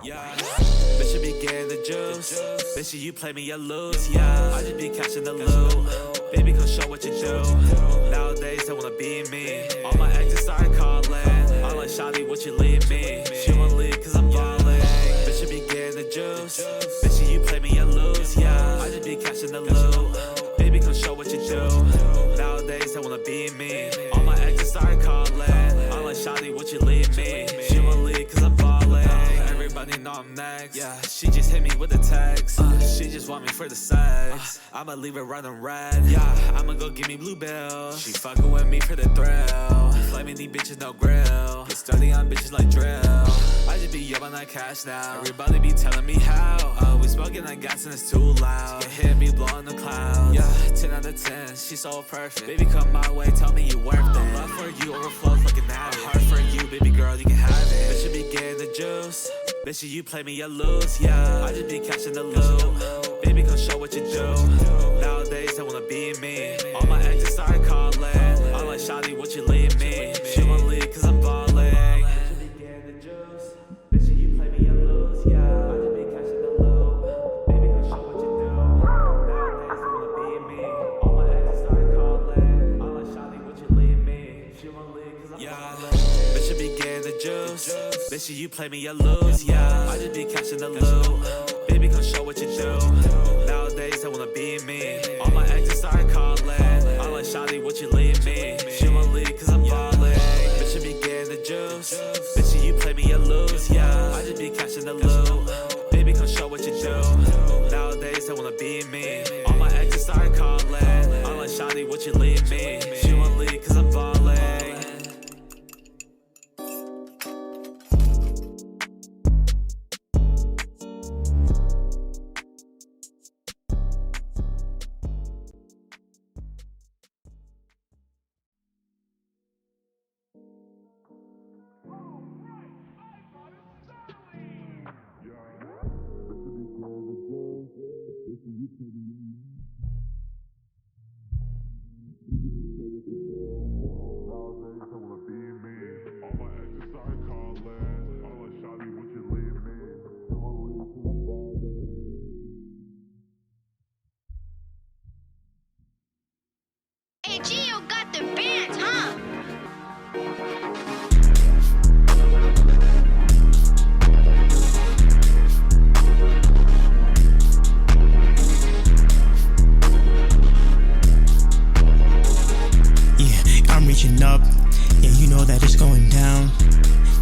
Yeah, bitch, you be getting the juice. Bitch, you play me, you lose. Yeah, I just be catching the loot. Baby, come show what you do. Nowadays, they wanna be me. All my exes start calling. I'm like, Shawty, what you leave me? She won't leave cause I'm ballin'. Bitch, you be getting the juice. Bitch, you play me, you lose. Yeah, I just be catching the loot. Baby, come show what you do. Nowadays, they wanna be me. All my exes start calling. I'm like, Shawty, what you leave me? She won't leave cause I'm ballin'. Everybody know I'm next. Yeah, she just hit me with a text. She just want me for the sex. I'ma leave it running red. Yeah, I'ma go give me blue bills. She fucking with me for the thrill. Flaming these bitches, no grill. Get sturdy on bitches like drill. I just be yelling that cash now. Everybody be telling me how. We smoking that gas and it's too loud. Can hear me blowing the clouds. Yeah, 10 out of 10, she's so perfect. Baby, come my way, tell me you worth it. Love for you overflows like an addict. Heart for you, baby girl, you can have it. Bitch, you be getting the juice. Bitch, you play me, you lose. Yeah, I just be catching the loot. Baby, come show what you do. Nowadays, they wanna be me. All my exes start calling. I'm like, Shawty, what you leave me? She won't leave cause I'm ballin'. Bitch, you be getting the juice. Bitch, you play me, you lose. Yeah, I just be catching the loot. Baby, come show what you do. Nowadays, they wanna be me. All my exes start calling. I'm like, Shawty, what you leave me? She won't leave cause I'm ballin'. Bitch, you be getting the juice. Bitch, you play me, you lose. Yeah, I just be catching the loot. Baby, come show what you do. Nowadays, they wanna be me. All my exes start calling. I'm like, Shawty, what you leave me? She won't leave cause I'm ballin'. Bitch, you be getting the juice. Bitch, you play me, you lose. Yeah, I just be catching the loot. Baby, come show what you do. Nowadays, they wanna be me. All my exes start calling. I'm like, Shawty, what you leave me? She won't leave cause I'm ballin'. Hey, Gio got the bands, huh? Yeah, I'm reaching up. Yeah, you know that it's going down.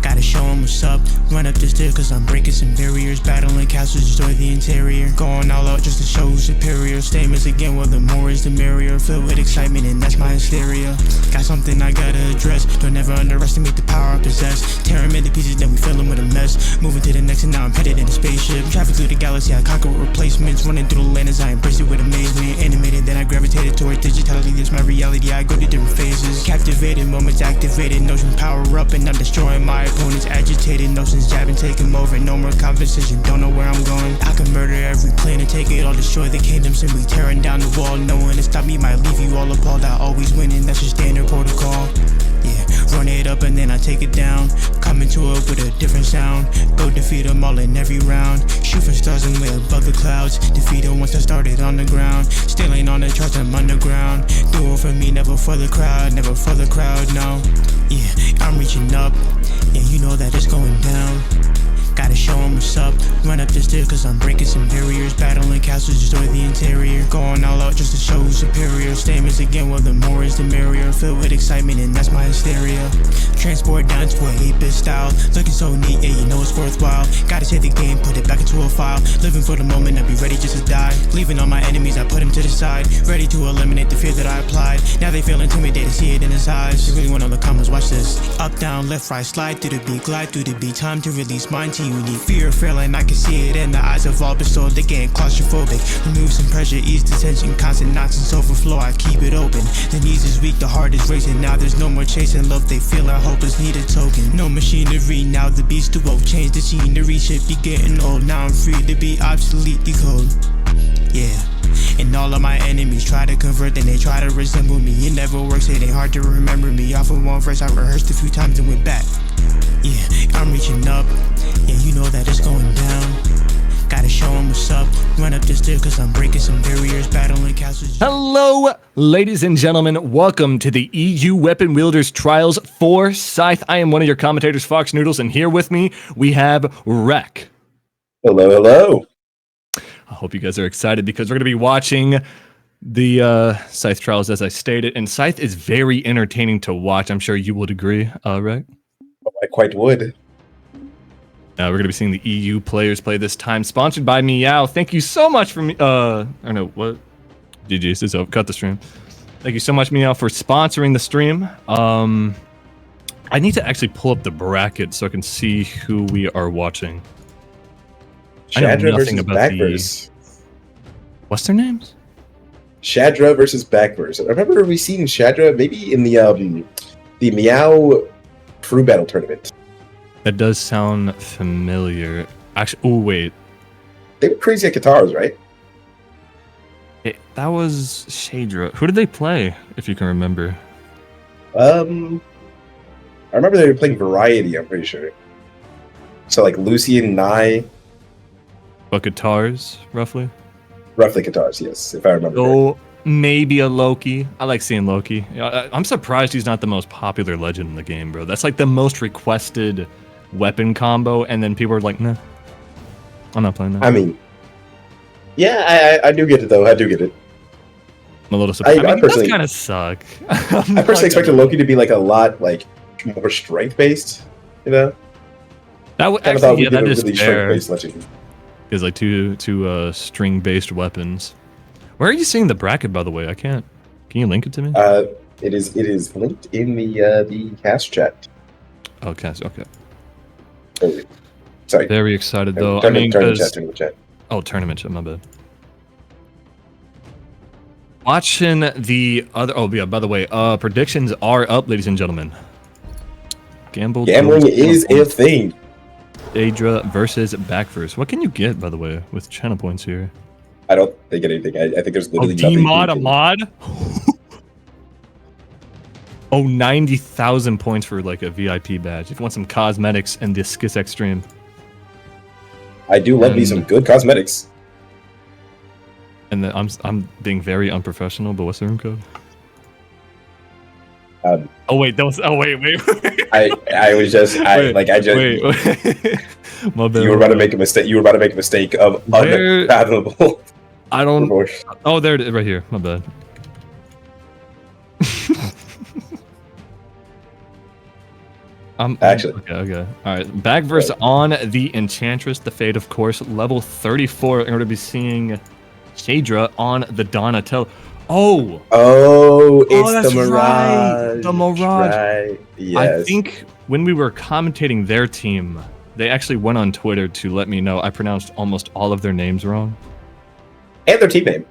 Gotta show 'em what's up. Run up the stairs cause I'm breaking some barriers. Battling castles, destroy the interior. Going all out just to show superior. Statements again, well the more is the merrier. Filled with excitement and that's my hysteria. Got something I gotta address. Don't ever underestimate the power I possess. Tear 'em into pieces, then we fill 'em with a mess. Moving to the next and now I'm headed in a spaceship. Traffic through the galaxy, I conquer with replacements. Running through the land as I embrace it with amazement. Animated, then I gravitated towards digitality. That's my reality, I go to different phases. Captivated, moments activated. Notion power up and I'm destroying my opponents. Agitated, notions jabbing, taking over. No more conversation, don't know where I'm going. I can murder every plane and take it all. Destroy the kingdom, simply tearing down the wall. No one to stop me might leave you all appalled. I always win and that's your standard protocol. Yeah, run it up and then I take it down. Come into it with a different sound. Go defeat them all in every round. Shoot for stars and way above the clouds. Defeat them once I started on the ground. Still ain't on the charts, I'm underground. Do it for me, never for the crowd. Never for the crowd, no. Yeah, I'm reaching up. Yeah, you know that it's going down. Gotta show 'em what's up. Run up the stairs cause I'm breaking some barriers. Battling castles, destroy the interior. Going all out just to show superior. Statements again, well the more is the merrier. Filled with excitement and that's my hysteria. Transport down to a 8-bit style. Looking so neat, yeah you know it's worthwhile. Gotta take the game, put it back into a file. Living for the moment, I'll be ready just to die. Leaving all my enemies, I put them to the side. Ready to eliminate the fear that I applied. Now they feel intimidated, see it in his eyes. You really want all the comments, watch this. Up, down, left, right, slide through the beat. Glide through the beat, time to release mind to unique. Fear failing, I can see it in the eyes of all bestowed. They getting claustrophobic. Remove some pressure, ease the tension. Constant nonsense overflow, I keep it open. The knees is weak, the heart is racing. Now there's no more chasing love, they feel our hopeless, need a token. No machinery, now the beast to woke. Change the scenery, should be getting old. Now I'm free to be obsolete, decode. Yeah. And all of my enemies try to convert, then they try to resemble me. It never works, it ain't hard to remember me. Off of one verse I rehearsed a few times and went back. Yeah, I'm reaching up. Yeah, you know that it's going down. Run up this stair cause I'm breaking some barriers, battling castles. Hello, ladies and gentlemen. Welcome to the EU Weapon Wielders Trials for Scythe. I am one of your commentators, Fox Noodles, and here with me we have Rec. Hello, hello. I hope you guys are excited because we're going to be watching the Scythe Trials, as I stated, and Scythe is very entertaining to watch. I'm sure you would agree, Rec? I quite would. We're going to be seeing the EU players play this time, sponsored by Meow. Thank you so much for me. I don't know what. GG's, it's over. Cut the stream. Thank you so much, Meow, for sponsoring the stream. I need to actually pull up the bracket so I can see who we are watching. Shadra versus backverse. What's their names? Shadra versus backverse. I remember we seen Shadra maybe in the Meow crew battle tournament. That does sound familiar. Actually, oh wait, They were crazy at guitars, right? that was Shadra. Who did they play? If you can remember. I remember they were playing Variety, I'm pretty sure. So like Lucian, Nye, But guitars, roughly. roughly guitars, yes, if I remember. Oh, maybe a Loki. I like seeing Loki. I'm surprised he's not the most popular legend in the game, bro. That's like the most requested weapon combo, and then people are like, nah, I'm not playing that. I mean, yeah, I do get it though. I do get it. I'm a little surprised. I mean, it does personally- kind of suck. I personally expected Loki to be like a lot like more strength based, you know. That would Kind of thought actually, we yeah, did that a is really fair. strength based legend. Is like two string-based weapons. Where are you seeing the bracket, by the way? I can't. Can you link it to me? It is linked in the cast chat. Okay. Oh, sorry. Very excited though. Turn I mean, the chat. oh, tournament chat. My bad. Watching the other. Oh yeah. By the way, predictions are up, ladies and gentlemen. Gambling is a thing. Shadra versus backverse. What can you get, by the way, with channel points here? I don't think anything. I think there's literally D nothing. mod a mod. Oh, 90,000 points for like a VIP badge. If you want some cosmetics in this Skis Extreme. I do love me some good cosmetics. And then I'm being very unprofessional, but what's the room code? Oh wait, that was. Oh wait. I was just. Wait. My bad. You were about to make a mistake. You were about to make a mistake of Where- unfathomable. I don't. proportion. Oh, there it is, right here. My bad. Actually. Okay. All right. Backverse on the Enchantress, the Fate, of course, level 34. We're going to be seeing Shadra on the Donatello. Oh, It's that's the Mirage. right. The Mirage. Right. Yes. I think when we were commentating their team, they actually went on Twitter to let me know I pronounced almost all of their names wrong. And their team name.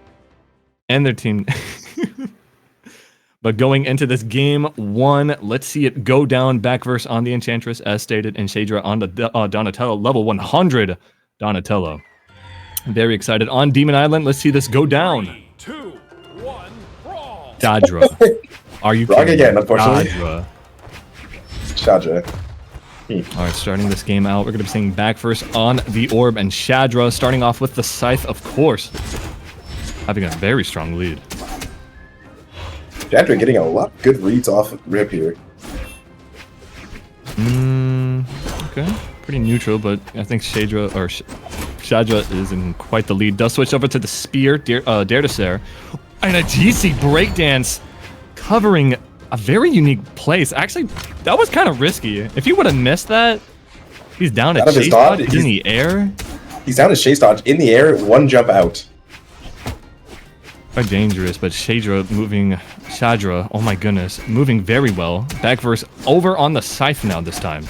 And their team. But going into this game one, let's see it go down. Backverse on the Enchantress, as stated, and Shadra on the Donatello, level 100 Donatello. Very excited. On Demon Island, let's see this go down. 3, 2, 1, brawl! Shadra. Are you Wrong kidding again, me? unfortunately. Shadra. Shadra. All right, starting this game out, we're going to be seeing Backverse on the Orb and Shadra, starting off with the Scythe, of course. Having a very strong lead. Shadra getting a lot of good reads off rip here. Okay. Pretty neutral, but I think Shadra is in quite the lead. Does switch over to the Spear, Dare to Sare. And a GC breakdance covering a very unique place. Actually, that was kind of risky. If he would have missed that, he's down at Chase Dodge in the air. He's down at Chase Dodge in the air, one jump out. Quite dangerous, but Shadra, oh my goodness, moving very well. Backverse over on the Scythe now this time.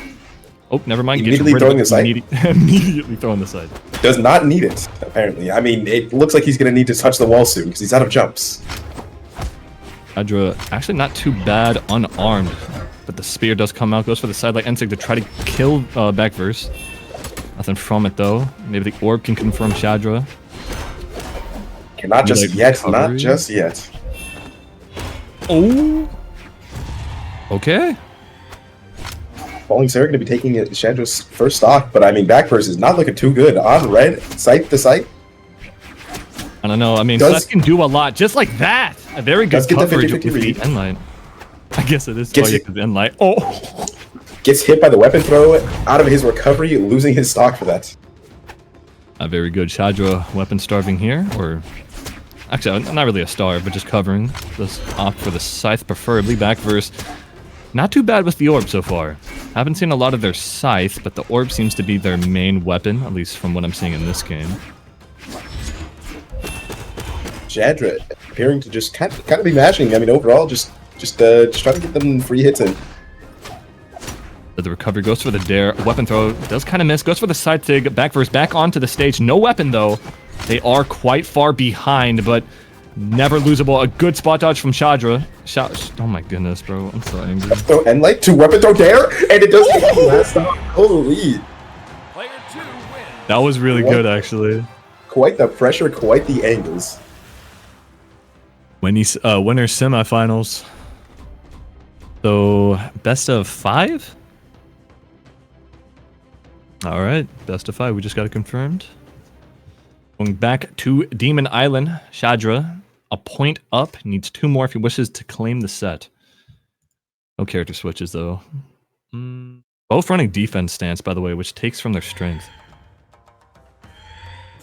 Oh, never mind. Immediately throwing the Scythe? Immediately throwing the Scythe. Does not need it, apparently. I mean, it looks like he's going to need to touch the wall soon because he's out of jumps. Shadra actually not too bad unarmed, but the spear does come out, goes for the sidelight Ensig to try to kill Backverse. Nothing from it though. Maybe the orb can confirm Shadra. Not just yet, recovery. not just yet. Oh! Okay. Falling Sarah going to be taking Shadra's first stock, but I mean, Backverse is not looking too good on red. Scythe to Scythe. I don't know. I mean, Does- Scythe can do a lot just like that. A very good Does get the coverage 50-50 with the read. Endlight. I guess it is. Gets Oh, yeah, it. 'cause Endlight. Oh. Gets hit by the weapon throw out of his recovery, losing his stock for that. Very good. Shadra weapon starving here, or actually not really a starve, but just covering. Let's opt for the Scythe preferably. Backverse, not too bad with the orb so far. Haven't seen a lot of their Scythe, but the orb seems to be their main weapon, at least from what I'm seeing in this game. Shadra appearing to just kind of be mashing. I mean, overall, just trying to get them free hits in. The recovery goes for the dare. Weapon throw does kind of miss. Goes for the side sig. Backverse back onto the stage. No weapon though. They are quite far behind, but never losable. A good spot dodge from Shadra. Oh my goodness, bro. I'm so angry. Throw Endlight to weapon throw dare, and it does get the last stop. Holy! That was really good, actually. Quite the pressure, quite the angles. Winners semifinals. So best of 5. All right, best of 5. We just got it confirmed. Going back to Demon Island, Shadra, a point up, needs 2 more if he wishes to claim the set. No character switches though. Both running defense stance, by the way, which takes from their strength.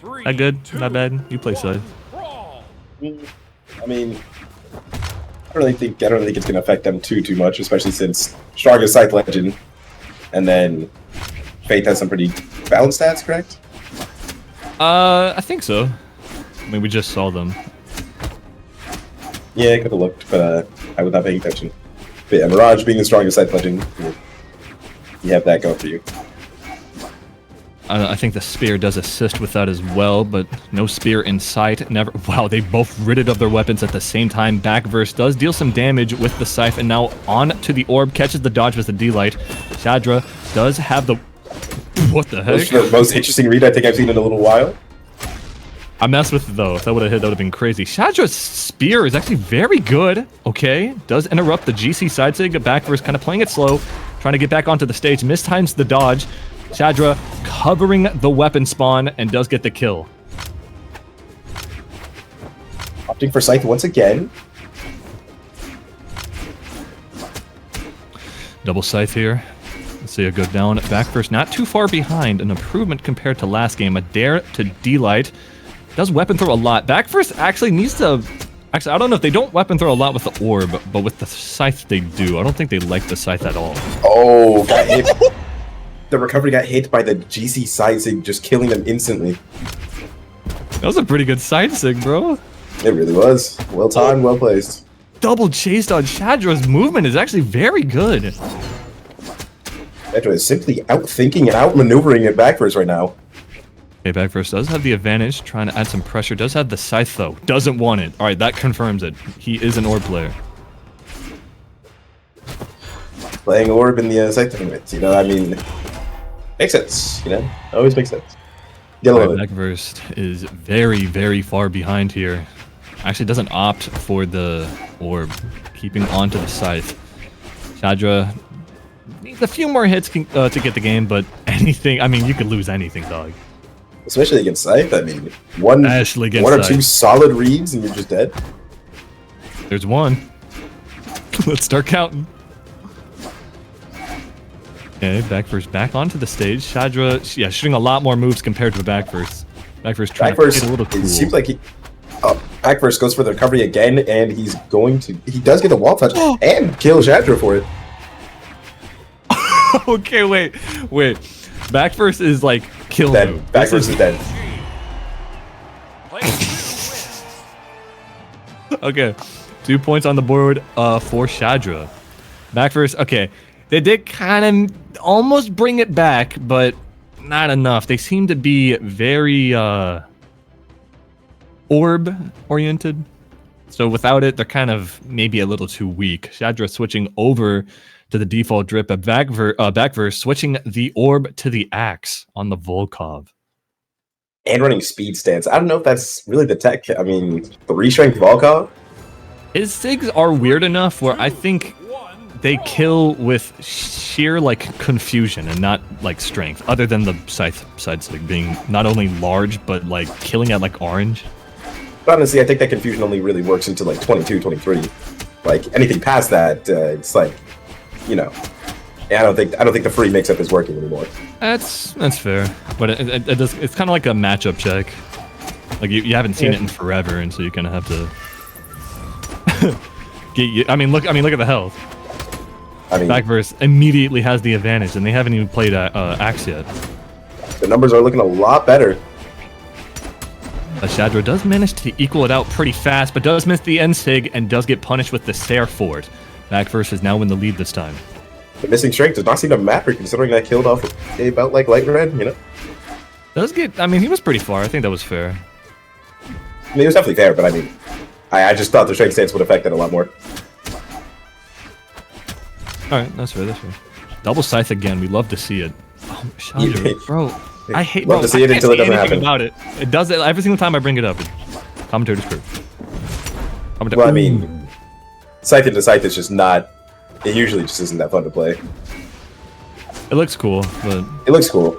Not good, not bad. You play side. I mean, I don't really think it's gonna affect them too much, especially since strongest Scythe Legend, and then Faith has some pretty balanced stats, correct? I think so. I mean, we just saw them. Yeah, I could have looked, but I was not paying attention. But yeah, Mirage being the strongest Scythe Legend, you have that going for you. I think the spear does assist with that as well, but no spear in sight. Never. Wow, they both rid it of their weapons at the same time. Backverse does deal some damage with the scythe, and now on to the orb, catches the dodge with the D-Light. Shadra does have the... What the heck? The most interesting read I think I've seen in a little while. I messed with it though. If that would have hit, that would have been crazy. Shadra's spear is actually very good. Okay, does interrupt the GC side sig. Backverse kind of playing it slow, trying to get back onto the stage. Mistimes the dodge. Shadra covering the weapon spawn and does get the kill. Opting for Scythe once again. Double scythe here. Let's see a go down. Backverse not too far behind. An improvement compared to last game. A dare to D-Light. Does weapon throw a lot. Backverse actually needs to... Actually, I don't know if they don't weapon throw a lot with the orb, but with the scythe they do. I don't think they like the scythe at all. Oh, got hit. The recovery got hit by the GC side sig, just killing them instantly. That was a pretty good side sig, bro. It really was. Well timed, well placed. Double chase dodge. Shadra's movement is actually very good. Shadra is simply outthinking and outmaneuvering it Backverse right now. Okay, Backverse does have the advantage, trying to add some pressure. Does have the scythe though. Doesn't want it. All right, that confirms it. He is an orb player. Playing orb in the Scythe tournament, you know, I mean, makes sense, you know, always makes sense. Get a little bit. Backverse is very, very far behind here. Actually doesn't opt for the orb, keeping on to the scythe. Shadra needs a few more hits to get the game, but anything, I mean, you could lose anything, dog. Especially against Scythe, I mean, one Especially against or two Scythe. solid reads and you're just dead. There's one. Let's start counting. Okay, Backverse back onto the stage. Shadra, yeah, shooting a lot more moves compared to the Backverse. Backverse trying to play it a little cool. It seems like Backverse goes for the recovery again, and he does get the wall touch and kill Shadra for it. Okay, wait. Backverse is like kill Dead. move. Backverse is dead. Okay, 2 points on the board for Shadra. Backverse, okay. They did kind of almost bring it back, but not enough. They seem to be very orb-oriented. So without it, they're kind of maybe a little too weak. Shadra switching over to the default drip. Backverse switching the orb to the axe on the Volkov. And running speed stance. I don't know if that's really the tech. I mean, 3-strength Volkov? His SIGs are weird enough where I think they kill with sheer, like, confusion and not, like, strength. Other than the scythe side SIG being not only large, but, like, killing at, like, orange. But honestly, I think that confusion only really works until like 22, 23. Like anything past that, it's like, you know, I don't think the free mix-up is working anymore. That's fair, but it does. It's kind of like a matchup check. Like you haven't seen it in forever, and so you kind of have to. I mean, look at the health. I mean, Backverse immediately has the advantage, and they haven't even played Axe yet. The numbers are looking a lot better. Shadra does manage to equal it out pretty fast, but does miss the end sig and does get punished with the Sair for it. Backverse is now in the lead this time. The missing strength does not seem to matter, considering that killed off a belt like light red, you know? Does get, I mean, he was pretty far. I think that was fair. I mean, it was definitely fair, but I mean, I just thought the strength stance would affect it a lot more. Alright, that's fair, that's fair. Double scythe again, we love to see it. Oh, Shadra, bro. I hate love to see it until it doesn't happen. About it. It does it every single time I bring it up. Commentator's crew. Well, I mean, scythe into scythe is just not. It usually just isn't that fun to play. It looks cool, but it looks cool.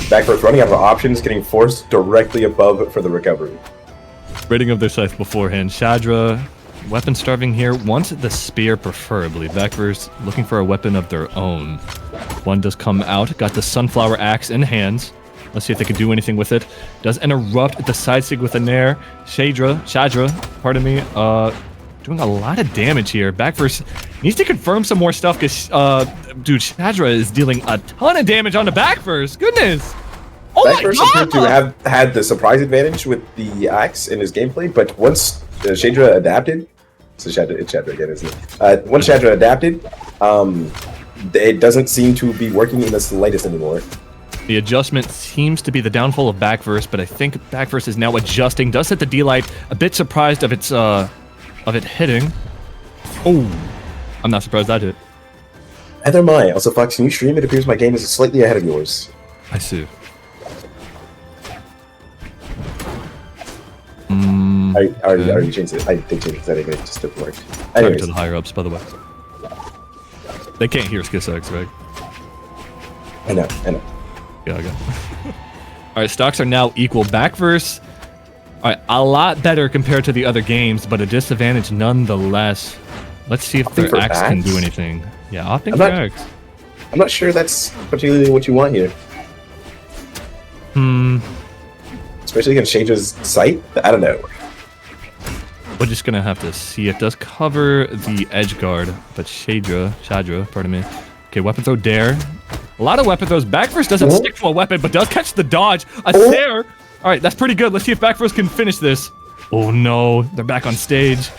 Backverse running out of options, getting forced directly above for the recovery. Rating of their scythe beforehand. Shadra, weapon starving here. Wants the spear preferably. Backverse looking for a weapon of their own. One does come out. Got the sunflower axe in hands. Let's see if they can do anything with it. Does interrupt the side sig with a nair. Shadra, pardon me. Doing a lot of damage here. Backverse needs to confirm some more stuff because, dude, Shadra is dealing a ton of damage on the Backverse. Goodness. Oh Backverse my God. appeared to have had the surprise advantage with the axe in his gameplay, but once Shadra adapted, so it's Shadra again, isn't it? Once Shadra adapted, it doesn't seem to be working in the slightest anymore. The adjustment seems to be the downfall of Backverse, but I think Backverse is now adjusting. Does hit the D-Light. A bit surprised of its of it hitting. Oh, I'm not surprised that hit. Neither am I. Also, Fox, can you stream? It appears my game is slightly ahead of yours. I see. Are you changing it? I think changing setting it just didn't work. Anyways. To the higher ups, by the way. They can't hear SCYTHE, right? I know. Yeah, I got it. Alright, stocks are now equal. Backverse, alright, a lot better compared to the other games, but a disadvantage nonetheless. Let's see if their axe can do anything. Yeah, opting for axe. I'm not sure that's particularly what you want here. Especially against Shadra's sight? I don't know. We're just gonna have to see. It does cover the edge guard, but Shadra, pardon me. Okay, weapon throw dare. A lot of weapon throws. Backverse doesn't stick to a weapon, but does catch the dodge. A Sair. Alright, that's pretty good. Let's see if Backverse can finish this. Oh no, they're back on stage.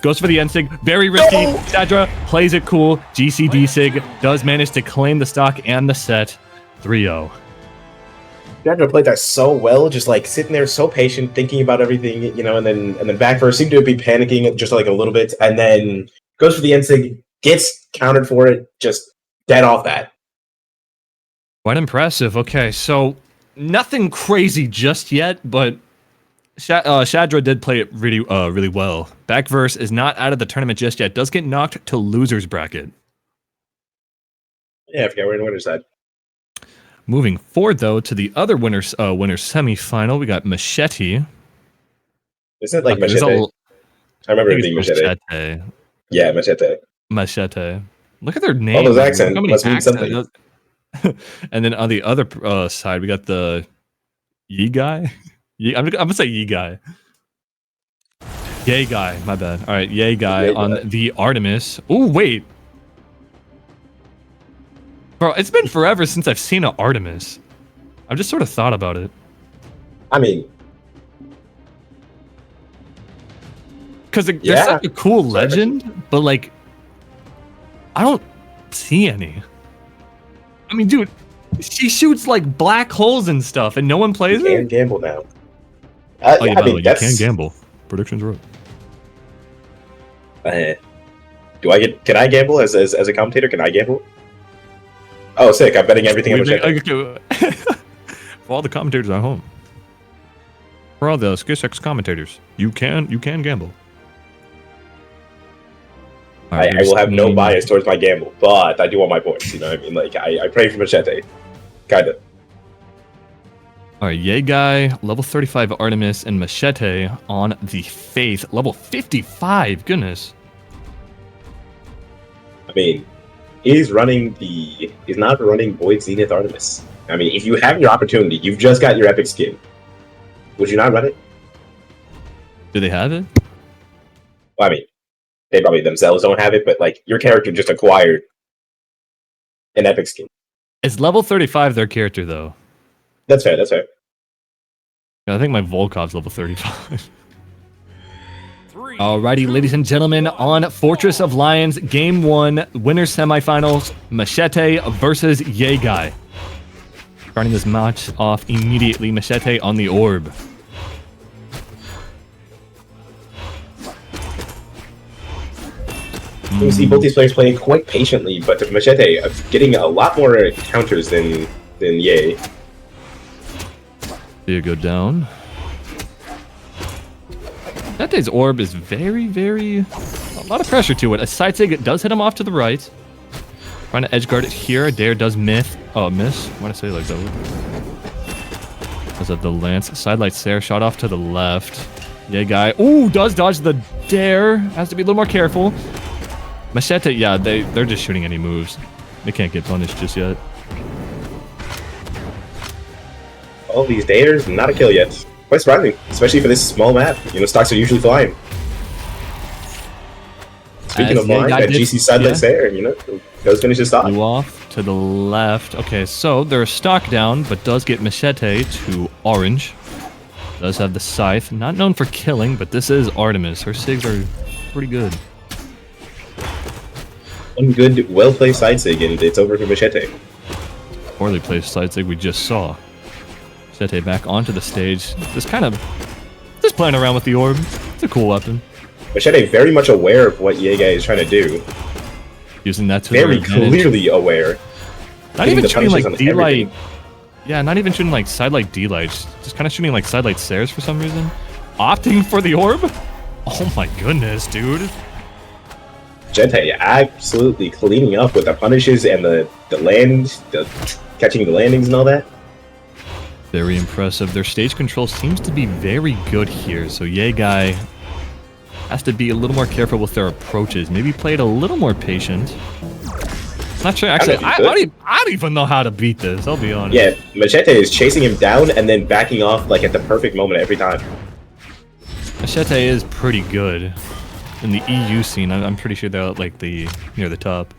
Goes for the end sig. Very risky. Shadra plays it cool. GCD sig does manage to claim the stock and the set. 3-0. Shadra played that so well, just like sitting there so patient, thinking about everything, you know, and then Backverse seemed to be panicking just like a little bit, and then goes for the end sig, gets countered for it, just dead off that. Quite impressive. Okay, so nothing crazy just yet, but Shadra did play it really well. Backverse is not out of the tournament just yet. Does get knocked to losers bracket. Yeah, I forgot where the winner's at. Moving forward though to the other winners semifinal, we got Macheeete. Isn't it like Macheeete? I remember it being Macheeete. Yeah, Macheeete. Macheeete. Look at their names. All those accents must mean something. And then on the other side, we got the YEGuy. I'm gonna say YEGuy. TheYeGuy, my bad. All right, TheYeGuy on the Artemis. Oh wait, bro, it's been forever since I've seen an Artemis. I've just sort of thought about it. I mean, because there's such a cool legend, but like, I don't see any. I mean, dude, she shoots like black holes and stuff, and no one plays it. You can gamble now. Oh yeah, by the way, you can gamble. Predictions right. Can I gamble as a commentator? Can I gamble? Oh, sick! I'm betting everything on Macheeete. For all the commentators at home, for all the SCYTHE commentators, you can gamble. Right, I will have no bias towards my gamble, but I do want my points. You know what I mean? Like I pray for Macheeete, kind of. All right, TheYeGuy, level 35 Artemis, and Macheeete on the Faith, level 55. Goodness. I mean, he's not running Void Zenith Artemis. I mean, if you have your opportunity, you've just got your epic skin. Would you not run it? Do they have it? Well, I mean, they probably themselves don't have it, but like your character just acquired an epic skin. It's level 35 their character though. That's fair. That's fair. I think my Volkov's level 35. Alrighty, ladies and gentlemen, on Fortress of Lions, Game 1, Winners Semifinals, Macheeete versus TheYeGuy. Starting this match off immediately, Macheeete on the orb. You see both these players playing quite patiently, but Macheeete getting a lot more counters than Ye. There you go down. Macheete's orb is very, a lot of pressure to it. A SCYTHE does hit him off to the right. Trying to edge guard it here. Dare does miss. Why did I say it like that? Because of the lance. Sidelight Sarah shot off to the left. TheYeGuy. Ooh, does dodge the dare. Has to be a little more careful. Macheeete, yeah, they're just shooting any moves. They can't get punished just yet. All these dares, not a kill yet. Quite surprising, especially for this small map. You know, stocks are usually flying. Speaking of flying, that GC Sidelight Sarah, you know, does finish his stock. Blew off to the left. Okay, so they're stock down, but does get Macheeete to orange. Does have the Scythe. Not known for killing, but this is Artemis. Her SIGs are pretty good. One good, well-played side sig, and it's over for Macheeete. Poorly placed side sig we just saw. Macheeete back onto the stage. Just playing around with the orb. It's a cool weapon. Macheeete very much aware of what TheYeGuy is trying to do. Using that to very clearly aware. Not even shooting like D-Light. Yeah, not even shooting like Sidelight D-Lights. Just kind of shooting like Sidelight Stairs for some reason. Opting for the orb? Oh my goodness, dude. Macheeete absolutely cleaning up with the punishes and the catching the landings and all that. Very impressive. Their stage control seems to be very good here, so TheYeGuy has to be a little more careful with their approaches. Maybe play it a little more patient. Not sure. Actually, I don't even know how to beat this. I'll be honest. Yeah, Macheeete is chasing him down and then backing off like at the perfect moment every time. Macheeete is pretty good in the EU scene. I'm pretty sure they're like near the top.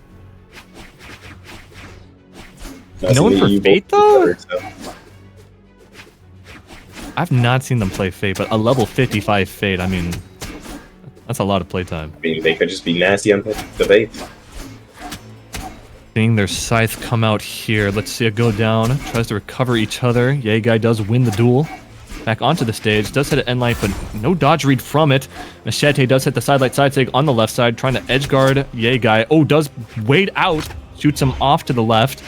Known for Fate though? I've not seen them play Fate, but a level 55 Fate, I mean, that's a lot of playtime. I mean, they could just be nasty on the Fate. Seeing their Scythe come out here, let's see it go down. Tries to recover each other. TheYeGuy does win the duel. Back onto the stage, does hit an end light, but no dodge read from it. Macheeete does hit the sidelight side sig on the left side, trying to edge guard TheYeGuy. Oh, does wait out, shoots him off to the left.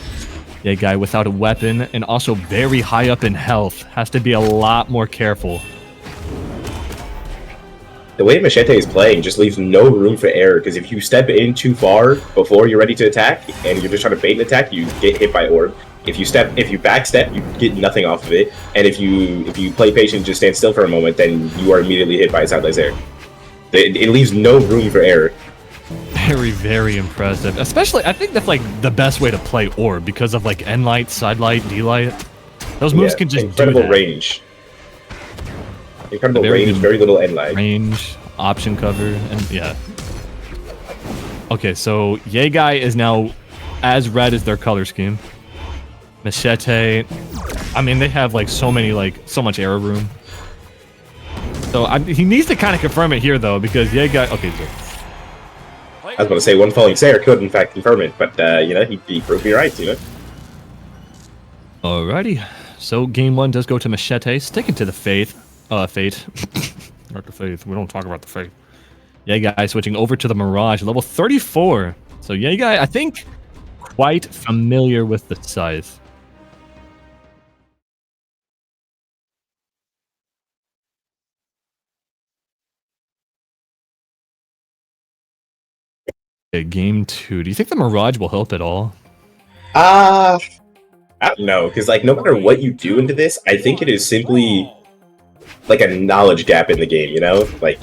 TheYeGuy without a weapon and also very high up in health. Has to be a lot more careful. The way Macheeete is playing just leaves no room for error, because if you step in too far before you're ready to attack, and you're just trying to bait an attack, you get hit by orb. If you backstep, you get nothing off of it. And if you play patient and just stand still for a moment, then you are immediately hit by a sidelight air. It leaves no room for error. Very, very impressive. Especially, I think that's like the best way to play orb because of like end light, side light, D light. Those moves can just incredible range. Incredible range, very little end light. Range, option cover, and yeah. Okay, so TheYeGuy is now as red as their color scheme. Macheeete, I mean, they have like so much error room. So he needs to kind of confirm it here though, because TheYeGuy. Okay, so. I was about to say one falling Sarah could in fact confirm it, but you know, he proved me right, you know. Alrighty, so game one does go to Macheeete, sticking to the Fate. Not the Faith. We don't talk about the Faith. TheYeGuy switching over to the Mirage, level 34. So TheYeGuy, I think, quite familiar with the Scythe. Okay, game two. Do you think the Mirage will help at all? I I don't know, because like no matter what you do into this, I think it is simply like a knowledge gap in the game. You know, like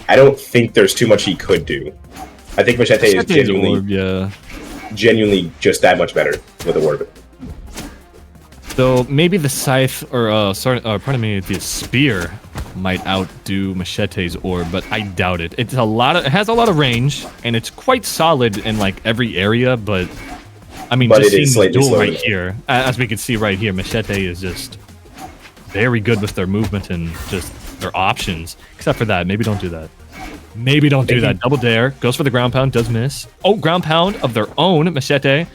I don't think there's too much he could do. I think Macheeete is genuinely, genuinely just that much better with the orb. So maybe the scythe, or pardon me, the spear might outdo Macheete's orb, but I doubt it. It has a lot of range, and it's quite solid in like every area. But I mean, just seeing the duel right here, as we can see right here, Macheeete is just very good with their movement and just their options. Except for that, maybe don't do that. Maybe don't do that. Double dare, goes for the ground pound, does miss. Oh, ground pound of their own, Macheeete.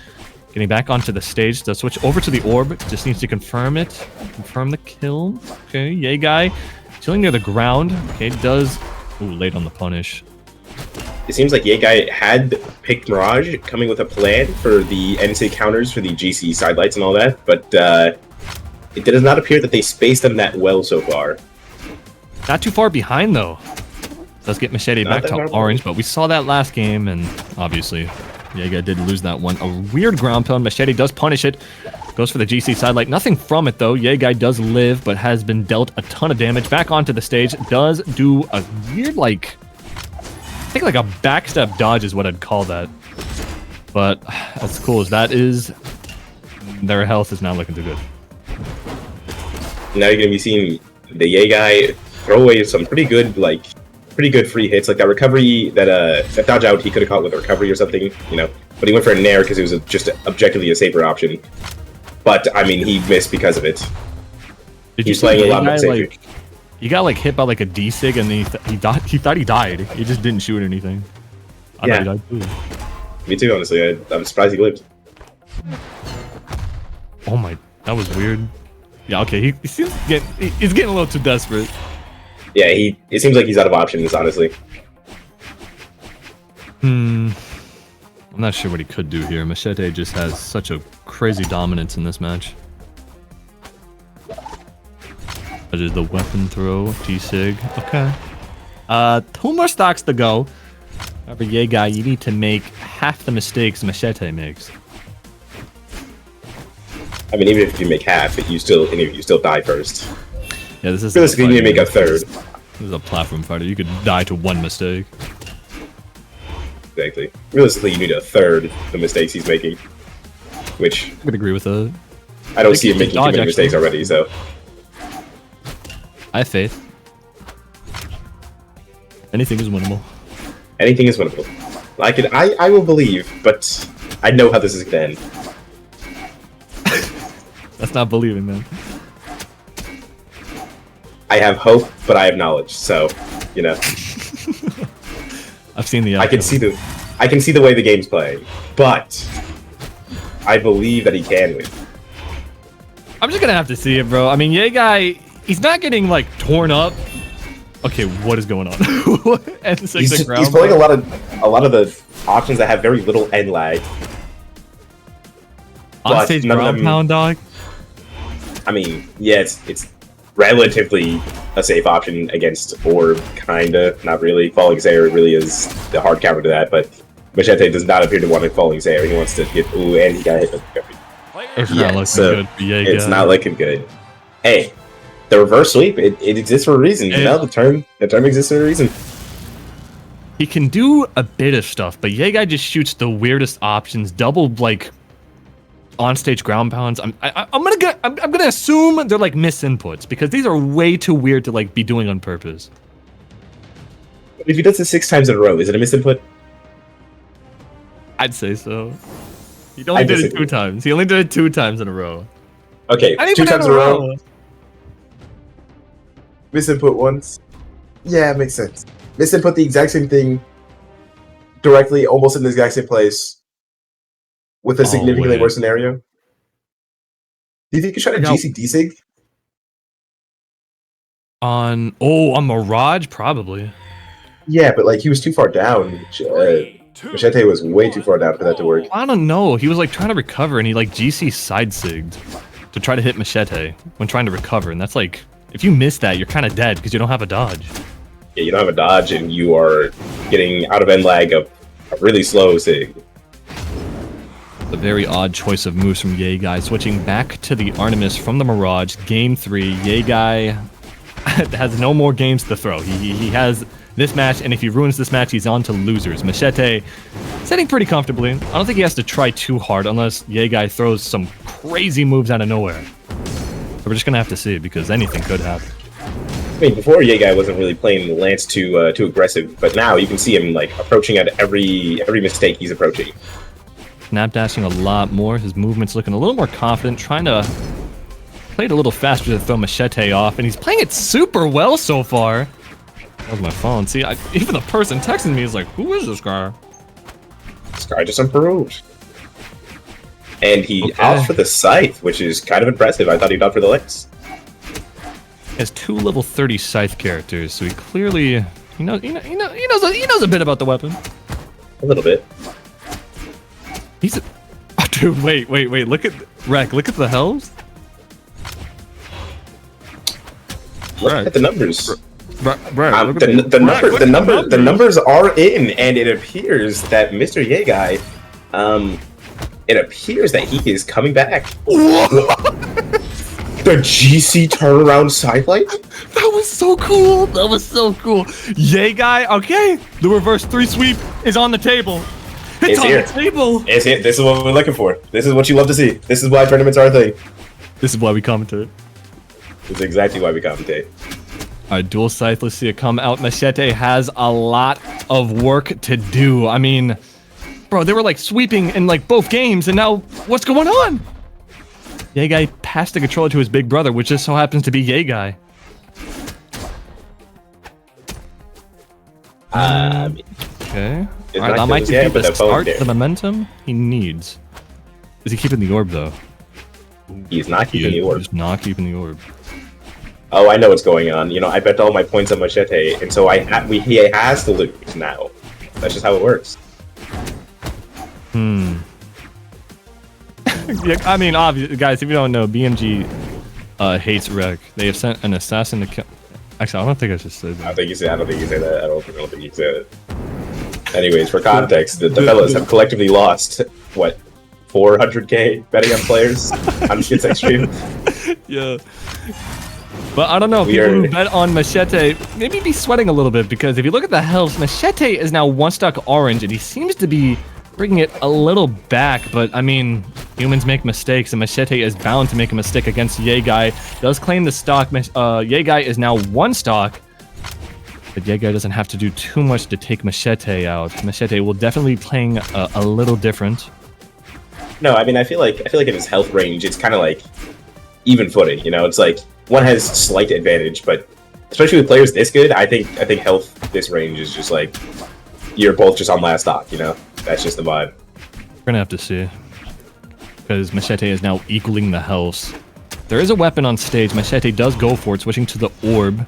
Getting back onto the stage, does switch over to the orb, just needs to confirm it. Confirm the kill. Okay, YeGuy chilling near the ground. Okay, does... Ooh, late on the punish. It seems like YeGuy had picked Mirage, coming with a plan for the NC counters for the GC sidelights and all that, but it does not appear that they spaced them that well so far. Not too far behind, though. Does get Macheeete back to orange, but we saw that last game, and obviously YeGuy did lose that one. A weird ground pound. Macheeete does punish it. Goes for the GC sidelight. Nothing from it, though. YeGuy does live, but has been dealt a ton of damage. Back onto the stage. Does do a weird, like... I think like a backstep dodge is what I'd call that. But as cool as that is, their health is not looking too good. Now you're going to be seeing the YeGuy throw away some pretty good free hits, like that recovery, that dodge out he could have caught with a recovery or something, you know. But he went for a nair because it was just objectively a safer option. But I mean, he missed because of it. He's playing a lot more safer. He got like hit by like a D-sig and then he thought he died. He just didn't shoot anything. I thought he died too. Me too, honestly. I'm surprised he lived. Oh my, that was weird. Yeah, okay. He seems he's getting a little too desperate. Yeah, it seems like he's out of options, honestly. I'm not sure what he could do here. Macheeete just has such a crazy dominance in this match. That is the weapon throw, T-Sig. Okay. 2 more stocks to go. However, YeGuy, you need to make half the mistakes Macheeete makes. I mean, even if you make half, you still die first. Yeah, this is realistically you need to make a third. This is a platform fighter. You could die to 1 mistake. Exactly. Realistically, you need a third the mistakes he's making. Which I could agree with that. I don't see him making too many mistakes already, so I have faith. Anything is winnable. Anything is winnable. I will believe, but I know how this is gonna end. That's not believing, man. I have hope, but I have knowledge, so you know. I've seen the outcome. I can see the way the game's playing, but I believe that he can win. I'm just gonna have to see it, bro. I mean, YeGuy, he's not getting like torn up. Okay, what is going on? He's playing a lot of the options that have very little end lag. On stage ground pound, dog. I mean, yeah, it's relatively a safe option against Orb, kinda. Not really. Falling Zaire really is the hard counter to that, but Macheeete does not appear to want a Falling Zaire. He wants to get and he got hit with the It's not looking good. It's not looking good. Hey, the reverse sweep, it exists for a reason. You know, the term exists for a reason. He can do a bit of stuff, but YeGuy just shoots the weirdest options, double like on-stage ground pounds. I'm gonna assume they're like misinputs because these are way too weird to like be doing on purpose. If he does it 6 times in a row, is it a misinput? I'd say so. He only did it 2 times. He only did it 2 times in a row. Okay, 2 times in a row. Misinput once. Yeah, it makes sense. Misinput the exact same thing directly, almost in the exact same place. With a significantly worse scenario? Do you think you could try to GC D-Sig? On Mirage? Probably. Yeah, but like he was too far down. Macheeete was way too far down for that to work. I don't know. He was like trying to recover and he like GC side-sigged to try to hit Macheeete when trying to recover. And that's like, if you miss that, you're kind of dead because you don't have a dodge. Yeah, you don't have a dodge and you are getting out of end lag of a really slow sig. A very odd choice of moves from TheYeGuy, switching back to the Artemis from the Mirage. Game 3, TheYeGuy has no more games to throw. He has this match, and if he ruins this match, he's on to losers. Macheeete sitting pretty comfortably. I don't think he has to try too hard unless TheYeGuy throws some crazy moves out of nowhere. So we're just gonna have to see, because anything could happen. I mean, before TheYeGuy wasn't really playing Lance too aggressive, but now you can see him like approaching at every mistake he's approaching. Snap dashing a lot more. His movement's looking a little more confident, trying to play it a little faster to throw Macheeete off, and he's playing it super well so far. That was my phone. See, even the person texting me is like, who is this guy? This guy just improved. And he opts for the Scythe, which is kind of impressive. I thought he'd opt for the Lance. He has 2 level 30 Scythe characters, so he clearly he knows a bit about the weapon. A little bit. He's a, oh, dude, wait, look at Rek, look at the helms. Look at the numbers. The numbers are in, and it appears that Mr. TheYeGuy, it appears that he is coming back. The GC turnaround sidelight? That was so cool. That was so cool. TheYeGuy, okay. The reverse 3 sweep is on the table. It's on here. the table. It's here. This is what we're looking for. This is what you love to see. This is why tournaments are a thing. This is why we commentate. This is exactly why we commentate. Alright, dual scythe, let's see it come out. Macheeete has a lot of work to do. I mean, bro, they were like sweeping in like both games, and now what's going on? TheYeGuy passed the controller to his big brother, which just so happens to be TheYeGuy. Okay. Alright, that might give the start, the momentum he needs. Is he keeping the orb, though? He's not keeping the orb. He's not keeping the orb. Oh, I know what's going on. You know, I bet all my points on Macheeete, and so he has to lose now. That's just how it works. Yeah, I mean, obviously, guys, if you don't know, BMG hates Rek. They have sent an assassin to kill. Actually, I don't think I should say that. I don't think you say that. I don't think you said it. Anyways, for context, the fellows have collectively lost, what, 400k betting on players on Skits Extreme? Yeah. But I don't know, people who bet on Macheeete maybe be sweating a little bit, because if you look at the health, Macheeete is now 1 stock orange, and he seems to be bringing it a little back, but I mean, humans make mistakes, and Macheeete is bound to make a mistake against TheYeGuy. Does claim the stock. TheYeGuy is now 1 stock, but TheYeGuy doesn't have to do too much to take Macheeete out. Macheeete will definitely be playing a little different. No, I mean, I feel like in his health range, it's kind of like even footing. You know, it's like one has slight advantage, but especially with players this good, I think health this range is just like you're both just on last stock. You know, that's just the vibe. We're gonna have to see, because Macheeete is now equaling the health. There is a weapon on stage. Macheeete does go for it, switching to the orb.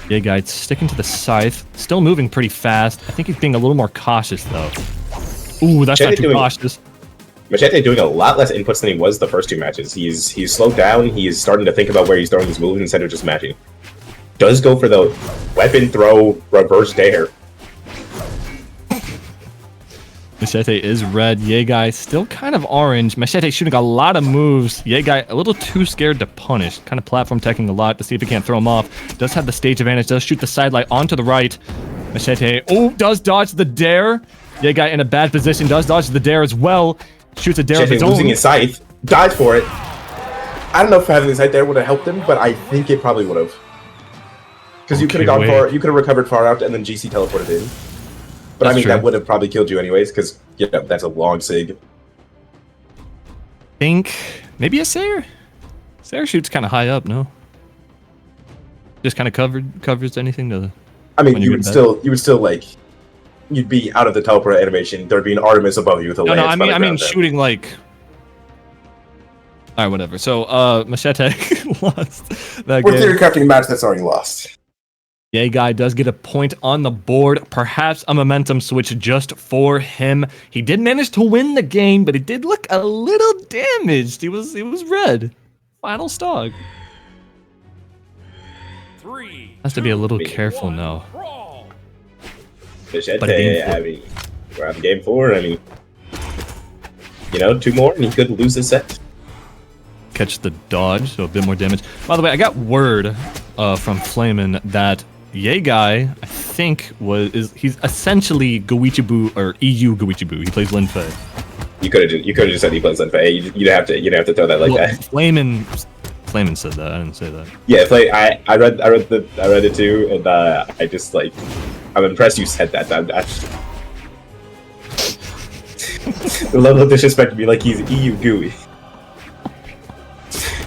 TheYeGuy sticking to the scythe, still moving pretty fast. I think he's being a little more cautious though. Ooh, that's not too cautious. Macheeete doing a lot less inputs than he was the first 2 matches. He's slowed down. He's starting to think about where he's throwing his moves instead of just matching. Does go for the weapon throw reverse dare. Macheeete is red. TheYeGuy still kind of orange. Macheeete shooting a lot of moves. TheYeGuy a little too scared to punish. Kind of platform teching a lot to see if he can't throw him off. Does have the stage advantage. Does shoot the sidelight onto the right. Macheeete, oh, does dodge the dare. TheYeGuy in a bad position. Does dodge the dare as well. Shoots a dare of his own. Losing his scythe. Dies for it. I don't know if having his scythe there would have helped him, but I think it probably would have. Because you could have gone far, you could have recovered far out and then GC teleported in. But that's I mean, true. That would have probably killed you anyways, because that's a long sig. Think maybe a Sayer. Sayer shoots kind of high up, no? Just kind of covers anything to. I mean, you would still like. You'd be out of the teleport animation. There'd be an Artemis above you with a lance. No, I mean shooting like. All right, whatever. So, Macheeete lost that game. We're theory crafting a match that's already lost. TheYeGuy does get a point on the board. Perhaps a momentum switch just for him. He did manage to win the game, but he did look a little damaged. He was red. Final stock. Has to be a little careful now. Macheeete, I mean, we're on game 4. I mean, You know, 2 more and he could lose the set. Catch the dodge, so a bit more damage. By the way, I got word from Flamin that TheYeGuy, I think, he's essentially Goichibu or EU Goichibu. He plays Lin Fei. You could have just said he plays Lin Fei. You'd have to throw that like that. Flamin said that. I didn't say that. Yeah, I read it too, and I just like, I'm impressed you said that. The level of disrespect to be like he's EU gooey.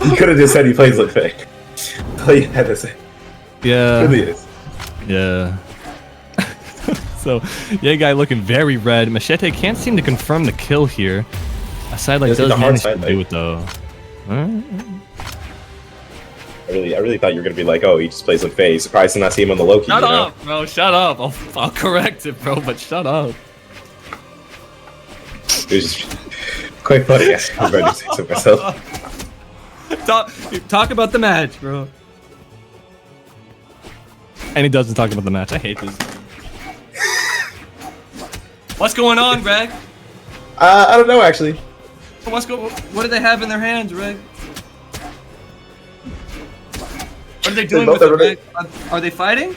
You could have just said he plays Lin Fei. All you had to say. Yeah. It really is. Yeah. So, TheYeGuy looking very red. Macheeete can't seem to confirm the kill here. A sidelight does manage to do it though. I really thought you were gonna be like, oh, he just plays Lin Fei. Surprised to not see him on the low key. Shut up, bro. Shut up. I'll correct it, bro. But shut up. It was just quite funny. I'm ready to say so myself. Talk about the match, bro. And he doesn't talk about the match. I hate this. What's going on, Reg? I don't know actually. What do they have in their hands, Reg? What are they doing with it, Reg? Are they fighting?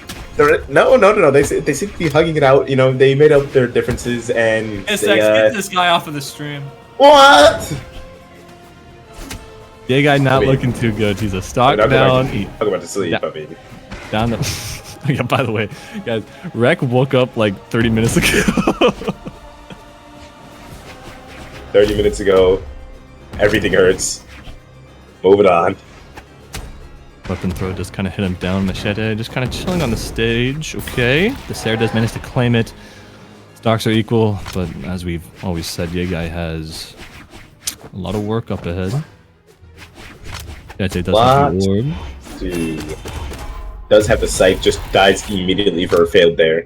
No. They seem to be hugging it out. You know, they made up their differences and. Get this guy off of the stream. What? TheYeGuy not looking too good. He's a stock down. Talk about the sleep, baby. Down the. Yeah, by the way, guys, Rec woke up like 30 minutes ago. 30 minutes ago, everything hurts. Move it on. Weapon throw just kind of hit him down. Macheeete just kind of chilling on the stage. Okay, the Sarah does manage to claim it. Stocks are equal, but as we've always said, TheYeGuy has a lot of work up ahead. Macheeete does have the reward. Dude. Does have the Scythe, just dies immediately for a failed there.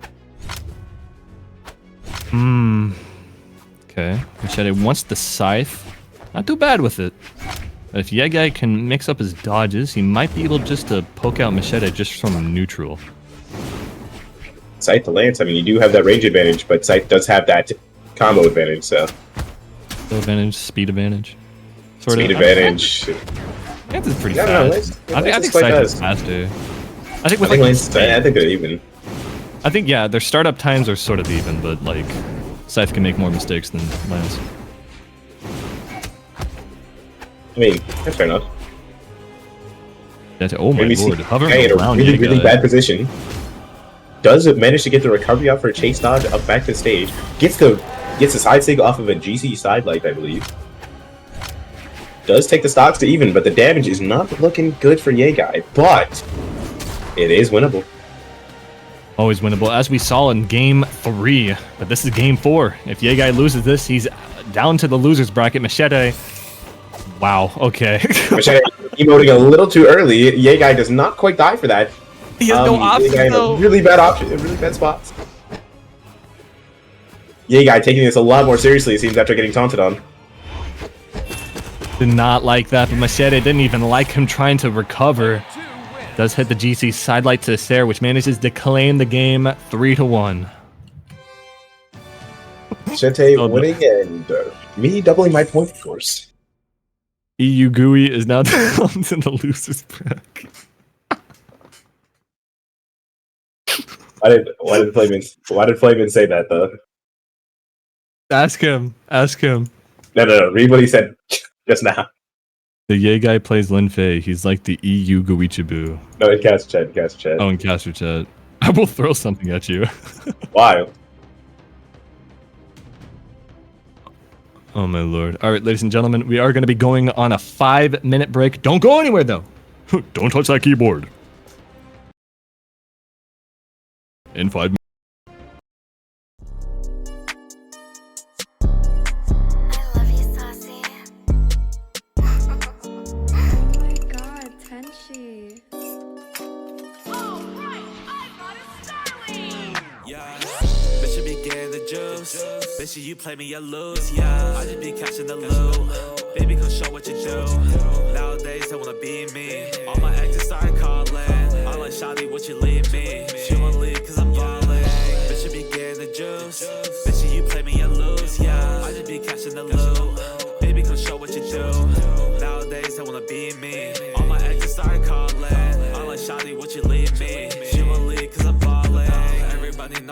Okay. Macheeete wants the Scythe. Not too bad with it. But if TheYeGuy can mix up his dodges, he might be able just to poke out Macheeete just from neutral. Scythe to Lance, I mean, you do have that range advantage, but Scythe does have that combo advantage, so. Advantage, speed advantage. Speed advantage. Lance is pretty fast. I think Scythe is faster. I think they're even. I think, yeah, their startup times are sort of even, but like Scythe can make more mistakes than Lance. I mean, that's fair enough. Oh my lord, hovering in a around really bad position. Does it manage to get the recovery out for a chase dodge up back to stage? Gets the side sig off of a GC side light, I believe. Does take the stocks to even, but the damage is not looking good for TheYeGuy. But it is winnable. Always winnable, as we saw in Game 3. But this is Game 4. If TheYeGuy loses this, he's down to the loser's bracket. Macheeete. Wow, okay. Macheeete emoting a little too early. TheYeGuy does not quite die for that. He has no option, though. Really bad option, really bad spots. TheYeGuy taking this a lot more seriously, it seems, after getting taunted on. Did not like that, but Macheeete didn't even like him trying to recover. Does hit the GC sidelight to Sarah, which manages to claim the game 3-1. Macheeete winning and me doubling my point, of course. EU GUI is now down to the loser's bracket. Why did Flamin say that though? Ask him. No. Read what he said just now. TheYeGuy plays Lin Fei. He's like the EU Goichibu. No, in cast chat. Oh, in caster chat. I will throw something at you. Why? Oh my lord. Alright, ladies and gentlemen, we are going to be going on a 5-minute break. Don't go anywhere though. Don't touch that keyboard. In 5 minutes. Bitch, you play me, you lose, yeah. I just be catching the loot. Baby, come show what you do. Nowadays, they wanna be me. All my exes start calling. I'm like, Shawty, what you leave me? She wanna leave cause I'm ballin'. Bitch, you be getting the juice. Bitch, you play me, you lose, yeah. I just be catching the loot.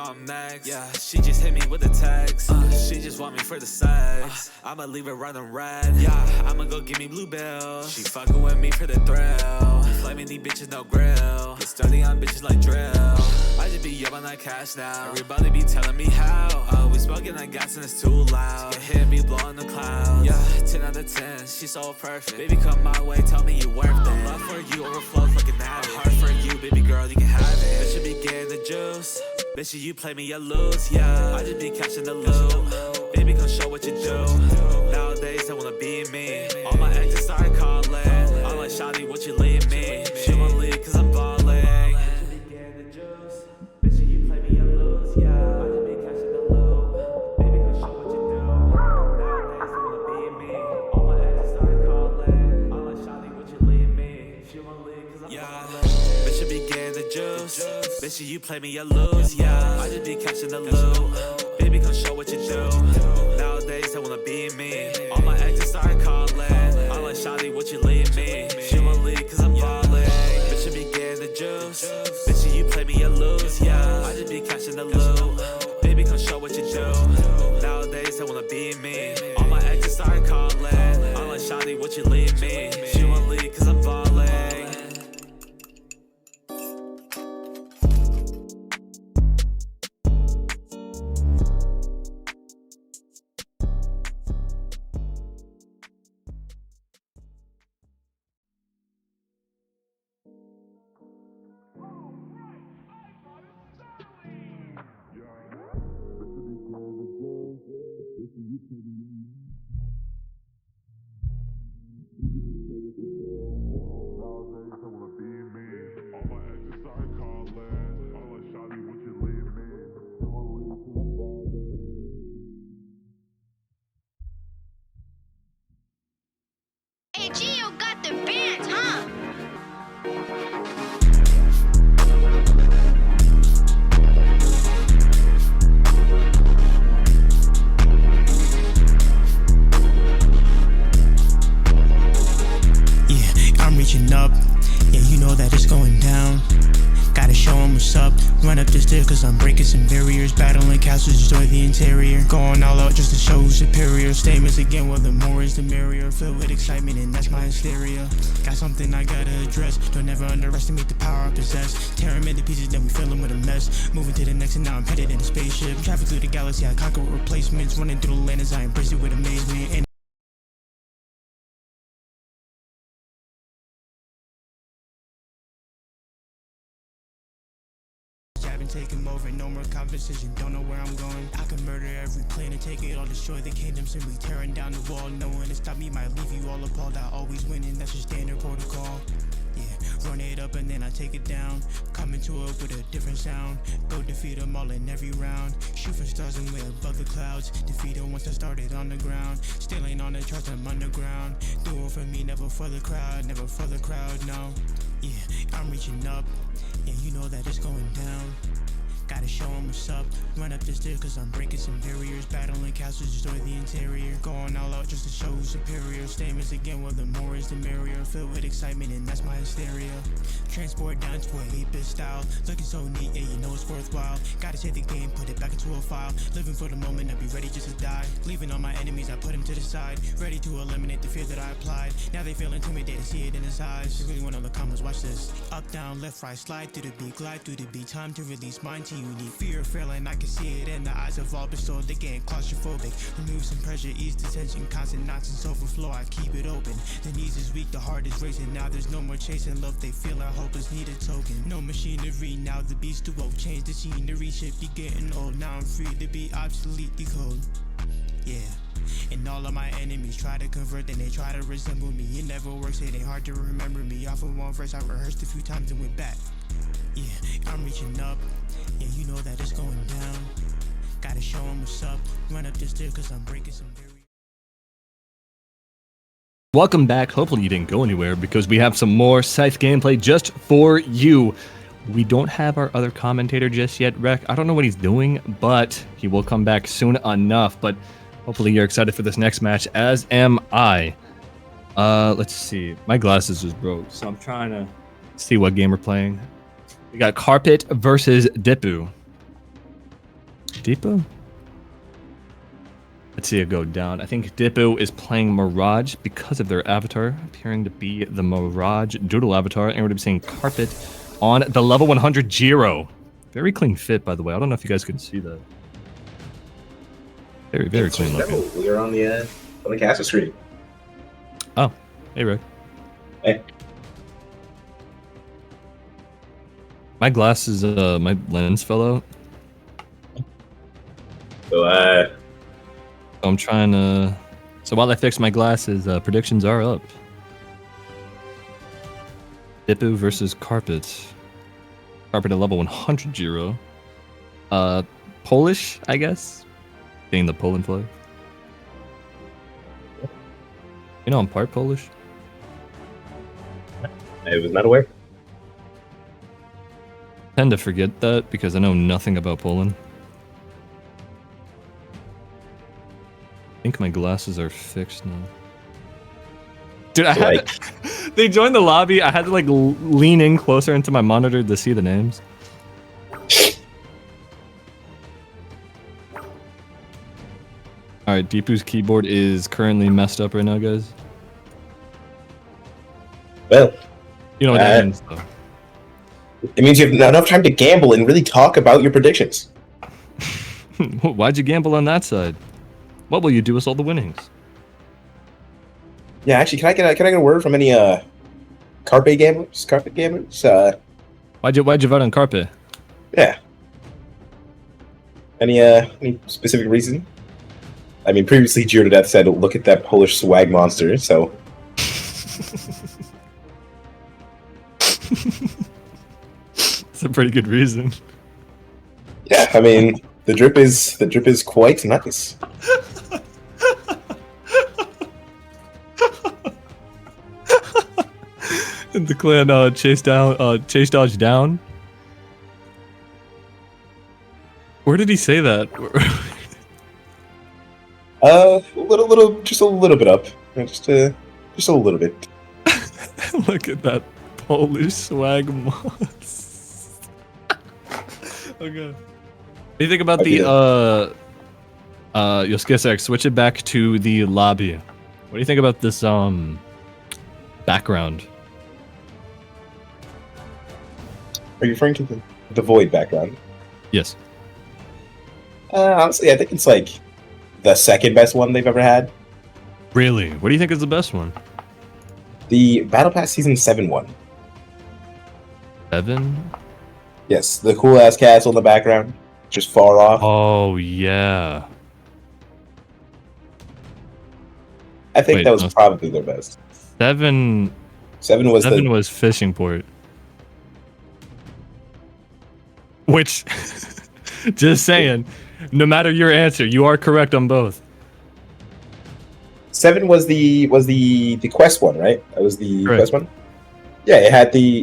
I'm next. Yeah, she just hit me with a text. She just want me for the sex. I'ma leave her running red. Yeah, I'ma go give me blue bills. She fucking with me for the thrill. Flaming these bitches, no grill. Get sturdy on bitches like drill. I just be up on that cash now. Everybody be telling me how. We smoking that gas and it's too loud. Get hit me blowing the clouds. Yeah, 10 out of 10, she's so perfect. Baby, come my way, tell me you worth it. Love for you overflows like an addict. Heart for you, baby girl, you can have it. Bitch, you be getting the juice. Bitch, you play me, you lose. Yeah, I just be catching the loot. Baby, come show what you do. Nowadays, they wanna be me. All my exes start calling. I'm like, Shawty, what you leave me? She won't leave cause I'm balling. Bitch, you be getting the juice. Bitch, you play me, you lose. Yeah, I just be catching the loot. Baby, come show what you do. Nowadays, they wanna be me. All my exes start calling. I'm like, Shawty, what you leave me? She won't leave cause I'm balling. Bitch, you be getting the juice. Bitch, you play me, you lose. Yeah, I just be catching the loot. Baby, come show what you do. Nowadays, they wanna be me. All my exes start calling. I'm like, Shawty, what you leave me? She won't leave cause I'm balling. Bitch, you be getting the juice. Bitch, you play me, you lose. Yeah, I just be catching the loot. Baby, come show what you do. Nowadays, they wanna be me. All my exes start calling. I'm like, Shawty, what you leave me? She won't leave cause I'm balling. Hey, Gio got the bands, huh? Yeah, I'm reaching up. Yeah, you know that it's going down. Gotta show 'em what's up. Run up the stairs cause I'm breaking some barriers. Battling castles, destroy the interior. Going all out just to show superior. Statements again, well the more is the merrier. Filled with excitement and that's my hysteria. Got something I gotta address. Don't ever underestimate the power I possess. Tear 'em into pieces, then we fill 'em with a mess. Moving to the next and now I'm headed in a spaceship. Traffic through the galaxy, I conquer with replacements. Running through the land as I embrace it with amazement. And take him over, no more conversation, don't know where I'm going. I can murder every plane and take it all, destroy the kingdom, simply tearing down the wall. No one to stop me might leave you all appalled. I always win and that's just standard protocol. Yeah, run it up and then I take it down. Coming to it with a different sound. Go defeat them all in every round. Shoot for stars and way above the clouds. Defeat them once I started on the ground. Still ain't on the charts, I'm underground. Do it for me, never for the crowd, never for the crowd, no. Yeah, I'm reaching up. Yeah, you know that it's going down. Gotta show 'em what's up. Run up the stairs cause I'm breaking some barriers. Battling castles, destroy the interior. Going all out just to show superior. Statements again, well the more is the merrier. Filled with excitement and that's my hysteria. Transport down to a 8-bit style. Looking so neat, yeah you know it's worthwhile. Gotta take the game, put it back into a file. Living for the moment, I'll be ready just to die. Leaving all my enemies, I put them to the side. Ready to eliminate the fear that I applied. Now they feel intimidated, see it in his eyes. You really want all the comments, watch this. Up, down, left, right, slide through the beat. Glide through the beat, time to release mind to you need fear failing, I can see it in the eyes of all bestowed. They getting claustrophobic. Remove some pressure, ease the tension. Constant nonsense overflow, I keep it open. The knees is weak, the heart is racing. Now there's no more chasing love, they feeling hopeless, need a token. No machinery, now the beast too woke. Change the scenery, shit be getting old. Now I'm free to be obsolete, decode. Yeah. And all of my enemies try to convert, then they try to resemble me. It never works, it ain't hard to remember me. Off of one verse I rehearsed a few times and went back. Yeah, I'm reaching up. Yeah, you know that it's going down. Gotta show 'em what's up. Run up the stairs cause I'm breaking some barriers. Welcome back. Hopefully you didn't go anywhere because we have some more Scythe gameplay just for you. We don't have our other commentator just yet, Rec. I don't know what he's doing, but he will come back soon enough. But hopefully you're excited for this next match, as am I. Let's see. My glasses just broke, so I'm trying to see what game we're playing. We got Carpet versus Depu. Deepo? Let's see it go down. I think Deepo is playing Mirage because of their avatar appearing to be the Mirage Doodle avatar, and we're going to be seeing Carpet on the level 100 Jiro. Very clean fit, by the way. I don't know if you guys can see that. Very, very clean looking. We are on the caster screen. Oh, hey, Rick. Hey. My glasses, my lens fell out. So, I'm trying to... So while I fix my glasses, predictions are up. Deepo versus Carpet. Carpet at level 100 Jiro. Polish, I guess? Being the Poland flag. You know I'm part Polish. I was not aware. I tend to forget that because I know nothing about Poland. I think my glasses are fixed now. Dude, I had to, they joined the lobby. I had to like lean in closer into my monitor to see the names. All right, Deepu's keyboard is currently messed up right now, guys. Well, You know what that means, though. it means you have not enough time to gamble and really talk about your predictions. Why'd you gamble on that side? What will you do with all the winnings? Yeah, actually, can I get a word from any Carpet gamblers? Carpet gamblers? Why'd you vote on Carpet? Yeah. Any specific reason? I mean, previously Giro to Death said, "Look at that Polish swag monster." So. That's a pretty good reason. Yeah, I mean, the drip is quite nice. And the clan chase dodge down. Where did he say that? Just a little bit up, just a little bit. Look at that Polish swag moss. Okay. What do you think about the Yoskisek? Switch it back to the lobby. What do you think about this background? Are you referring to the void background? Yes. Honestly, I think it's like the second best one they've ever had. Really? What do you think is the best one? The Battle Pass Season 7 one. 7? Yes, the cool ass castle in the background, just far off. Oh yeah. I think Wait, that was no. probably their best. 7 7 was Fishing Port. Which, just saying, no matter your answer, you are correct on both. 7 was the quest one, right? That was the Correct. quest one. Yeah, it had the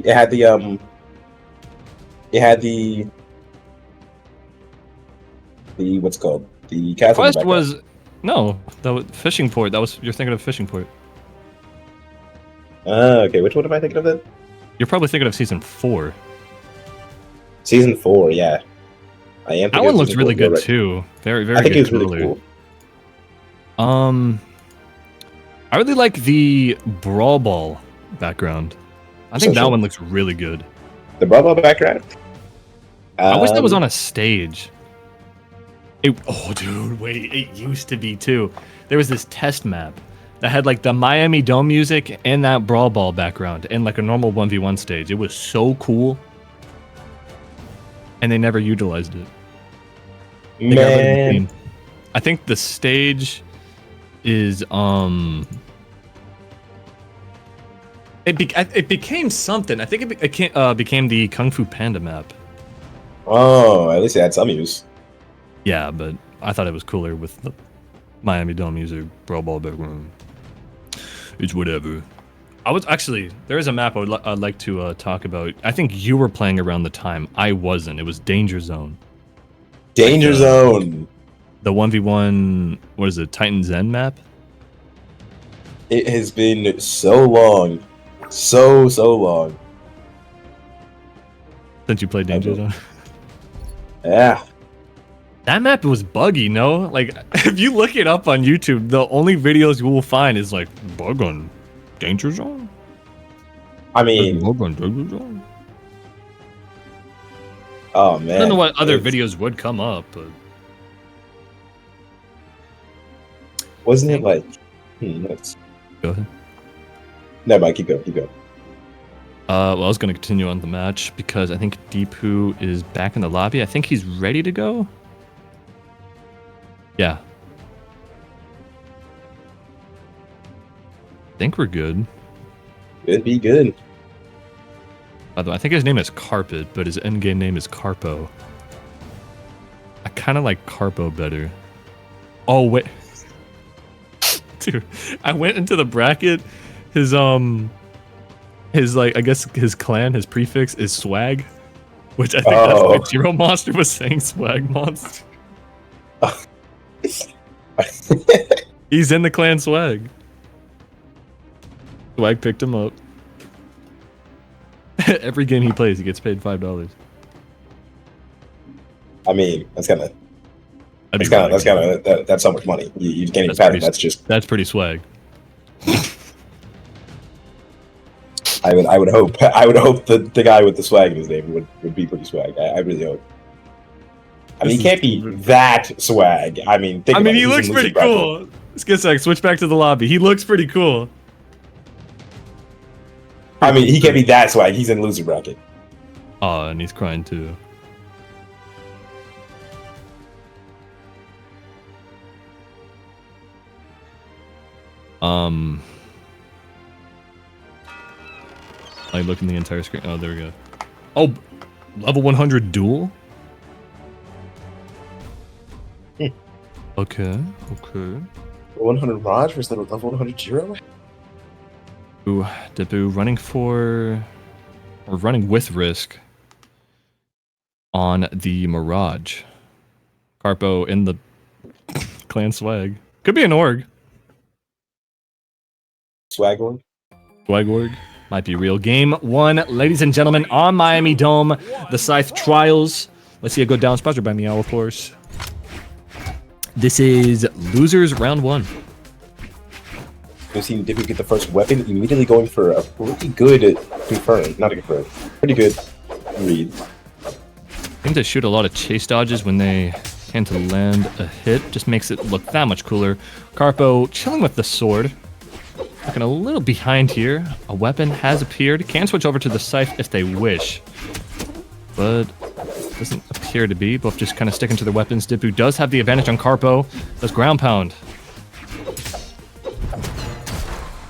what's it called, the castle. Quest was no, that was Fishing Port. That was you're thinking of Fishing Port. Okay. Which one am I thinking of then? You're probably thinking of season 4. Season 4, yeah. I am. That one looks Season really 4, good right. too. Very, very I think good it was really color. cool. I really like the Brawl Ball background. I think that one looks really good. The Bravo background. I wish that was on a stage. Oh, dude, wait. It used to be, too. There was this test map that had, like, the Miami Dome music and that Brawl Ball background and, like, a normal 1v1 stage. It was so cool. And they never utilized it. They got rid of the Man. theme. I think the stage is, It became something. I think it became the Kung Fu Panda map. Oh, at least it had some use. Yeah, but I thought it was cooler with the Miami Dome music, Brawl Ball background. It's whatever. There is a map I'd like to talk about. I think you were playing around the time. I wasn't. It was Danger Zone. Danger Zone. The 1v1, what is it, Titan Zen map? It has been so long. So long. Since you played Danger Zone? Yeah. That map was buggy, no? Like, if you look it up on YouTube, the only videos you will find is like, bug on danger zone? I mean, Bug on danger zone? oh man. I don't know what other videos would come up, but... Wasn't it like... let's... Go ahead. Never mind, keep going, keep going. Well, I was going to continue on the match because I think Deepu is back in the lobby. I think he's ready to go. Yeah. I think we're good. Could be good. By the way, I think his name is Carpet, but his endgame name is Carpo. I kind of like Carpo better. Oh, wait. Dude, I went into the bracket. His like, I guess his clan, his prefix is Swag, which I think that's why Zero Monster was saying Swag Monster. He's in the clan Swag. Swag picked him up. Every game he plays, he gets paid $5. I mean, that's so much money. You can't even fathom. That's pretty swag. I would hope the guy with the swag in his name would be pretty swag. I really hope. I mean, he can't be that swag. I mean, he looks pretty cool. SCYTHE, switch back to the lobby. He looks pretty cool. I mean, he can't be that swag. He's in loser bracket. Oh, and he's crying too. I look in the entire screen. Oh, there we go. Oh, level 100 duel? Okay. 100 Raj versus level 100 Jiro? Ooh, Deepu running with Risk on the Mirage. Carpo in the clan Swag. Could be an org. Swag org? Swag org. Might be real. Game 1, ladies and gentlemen, on Miami Dome, the SCYTHE Trials. Let's see it go down. Sponsored by Meow, of course. This is losers round 1. We've seen Deepu get the first weapon, immediately going for a pretty good confirm. Not a confirm. Pretty good read. Seem to shoot a lot of chase dodges when they tend to land a hit. Just makes it look that much cooler. Carpo chilling with the sword. Looking a little behind here. A weapon has appeared. Can switch over to the SCYTHE if they wish. But doesn't appear to be. Both just kind of sticking to their weapons. Deepu does have the advantage on Carpo. Does ground pound.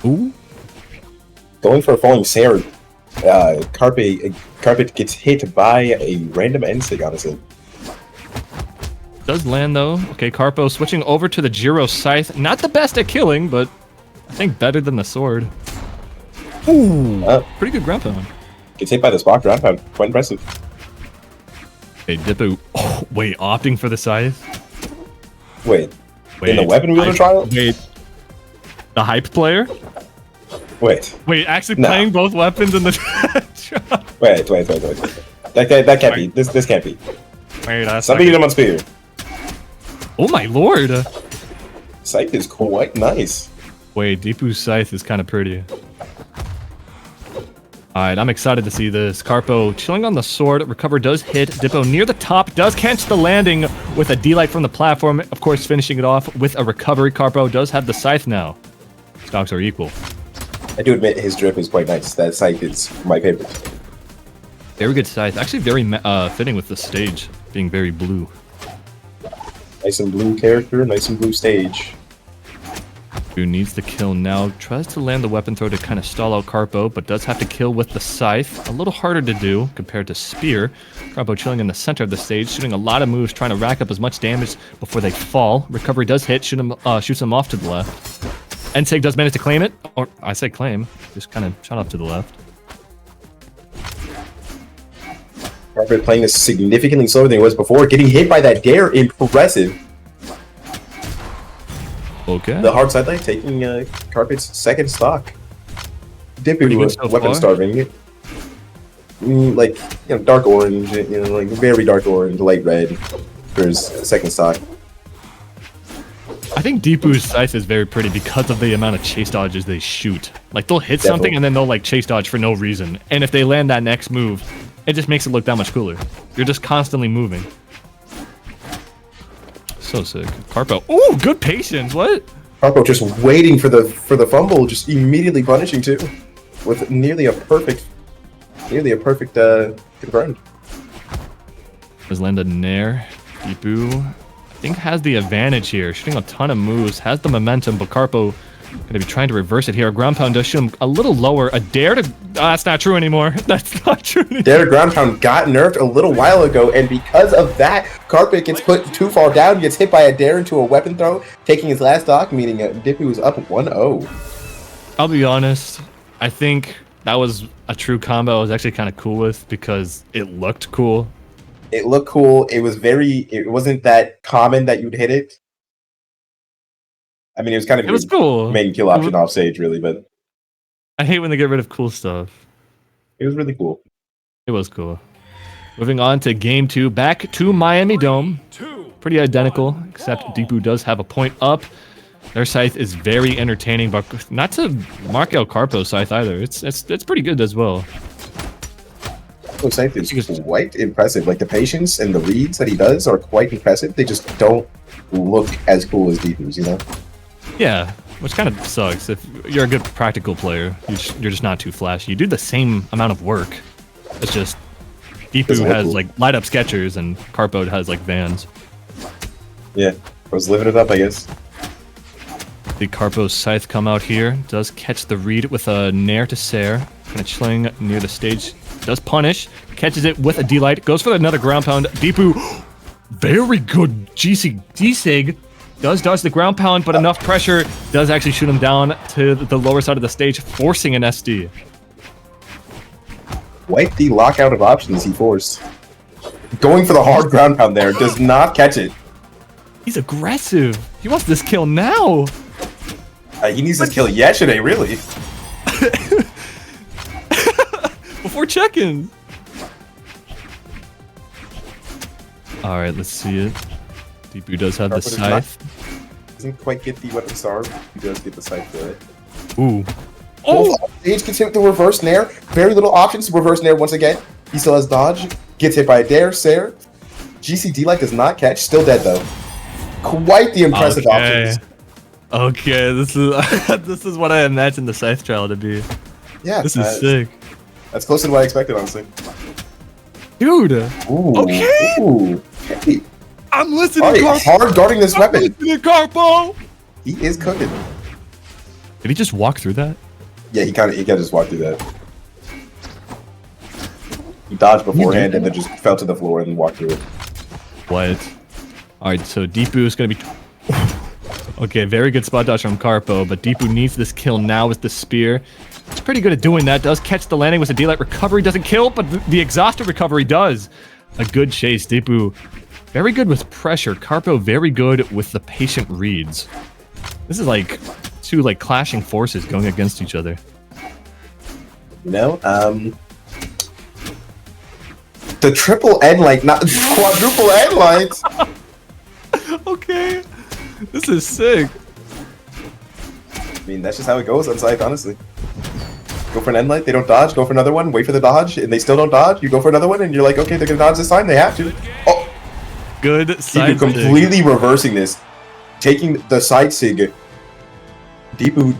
Ooh. Going for a falling Sarah. Carpet gets hit by a random NSIG, honestly. Does land though. Okay, Carpo switching over to the Jiro SCYTHE. Not the best at killing, but I think better than the sword. Ooh, pretty good ground pound. Gets hit by the spot ground pound. Quite impressive. Okay, Deepu. Oh, wait, opting for the SCYTHE? Wait. In the weapon wielder trial? Wait. The hype player? Wait, actually playing both weapons in the Wait. That can't be. This can't be. Wait, Somebody hit him on spear. Oh my lord! SCYTHE is quite nice. Wait, Deepu's SCYTHE is kind of pretty. Alright, I'm excited to see this. Carpo chilling on the sword. Recover does hit. Deepu near the top. Does catch the landing with a D-light from the platform. Of course, finishing it off with a recovery. Carpo does have the SCYTHE now. Stocks are equal. I do admit his drip is quite nice. That SCYTHE is my favorite. Very good SCYTHE. Actually very fitting with the stage being very blue. Nice and blue character, nice and blue stage. Who needs the kill now. Tries to land the weapon throw to kind of stall out Carpo, but does have to kill with the SCYTHE. A little harder to do compared to Spear. Carpo chilling in the center of the stage, shooting a lot of moves, trying to rack up as much damage before they fall. Recovery does hit, shoots him off to the left. NSIG does manage to claim it. Or, I say claim. Just kind of shot off to the left. Carpet playing this significantly slower than he was before. Getting hit by that dare, impressive. Okay. The hard sideline taking Carpet's second stock. Deepu So weapon far. starving. Like, dark orange, like very dark orange, light red. for his second stock. I think Deepu's Scythe is very pretty because of the amount of chase dodges they shoot. Like, they'll hit something and then they'll, like, chase dodge for no reason. And if they land that next move, it just makes it look that much cooler. You're just constantly moving. So sick. Carpo. Ooh, good patience. What? Carpo just waiting for the fumble, just immediately punishing too, with nearly a perfect confirmed. Has landed Nair. Deepu, I think, has the advantage here. Shooting a ton of moves, has the momentum, but Carpo gonna be trying to reverse it here. A ground pound does shoot him a little lower. A dare to... that's not true anymore. That's not true anymore. Dare to ground pound got nerfed a little while ago, and because of that, Carpet gets put too far down, gets hit by a dare into a weapon throw, taking his last stock, meaning Deepu was up 1-0. I'll be honest, I think that was a true combo I was actually kind of cool with because it looked cool. It looked cool. It wasn't that common that you'd hit it. I mean, it was kind of... It was cool. Main kill option off stage, really, but... I hate when they get rid of cool stuff. It was really cool. It was cool. Moving on to game 2, back to Miami Dome. Pretty identical, except Deepu does have a point up. Their Scythe is very entertaining, but not to mark out Carpo's Scythe either. It's pretty good as well. Carpo's Scythe is quite impressive. Like, the patience and the reads that he does are quite impressive. They just don't look as cool as Deepu's, you know? Yeah, which kind of sucks. If you're a good practical player, you're just not too flashy. You do the same amount of work. It's just Deepu has like light up sketchers and Carpo has like vans. Yeah, I was living it up, I guess. The Carpo's Scythe come out here. Does catch the read with a Nair to Sair. Kind of chilling near the stage. Does punish. Catches it with a D-Light. Goes for another ground pound. Deepu, very good GC D-Sig. Does dodge the ground pound, but enough pressure does actually shoot him down to the lower side of the stage, forcing an SD. Quite the lockout of options he forced. Going for the hard ground pound there, does not catch it. He's aggressive. He wants this kill now. He needs this kill yesterday, really. Before check-in. All right, let's see it. Deepu does have the Scythe. Doesn't quite get the weapon star. He does get the Scythe for it. Ooh. Oh! Stage gets hit with the reverse Nair. Very little options. Reverse Nair once again. He still has dodge. Gets hit by a dare. Sair. GCD like does not catch. Still dead though. Quite the impressive options. Okay, this is this is what I imagined the Scythe trial to be. Yeah, this is sick. That's closer to what I expected, honestly. Dude. Ooh. Okay. Ooh. Okay. I'm listening. Right, hard guarding this weapon. Listening, Carpo. He is cooking. Did he just walk through that? Yeah, he kind of just walked through that. He dodged beforehand and then just fell to the floor and walked through it. What? All right, so Deepu is gonna be. Okay, very good spot dodge from Carpo, but Deepu needs this kill now with the spear. He's pretty good at doing that. Does catch the landing with a D-Light recovery. Doesn't kill, but the exhaustive recovery does. A good chase. Deepu very good with pressure. Carpo very good with the patient reads. This is like two like clashing forces going against each other. You know, the triple N light, not quadruple N lights. Okay, this is sick. I mean, that's just how it goes on Scythe, honestly. Go for an end light, they don't dodge. Go for another one, wait for the dodge, and they still don't dodge. You go for another one, and you're like, okay, they're gonna dodge this time. They have to. Oh, good side Deepu completely reversing this, taking the side sig. Deepu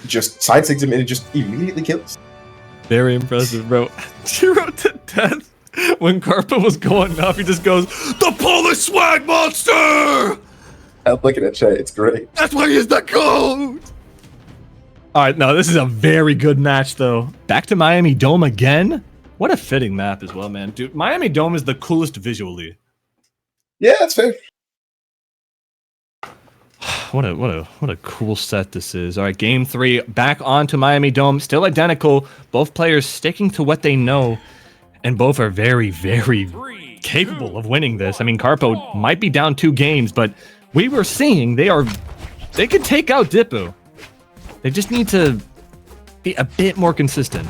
just side sigs him and it just immediately kills. Very impressive, bro. 0 to death. When Carpo was going up, he just goes, "The Polish swag monster!" I'm looking at chat, it's great. That's why he's the GOAT! Alright, no, this is a very good match, though. Back to Miami Dome again? What a fitting map as well, man. Dude, Miami Dome is the coolest visually. Yeah, that's fair. What a cool set this is. Alright, game 3, back onto Miami Dome. Still identical. Both players sticking to what they know. And both are very, very capable of winning this. I mean, Carpo might be down 2 games, but we were seeing they could take out Deepu. They just need to be a bit more consistent.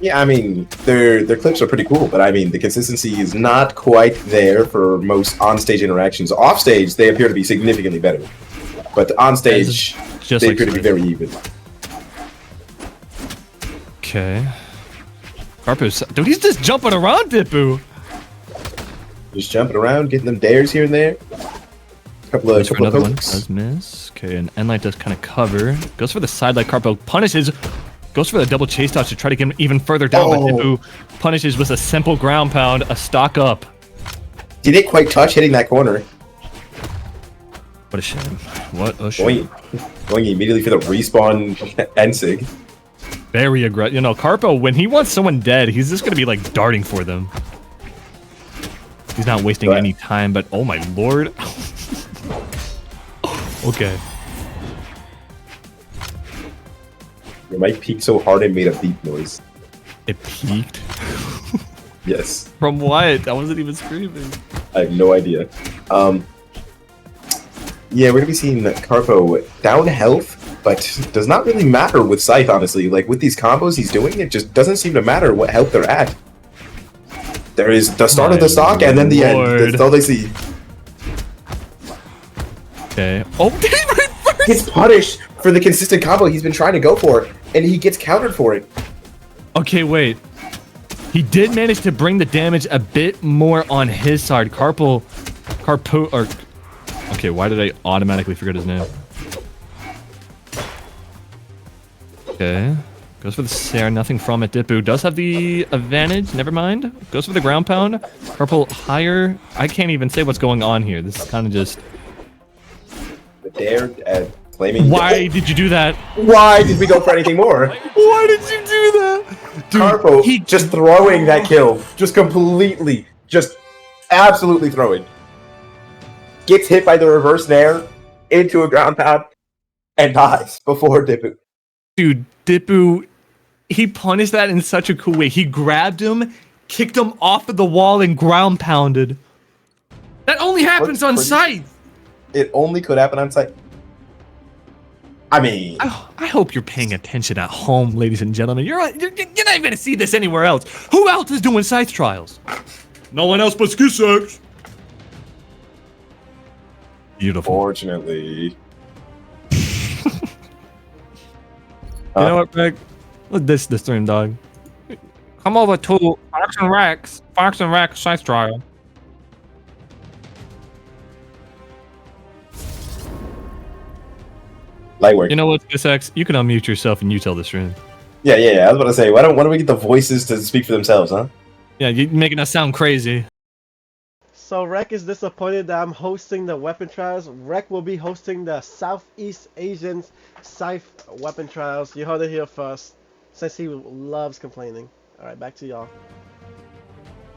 Yeah, I mean, their clips are pretty cool, but I mean, the consistency is not quite there for most on-stage interactions. Off-stage, they appear to be significantly better, but on-stage, just they like appear to be very even. Okay. Carpo's, dude, he's just jumping around, Dipu. Just jumping around, getting them dares here and there. Couple of Another one pokes. does miss. Okay, and Endlight does kind of cover. Goes for the side like Carpo punishes. Goes for the double chase dodge to try to get him even further down, but Dipu punishes with a simple ground pound, a stock up. He didn't quite touch hitting that corner. What a shame. What a shame. Going immediately for the respawn Ensig. Very aggressive. You know, Carpo, when he wants someone dead, he's just going to be like darting for them. He's not wasting any time, but oh my lord. Okay. Your mic peaked so hard it made a beep noise. It peaked? Yes. From what? I wasn't even screaming. I have no idea. Yeah, we're gonna be seeing Carpo down health, but does not really matter with Scythe, honestly. Like, with these combos he's doing, it just doesn't seem to matter what health they're at. There is the start of the stock and then the end. That's all they see. Okay. Oh, did he reverse? Gets punished for the consistent combo he's been trying to go for, and he gets countered for it. Okay, wait. He did manage to bring the damage a bit more on his side. Carpo, or... Okay, why did I automatically forget his name? Okay. Goes for the Sarah, nothing from it. Dipu does have the advantage, never mind. Goes for the ground pound. Carpo higher. I can't even say what's going on here. This is kind of just... The dare at claiming... Why did you do that? Why did we go for anything more? Why did you do that? Dude, Carpo, just throwing that kill. Just completely, just absolutely throwing. Gets hit by the reverse nair into a ground pound and dies before Dipu. Dude, Dipu, he punished that in such a cool way. He grabbed him, kicked him off of the wall, and ground pounded. That only happens on Scythe. It only could happen on Scythe. I mean... I hope you're paying attention at home, ladies and gentlemen. You're not even going to see this anywhere else. Who else is doing Scythe trials? No one else but Skisex. Beautiful. Fortunately. You know what, Greg? Let's diss the stream, dog. Come over to Fox and Rex Scythe trial. Light work. You know what, Skisex? You can unmute yourself and you tell the stream. Yeah. I was about to say, why don't we get the voices to speak for themselves, huh? Yeah, you're making us sound crazy. So Rek is disappointed that I'm hosting the weapon trials. Rek will be hosting the Southeast Asian Scythe weapon trials. You heard it here first, since he loves complaining. Alright, back to y'all.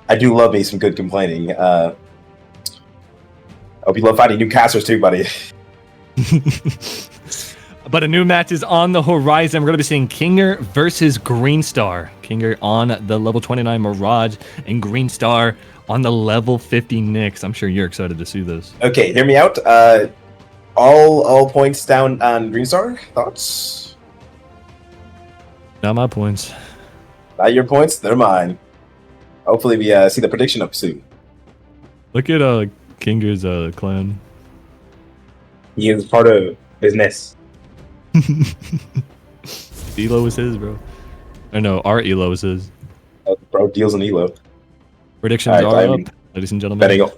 I do love me some good complaining. I hope you love fighting new casters too, buddy. But a new match is on the horizon. We're going to be seeing Kinger versus Greenstar. Kinger on the level 29 Mirage and Greenstar on the level 50 Nyx. I'm sure you're excited to see this. Okay, hear me out. All points down on Greenstar. Thoughts? Not my points. Not your points. They're mine. Hopefully we see the prediction up soon. Look at Kinger's clan. He is part of business. Elo is his, bro. I know, our Elo is his. Bro deals in Elo. Predictions All right, are I'm up, ladies and gentlemen. Betting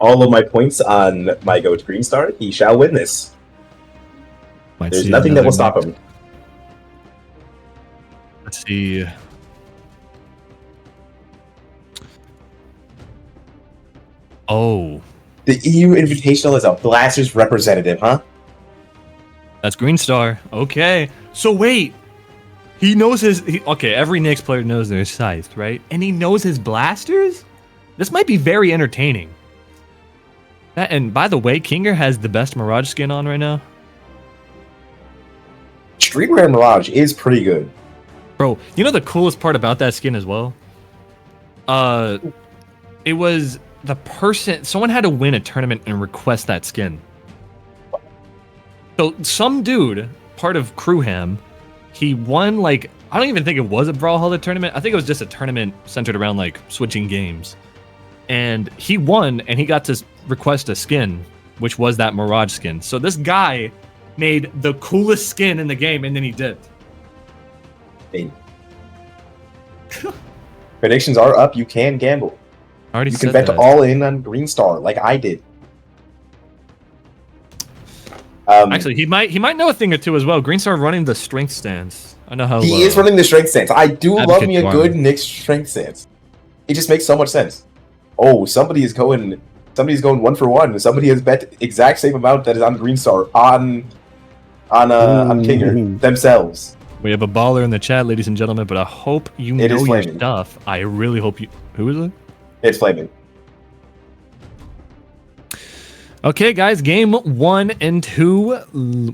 all of my points on my goat Greenstar. He shall win this. Might There's see nothing that will another stop him. Let's see. Oh, The EU Invitational is a Blasters representative, huh? that's Greenstar. Okay. So wait. He knows his... okay, every Nyx player knows their Scythe, right? And he knows his blasters? This might be very entertaining. And by the way, Kinger has the best Mirage skin on right now. Streetwear Mirage is pretty good. Bro, you know the coolest part about that skin as well? It was the person... someone had to win a tournament and request that skin. So some dude, part of Crewham, he won like I don't even think it was a Brawlhalla tournament. I think it was just a tournament centered around like switching games. And he won, and he got to request a skin, which was that Mirage skin. So this guy made the coolest skin in the game, and then he dipped. Hey. Predictions are up. You can gamble. I already You said can bet that. all in on Green Star, like I did. Actually, he might know a thing or two as well. Greenstar running the strength stance. I know how He is running the strength stance. I do love advocate me a you are. good Nick's strength stance. It just makes so much sense. Oh, somebody's going 1-for-1. Somebody has bet exact same amount that is on Green Star on Kinger themselves. We have a baller in the chat, ladies and gentlemen, but I hope you It is know your flaming. stuff. I really hope you. Who is it? It's flaming. Okay, guys, game 1 and 2.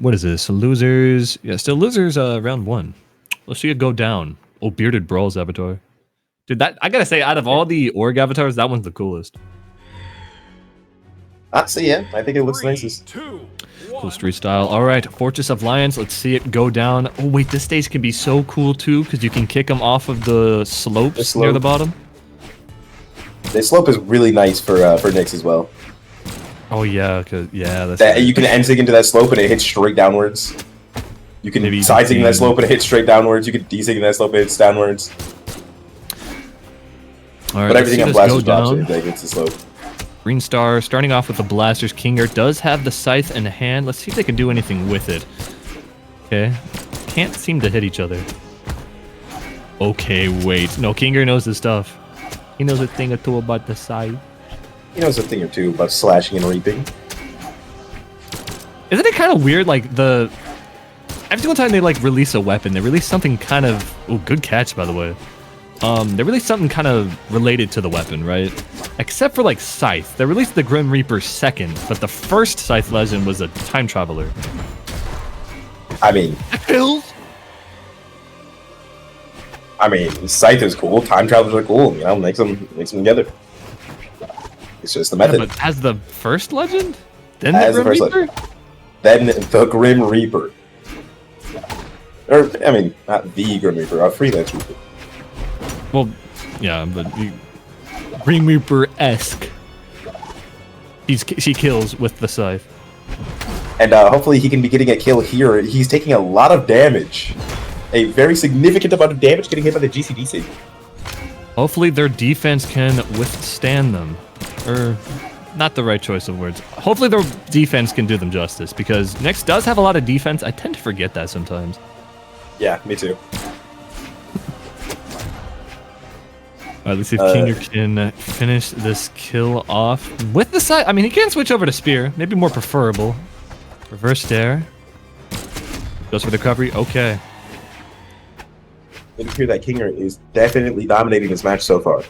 What is this? Losers. Yeah, still losers. Round 1. Let's see it go down. Oh, bearded brawls avatar. Dude, that I gotta say, out of all the org avatars, that one's the coolest. So yeah, I think it looks nicest. Cool street style. All right, Fortress of Lions. Let's see it go down. Oh wait, this stage can be so cool too, because you can kick them off of the slopes near the bottom. The slope is really nice for Nyx as well. Oh yeah, cause that's That you can end-sig into that slope and it hits straight downwards. You can Maybe side-sig into that D- slope and it hits straight downwards. You can D-sig into that slope and it hits downwards. All right, But everything on let's see this Blasters drops go it, down. like it's the slope. Green Star starting off with the Blasters. Kinger does have the scythe in hand. Let's see if they can do anything with it. Okay, can't seem to hit each other. Okay, wait. No, Kinger knows his stuff. He knows a thing or two about the scythe. He knows a thing or two about slashing and reaping. Isn't it kind of weird, like, every single time they, like, release a weapon, they release something kind of... Oh, good catch, by the way. They release something kind of related to the weapon, right? Except for, like, Scythe. They released the Grim Reaper second, but the first Scythe Legend was a Time Traveler. I mean, Scythe is cool. Time travelers are cool. You know, mix them together. It's just the method. Yeah, but as the first Legend? Then As the the Grim first Reaper? Then the Grim Reaper. Or, I mean, not the Grim Reaper, a Freelance Reaper. Well, yeah, but Grim Reaper-esque. She kills with the Scythe. And hopefully he can be getting a kill here. He's taking a lot of damage. A very significant amount of damage getting hit by the GCDC. Hopefully their defense can withstand them. Or, not the right choice of words. Hopefully their defense can do them justice, because Nyx does have a lot of defense. I tend to forget that sometimes. Yeah, me too. Alright, let's see if Kinger can finish this kill off with the side. I mean, he can switch over to Spear. Maybe more preferable. Reverse stare. Goes for the recovery. Okay. It appears that Kinger is definitely dominating this match so far.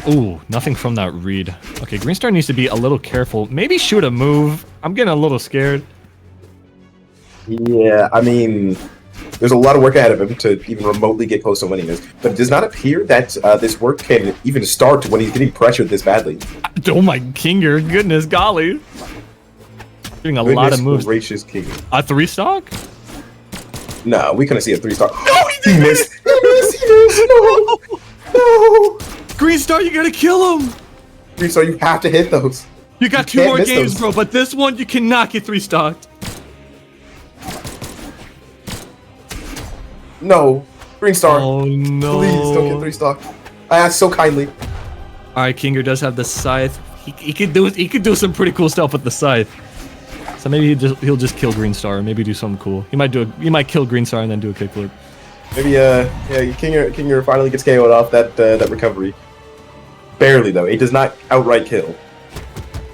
Ooh, nothing from that read. Okay, Green Star needs to be a little careful. Maybe shoot a move. I'm getting a little scared. Yeah, I mean, there's a lot of work ahead of him to even remotely get close to winning this. But it does not appear that this work can even start when he's getting pressured this badly. Oh my Kinger, goodness golly. Doing a lot of moves. Gracious King. A 3-stock? No, we couldn't see a 3-star. No, he missed. He missed. No, no. Green Star, you gotta kill him! So you have to hit those. You got You 2 can't more miss games, those. bro, but this one you cannot get 3-stocked. No, Green Star. Oh no. Please don't get 3-star. I asked so kindly. Alright, Kinger does have the scythe. He could do some pretty cool stuff with the scythe. So maybe he'll just kill Green Star, or maybe do something cool. He might kill Green Star and then do a kickflip. Maybe Kinger finally gets KO'd off that recovery. Barely though. He does not outright kill.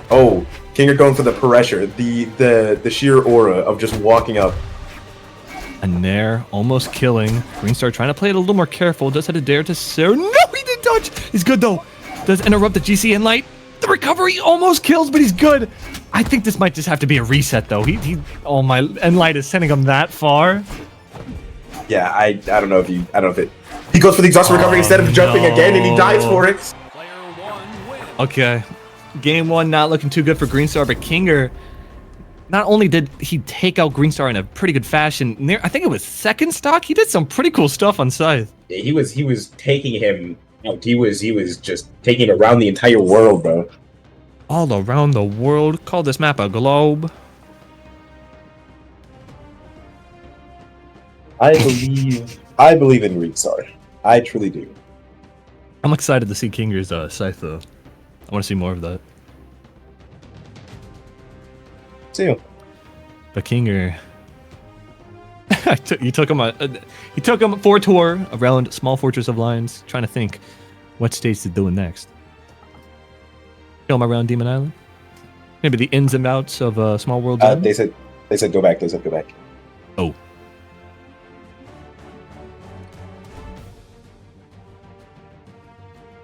Oh, Kinger going for the pressure, the sheer aura of just walking up. A Nair almost killing. Green Star trying to play it a little more careful. Does have to dare to Sarah. No, he didn't touch. He's good though. Does interrupt the GC Light. The recovery almost kills, but he's good. I think this might just have to be a reset though. Oh my, Light is sending him that far. Yeah, I don't know if he goes for the exhaustion recovery instead of jumping again, and he dies for it. Okay, game 1 not looking too good for Green Star, but Kinger not only did he take out Green Star in a pretty good fashion, I think it was second stock, he did some pretty cool stuff on Scythe. Yeah, he was taking him out. He was just taking it around the entire world, bro. All around the world. Call this map a globe. I believe in Green Star. I truly do. I'm excited to see Kinger's Scythe though. I want to see more of that. See you. But Kinger, he took him for a tour around small fortress of Lions, trying to think what states to do next. Show him around Demon Island. Maybe the ins and outs of Small World. They said go back. They said go back. Oh.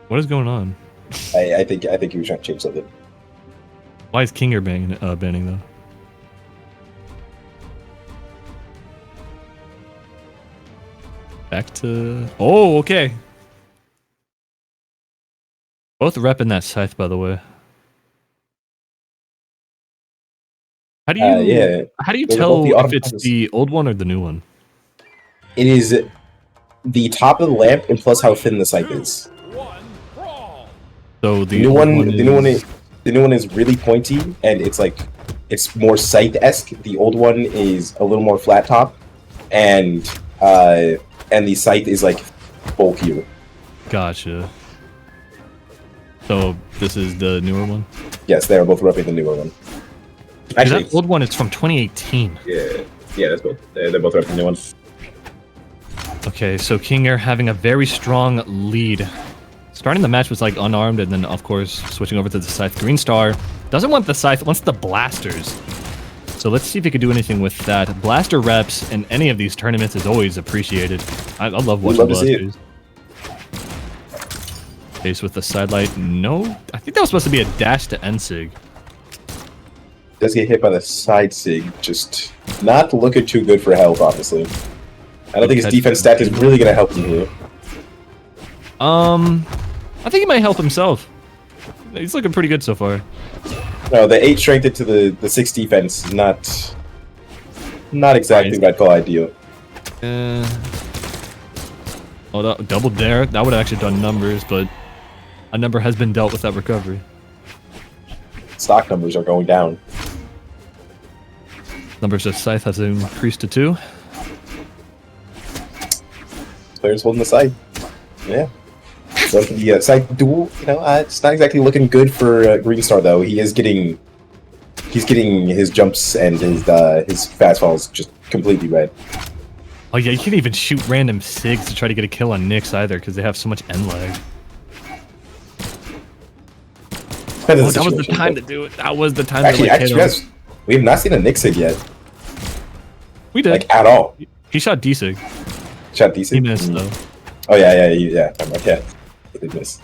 What is going on? I think he was trying to change something. Why is Kinger banning though? Back to... Oh, okay. Both repping that Scythe, by the way. How do you How do you tell if it's the old one or the new one? It is the top of the lamp and plus how thin the Scythe is. So the new one is really pointy and it's more Scythe-esque. The old one is a little more flat top, and the Scythe is like bulkier. Gotcha. So this is the newer one? Yes, they are both roughly the newer one. Actually, that old one is from 2018. Yeah, that's both. They're both roughly the new one. Okay, so Kinger having a very strong lead. Starting the match was like unarmed, and then of course switching over to the Scythe. Green Star doesn't want the Scythe, wants the blasters. So let's see if he can do anything with that. Blaster reps in any of these tournaments is always appreciated. I love watching blasters. Face with the sidelight. No, I think that was supposed to be a dash to Ensig. Does get hit by the side sig, just not looking too good for health, honestly. I don't think his defense stack is really going to help him here. I think he might help himself. He's looking pretty good so far. No, the 8 strength into the 6 defense, not exactly what I'd call ideal. Oh, double dare. That would have actually done numbers, but a number has been dealt with that recovery. Stock numbers are going down. Numbers of Scythe has increased to 2. Players holding the Scythe. Yeah. So the Scythe duel, it's not exactly looking good for Green Star though. He's getting his jumps and his fast falls just completely red. Oh yeah, you can't even shoot random SIGs to try to get a kill on Nyx either because they have so much end lag. That was the time to do it. That was the time to hit him. Yes, we have not seen a Nyx SIG yet. We did. Like, at all. He shot D-SIG. Shot D-SIG? He missed, though. Oh, yeah. Yeah. He did miss.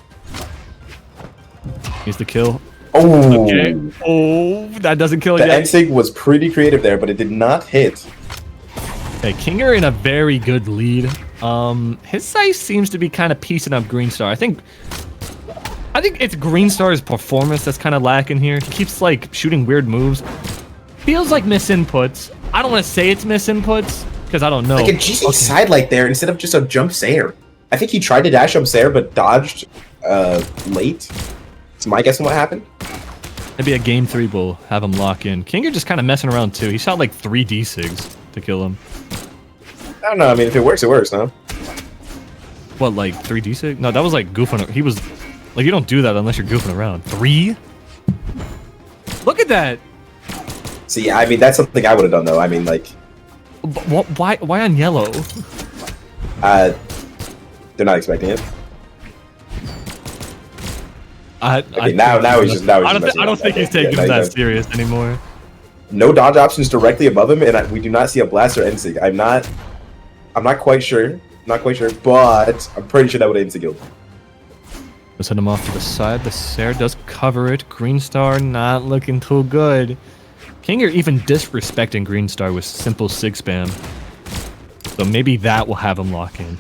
He's the kill. Oh! Okay. Oh, that doesn't kill yet. The N-SIG was pretty creative there, but it did not hit. Okay, Kinger in a very good lead. His Scythe seems to be kind of piecing up Green Star. I think it's Green Star's performance that's kind of lacking here. He keeps like shooting weird moves. Feels like misinputs. I don't want to say it's misinputs because I don't know. Like a GC side light there instead of just a jump Sayer. I think he tried to dash up Sayer but dodged late. It's my guess on what happened. Maybe a game 3 will have him lock in. Kinger just kind of messing around too. He shot like 3 D-SIGs to kill him. I don't know. I mean, if it works, it works, no? What, like 3 D-SIG? No, that was like goofing. He was like, you don't do that unless you're goofing around. 3? Look at that. See, I mean, that's something I would have done though. I mean, like, why on yellow? They're not expecting it. Now he's just. I don't think he's taking it that serious anymore. No dodge options directly above him, and we do not see a blaster N-SIG. I'm not quite sure. But I'm pretty sure that would have N-SIG'd. Let's send him off to the side. The Sayer does cover it. Green Star not looking too good. Kinger even disrespecting Green Star with simple SIG spam. So maybe that will have him lock in.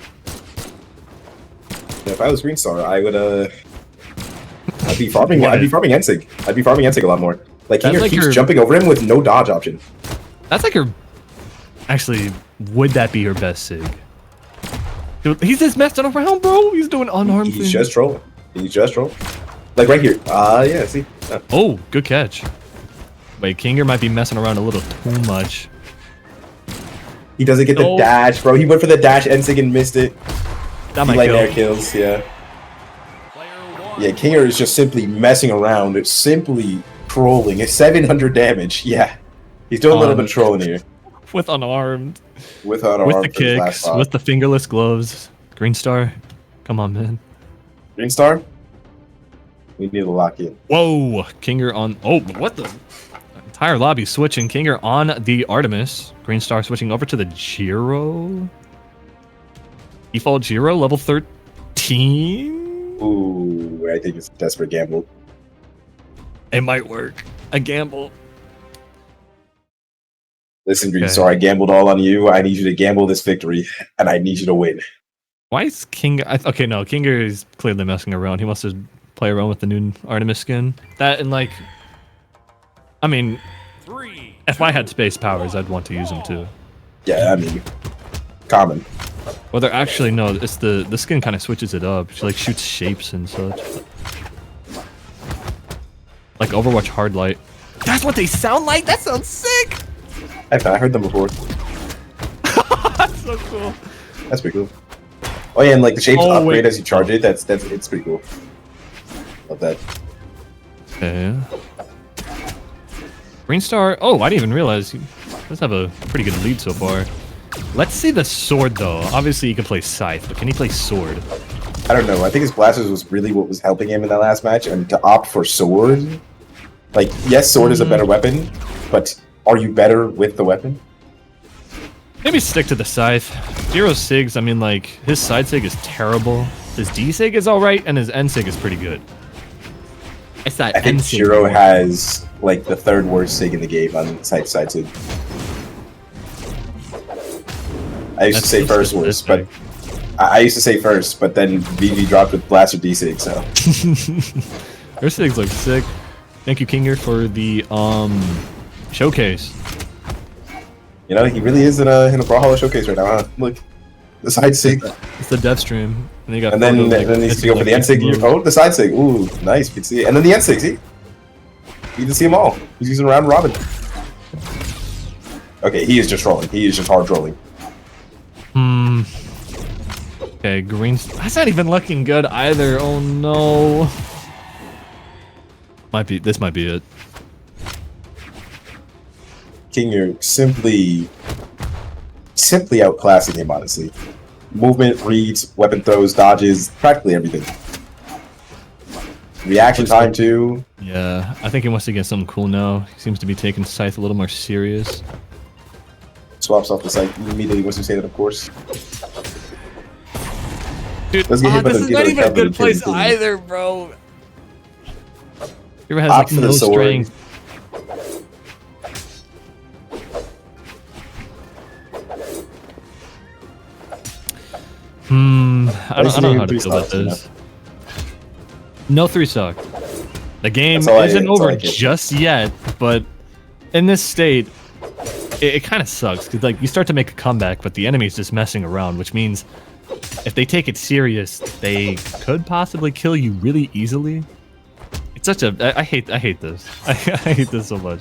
Yeah, if I was Green Star, I would I'd be farming N-SIG. I'd be farming N-SIG a lot more. Like That's Kinger like keeps her- jumping over him with no dodge option. That's like her. Actually, would that be her best sig? Dude, he's just messing around, bro. He's doing unarmed He's things. just trolling. He's just trolling. Like right here. Yeah, see? Oh, good catch. Wait, Kinger might be messing around a little too much. He doesn't get the No. dash, bro. He went for the dash NSYNC and missed it. That He might like kill. air kills, yeah. Yeah, Kinger is just simply messing around. It's simply trolling. It's 700 damage. Yeah. He's doing a little bit of trolling here. With unarmed. With our With arm the for his last kicks. spot. With the fingerless gloves. Green Star. Come on, man. Green Star? We need to lock in. Whoa. Kinger on. Oh, what the? Entire lobby switching. Kinger on the Artemis. Green Star switching over to the Giro. Default Giro, level 13. Ooh, I think it's a desperate gamble. It might work. A gamble. Listen, Green Okay. Star, I gambled all on you. I need you to gamble this victory, and I need you to win. Why is King? Okay, no, Kinger is clearly messing around. He wants to play around with the new Artemis skin. That and like, I mean, if I had space powers, I'd want to use them too. Yeah, I mean, common. Whether actually no, it's the skin kind of switches it up. She like shoots shapes and such. Like Overwatch Hard Light. That's what they sound like. That sounds sick. I heard them before. That's so cool. That's pretty cool. Oh yeah, and like the shapes Oh, upgrade wait. as you charge it. It's pretty cool. Love that. Okay. Green Star. Oh, I didn't even realize he does have a pretty good lead so far. Let's see the sword though. Obviously, he can play Scythe, but can he play sword? I don't know. I think his blasters was really what was helping him in that last match, and to opt for sword. Like, yes, sword is a better weapon, but are you better with the weapon? Maybe stick to the Scythe. Zero Sigs, I mean, like, his side Sig is terrible. His D Sig is alright, and his N Sig is pretty good. It's that I think N Sig. Shiro has like the third worst sig in the game on side sig. I used to say That's first worst, but specific. I used to say first, but then VV dropped with blaster D sig, so Her Sigs look sick. Thank you, Kinger, for the showcase. you know he really is in a Brawlhalla showcase right now. Huh? Look, the side sig, It's the dev stream. And, you got and then photos, like, needs to go for the like, N sig. Oh, the side sig. Ooh, nice. You can see it. And then the N sig. See, you can see them all. He's using round robin. Okay, he is just trolling. He is just hard trolling. Okay, green. That's not even looking good either. Oh no. This might be it. King, you're simply outclassing him, honestly. Movement, reads, weapon throws, dodges, practically everything. Reaction time too. Yeah, I think he wants to get something cool now. He seems to be taking Scythe a little more serious. Swaps off the site immediately once you say that, of course. Dude, Let's get hit by this the is not killer even a cavalry good place killing. either, bro. Hero has Opt like for the no sword. strength. I don't know how to feel about this. No 3-stock. The game That's all I- isn't that's all over I get. just yet, but in this state, it kind of sucks because like you start to make a comeback, but the enemy's just messing around, which means if they take it serious, they could possibly kill you really easily. It's such a I hate this. I hate this so much.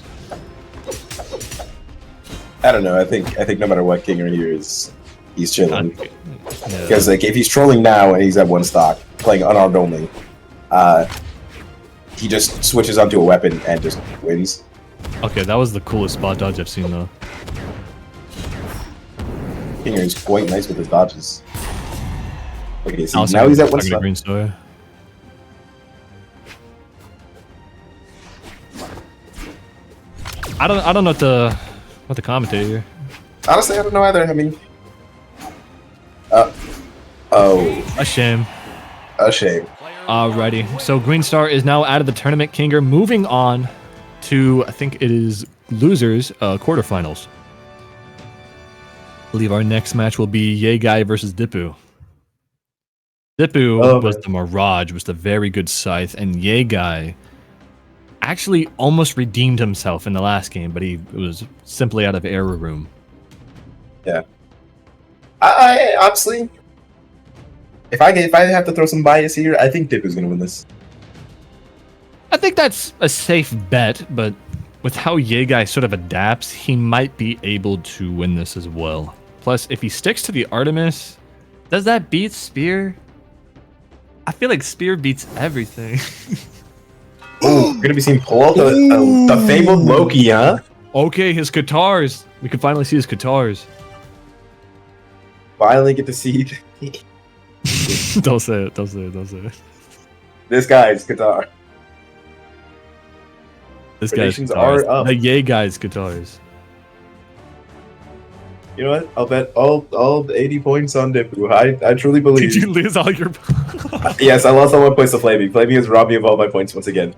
I don't know. I think no matter what, King right here is he's chilling. Yeah. Because like if he's trolling now and he's at one stock, playing unarmed only, he just switches onto a weapon and just wins. Okay, that was the coolest spot dodge I've seen though. King is quite nice with his dodges. Okay, see, Also, now he's at one targeted stock. green star. I don't know what the commentator here. Honestly, I don't know either. I mean, oh, A shame. a shame. Alrighty, so Green Star is now out of the tournament. Kinger moving on to, I think it is losers quarterfinals. I believe our next match will be TheYeGuy versus Dipu. Dipu Oh, was man. the Mirage, was the very good Scythe, and TheYeGuy actually almost redeemed himself in the last game, but he was simply out of error room. Yeah. I honestly, if I have to throw some bias here, I think Dip is gonna win this. I think that's a safe bet, but with how YeGuy sort of adapts, he might be able to win this as well. Plus, if he sticks to the Artemis, does that beat Spear? I feel like Spear beats everything. Ooh, we're gonna be seeing pull out the fabled Loki, huh? Okay, his guitars. We can finally see his guitars. Finally get to see Don't say it, don't say it, don't say it. this guy's guitar. This guy's Predictions guitars. are up. The YeGuy's guitars. You know what? I'll bet all 80 points on Dipu. I truly believe. Did you lose all your... Yes, I lost all my points to Flamey. Flamey has robbed me of all my points once again.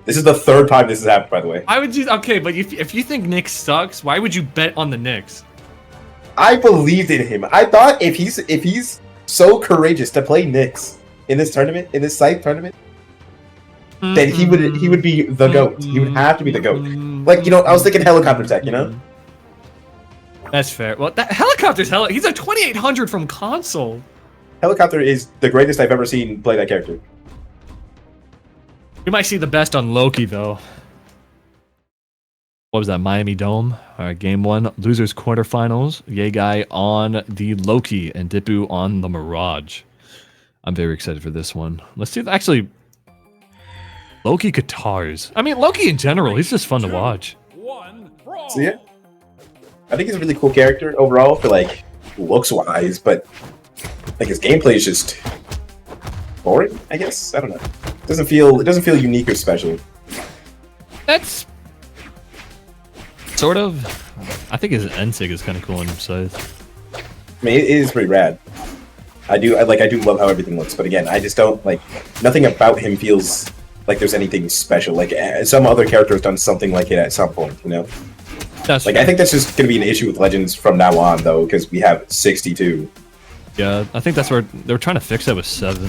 This is the third time this has happened, by the way. Why would you... Okay, but if you think Knicks sucks, why would you bet on the Knicks? I believed in him. I thought if he's so courageous to play Knicks in this tournament, in this SCYTHE tournament, then he would be the GOAT. He would have to be the GOAT. Like, you know, I was thinking helicopter tech, you know? That's fair. Well, that helicopter's he's a 2800 from console. Helicopter is the greatest I've ever seen play that character. You might see the best on Loki, though. What was that, Miami Dome? All right, game one, losers quarterfinals. YeGuy on the Loki and Dipu on the Mirage. I'm very excited for this one. Let's see. Actually, Loki guitars. I mean, Loki in general, he's just fun to watch. So yeah, I think he's a really cool character overall for like looks wise, but like his gameplay is just boring. I guess I don't know. It doesn't feel unique or special. That's sort of. I think his NSIG is kind of cool on Scythe. I mean, it is pretty rad. I do love how everything looks, but again, I just don't like nothing about him feels like there's anything special. Like some other character has done something like it at some point, you know. That's like fair. I think that's just gonna be an issue with Legends from now on, though, because we have 62. Yeah, I think that's where they were trying to fix that with 7.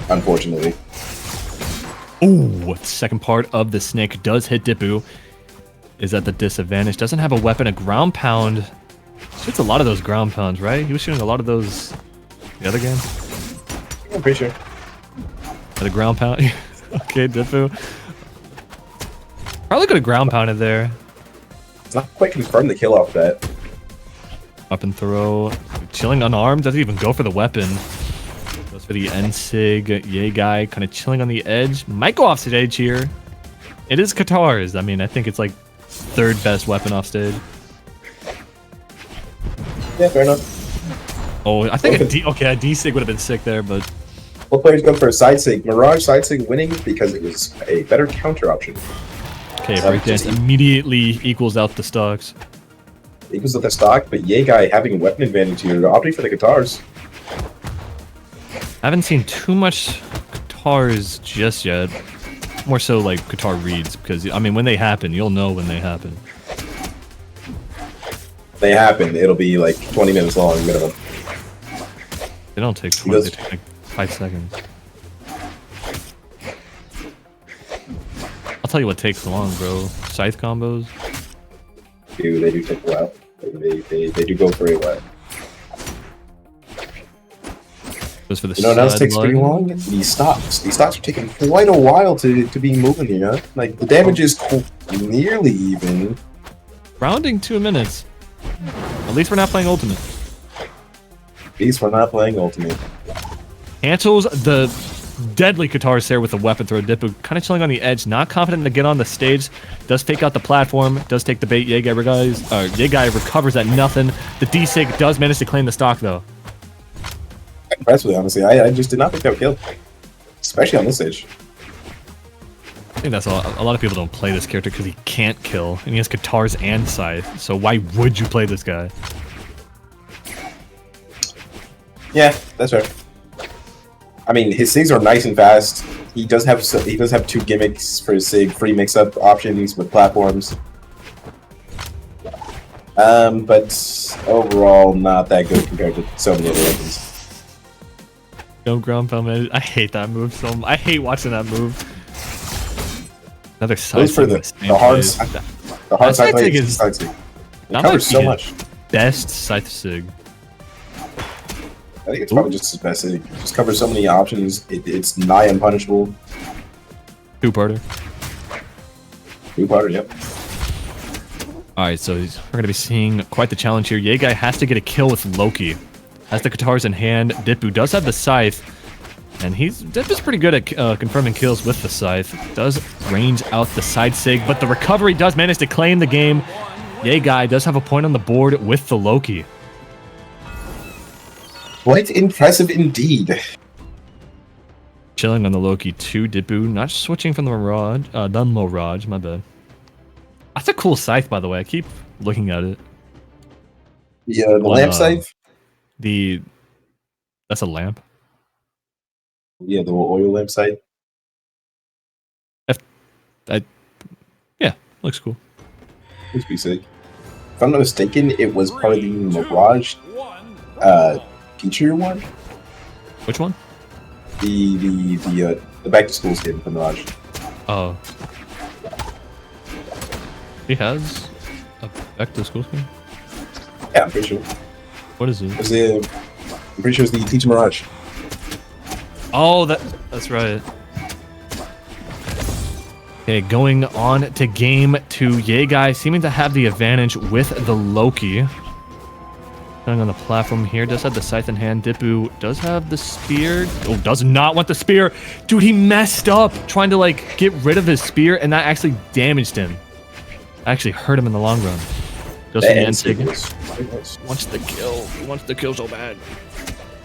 Unfortunately. Ooh, second part of the snake does hit Dipu. Is at the disadvantage. Doesn't have a weapon. A ground pound. Shoots a lot of those ground pounds, right? He was shooting a lot of those the other game. I'm pretty sure. At a ground pound. Okay, Dipu. Probably could have ground pounded there. It's not quite confirmed the kill off that. Up and throw. Chilling unarmed. Doesn't even go for the weapon. Goes for the NSIG. YeGuy kind of chilling on the edge. Might go off stage here. It is Katars. I mean, I think it's like third best weapon off stage. Yeah, fair enough. Oh, I think a D-Sig would have been sick there, but... Both players go for a side sig. Mirage side sig winning because it was a better counter option. Okay, breakdance immediately equals out the stocks. Equals out the stock, but YeGuy having a weapon advantage here, opting for the guitars. I haven't seen too much guitars just yet. More so like guitar reads, because, I mean, when they happen, you'll know when they happen. They happen, it'll be like 20 minutes long minimum. They don't take 20, they take like 5 seconds. I'll tell you what takes long, bro. Scythe combos. Dude, they do take a while. They do go for a while. Goes for the You know what else takes blood. pretty long? These stocks. These stocks are taking quite a while to be moving here. Like, the damage is nearly even. Rounding 2 minutes. At least we're not playing Ultimate. At least we're not playing Ultimate. Cancels the deadly guitars there with the weapon throw. Dipu kind of chilling on the edge, not confident to get on the stage. Does take out the platform, does take the bait. YeGuy recovers at nothing. The D-Sig does manage to claim the stock though. Impressively, honestly. I just did not think that would kill. Especially on this stage. I think that's a lot of people don't play this character because he can't kill, and he has guitars and scythe. So why would you play this guy? Yeah, that's right. I mean, his SIGs are nice and fast. He does have 2 gimmicks for his SIG, free mix-up options with platforms. But overall, not that good compared to so many other weapons. No ground pound, man. I hate that move so much. I hate watching that move. Another side Goes for sig in the same hard place. side side play sig is is- side sig. It that covers might so be much. Best scythe sig. I think it's probably just his best sig. Just covers so many options. It's nigh unpunishable. Two-parter. Two-parter, yep. Alright, so we're going to be seeing quite the challenge here. TheYeGuy has to get a kill with Loki. Has the guitars in hand. Dippu does have the scythe. And Dippu's pretty good at confirming kills with the scythe. Does range out the side sig, but the recovery does manage to claim the game. TheYeGuy does have a point on the board with the Loki. Quite impressive indeed. Chilling on the Loki to Dippu, not switching from the Mirage, my bad. That's a cool scythe, by the way. I keep looking at it. Yeah, the lamp scythe? That's a lamp? Yeah, the oil lamp scythe. Yeah, looks cool. Looks pretty sick. If I'm not mistaken, it was part of the Mirage feature one. Which one? The back to school skin from Mirage. Oh. He has a back to school skin? Yeah, I'm pretty sure. What is it? I'm pretty sure it's the Teacher Mirage. Oh, that's right. Okay, going on to game 2. TheYeGuy seeming to have the advantage with the Loki. Going on the platform here, does have the scythe in hand. Dippu does have the spear. Oh, does not want the spear. Dude, he messed up trying to, like, get rid of his spear, and that actually damaged him. Actually hurt him in the long run. Does the end sig. Wants the kill. He wants the kill so bad.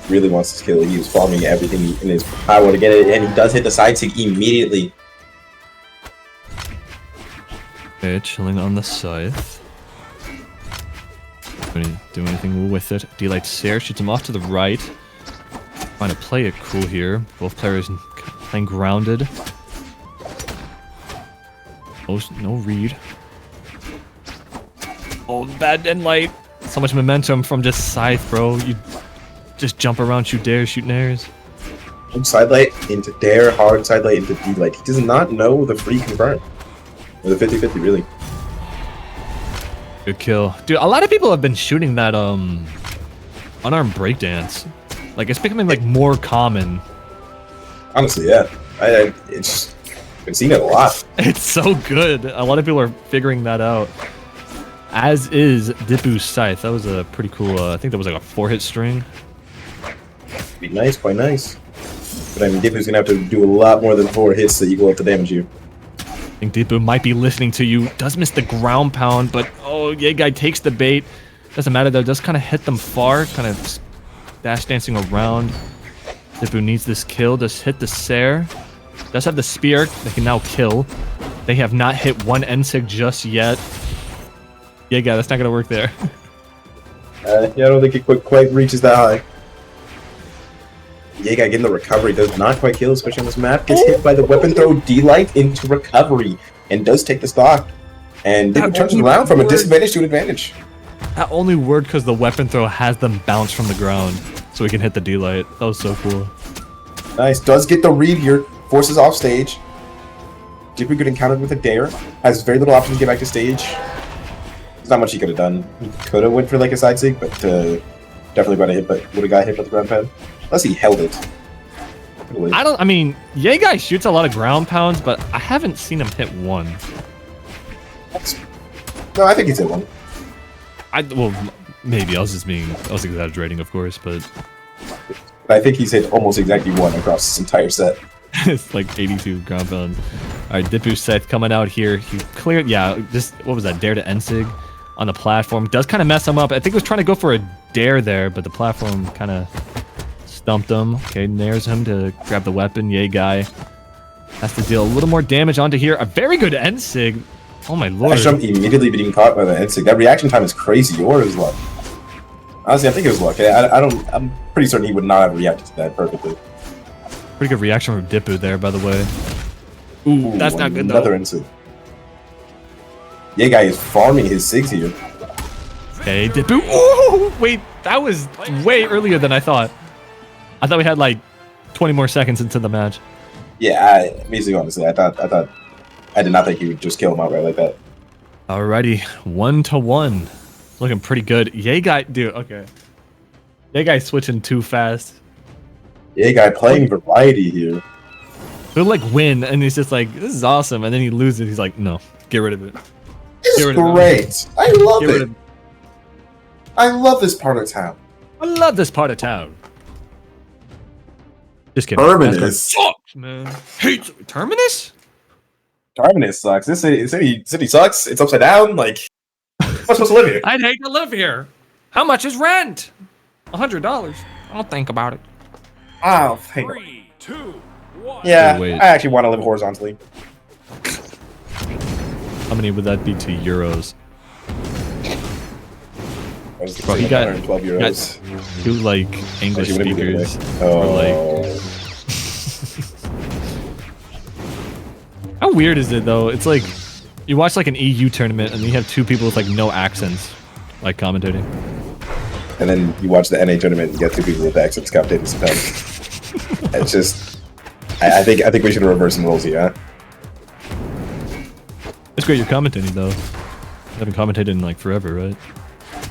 Really wants this kill. He was farming everything in his power to get it, and he does hit the side sig immediately. Okay, chilling on the scythe. Gonna do anything with it. D-Light Sarah shoots him off to the right. Trying to play it cool here. Both players playing grounded. Oh, no read. Oh, bad and light. So much momentum from just scythe, bro. You just jump around, shoot dares, shoot nairs. Side light into dare, hard side light into D-Light. He does not know the free confirm. Or the 50-50, really. Good kill. Dude, a lot of people have been shooting that, unarmed breakdance. Like, it's becoming, like, more common. Honestly, yeah. It's been seeing it a lot. It's so good. A lot of people are figuring that out. As is Dippu's scythe. That was a pretty cool, I think that was like a 4-hit string. Be nice, quite nice. But I mean, Dippu's gonna have to do a lot more than 4 hits to equal up to damage you. I think Dippu might be listening to you. Does miss the ground pound, but oh, TheYeGuy takes the bait. Doesn't matter though. Does kind of hit them far, kind of dash dancing around. Dippu needs this kill. Does hit the Sair. Does have the spear. They can now kill. They have not hit one NSIG just yet. TheYeGuy, that's not gonna work there. Yeah, I don't think it quite reaches that high. TheYeGuy getting the recovery does not quite kill, especially on this map. Gets hit by the weapon throw D-Light into recovery and does take the stock. And Dippu turns it around from a disadvantage to an advantage. That only worked because the weapon throw has them bounce from the ground, so we can hit the D-Light. That was so cool. Nice. Does get the read here. Forces off stage. Dippu getting countered with a dare. Has very little option to get back to stage. There's not much he could have done. He could have went for like a side sig, but definitely about to hit, but would have got hit by the ground pound. Unless he held it. I mean, TheYeGuy shoots a lot of ground pounds, but I haven't seen him hit one. No, I think he's hit one. Well, maybe I was exaggerating, of course, but I think he's hit almost exactly one across this entire set. it's like 82 ground pounds. All right, Dippu Scythe coming out here. He cleared, yeah, just, what was that, dare to NSIG on the platform. Does kind of mess him up. I think he was trying to go for a dare there, but the platform kind of stumped him. Okay, nares him to grab the weapon. TheYeGuy has to deal a little more damage onto here. A very good NSIG. Oh my lord. Dash jump immediately being caught by the NSIG. That reaction time is crazy, or his luck. Honestly, I think it was luck. I'm pretty certain he would not have reacted to that perfectly. Pretty good reaction from Dippu there, by the way. Ooh, that's not good though. Another NSIG. TheYeGuy is farming his SIGs here. Okay, Dippu. Ooh, wait, that was way earlier than I thought. I thought we had like 20 more seconds into the match. Yeah, basically, honestly, I I did not think he would just kill him outright like that. Alrighty, 1-1. Looking pretty good. YeGuy, dude, okay. YeGuy switching too fast. TheYeGuy playing variety here. He'll like win, and he's just like, this is awesome. And then he loses, he's like, no, get rid of it. This is rid of it. great. I love Get rid it. of it. I love this part of town. I love this part of town. Just kidding. Terminus. Sucks, man. Hate Terminus? Terminus sucks. This city sucks. It's upside down. Like, I'm supposed to live here. I'd hate to live here. How much is rent? $100. I'll think about it. Oh, thank 3, 2, 1. Yeah, Wait. I actually want to live horizontally. How many would that be to euros? I was Bro, he got 112 euros. two like English Actually, what did we give speakers. away? Or, like, how weird is it though? It's like you watch like an EU tournament and you have two people with like no accents, like commentating. And then you watch the NA tournament and get two people with accents commentating sometimes. It's just, I think we should reverse some roles here, huh? It's great you're commentating though. You haven't commentated in like forever, right?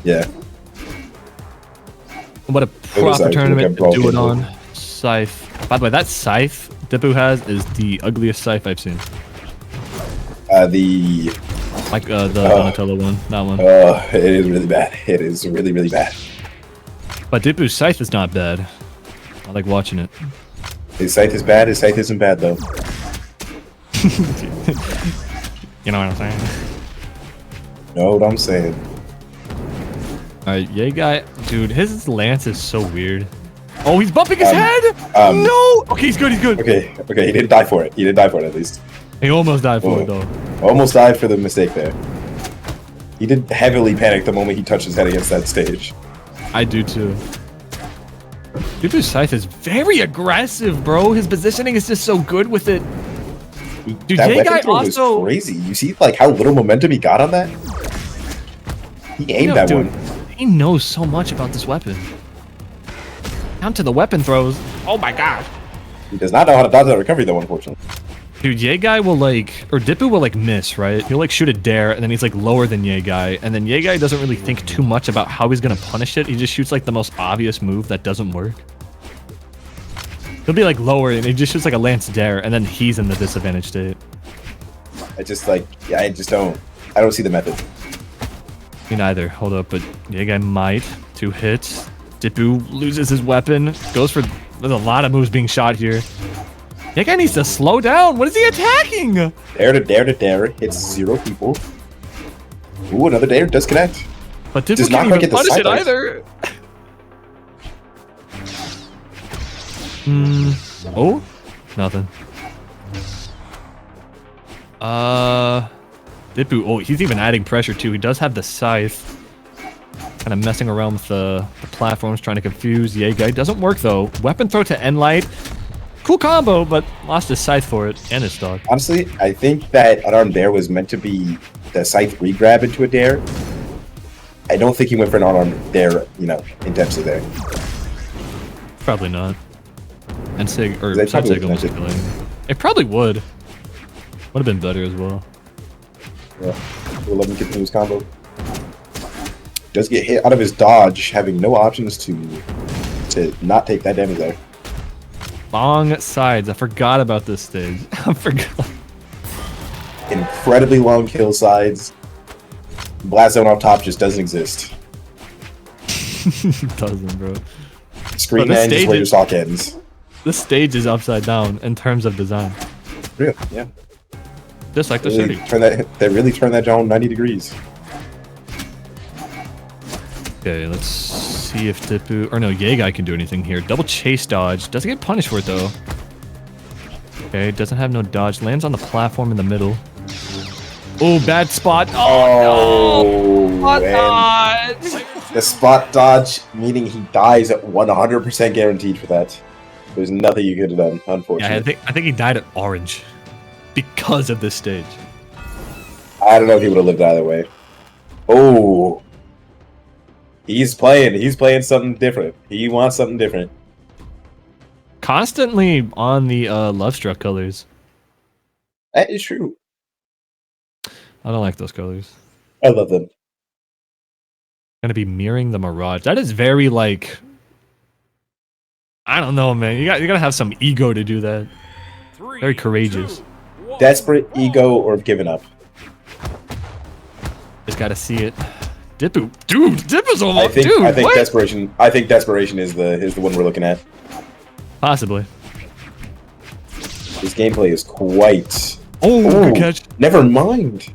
Yeah. What a It was, proper tournament to do it broken. on. Scythe. By the way, that Scythe Dippu has is the ugliest Scythe I've seen. The Like the Donatello one, that one. it is really bad. It is really, really bad. But Dippu's Scythe is not bad. I like watching it. His scythe is bad. His scythe isn't bad though. You know what I'm saying? Know what I'm saying? Alright, YeGuy, dude, his lance is so weird. Oh, he's bumping his head! No! Okay, he's good, he's good. Okay, he didn't die for it. He didn't die for it at least. He almost died for Oh. it though. Almost died for the mistake there. He did heavily panic the moment he touched his head against that stage. I do too. Dippu's Scythe is very aggressive, bro. His positioning is just so good with it. Dude, That YeGuy weapon throw was also... crazy. You see like how little momentum he got on that? He aimed that dude, one. he knows so much about this weapon. Down to the weapon throws. Oh my god. He does not know how to dodge that recovery though, unfortunately. Dude, YeGuy will like, or Dippu will like miss, right? He'll like shoot a dare, and then he's like lower than YeGuy, and then YeGuy doesn't really think too much about how he's gonna punish it. He just shoots like the most obvious move that doesn't work. He'll be like lower, and he just shoots like a lance dare, and then he's in the disadvantage state. I just like, yeah, I don't see the method. Me neither. Hold up, but YeGuy might. 2 hits. Dippu loses his weapon. Goes for... There's a lot of moves being shot here. YeGuy needs to slow down. What is he attacking? Dare to dare to dare. Hits 0 people. Ooh, another dare does connect. But Dippu Does not can't quite even get the punish it sidelines. either. Oh? Nothing. Dippu, oh, he's even adding pressure too. He does have the scythe. Kind of messing around with the platforms, trying to confuse YeGuy. Doesn't work though. Weapon throw to Enlight. Cool combo, but lost his scythe for it and his stock. Honestly, I think that unarmed dare was meant to be the scythe re-grab into a dare. I don't think he went for an unarmed dare, intensely there. Probably not. And Sig, or They Side probably Sig almost would've killing. It probably would. Would have been better as well. Yeah, we'll let him get through his combo. Does get hit out of his dodge, having no options to not take that damage there. Long sides. I forgot about this stage. I forgot. Incredibly long kill sides. Blast zone off top just doesn't exist. It doesn't, bro. Screen Bro, this ends is stage where your is- stock ends. This stage is upside down in terms of design. Real, yeah. Just like the Really city. they really turn that down 90 degrees. Okay, let's see if Dippu... Or no, YeGuy can do anything here. Double chase dodge. Doesn't get punished for it, though. Okay, doesn't have no dodge. Lands on the platform in the middle. Oh, bad spot. Oh, no! What and dodge? the spot dodge, meaning he dies at 100% guaranteed for that. There's nothing you could have done, Yeah, unfortunately. I think he died at orange. Because of this stage. I don't know if he would have lived either way. Oh. He's playing something different. He wants something different. Constantly on the Love Struck colors. That is true. I don't like those colors. I love them. Gonna be mirroring the Mirage. That is very like, I don't know, man. You gotta have some ego to do that. Very courageous. Desperate, ego, or giving up. Just gotta see it. Dipu, dude, Dipu's I almost, think dude. I think what? desperation. I think desperation is the one we're looking at. Possibly. This gameplay is quite. Oh, Ooh, good catch. never mind.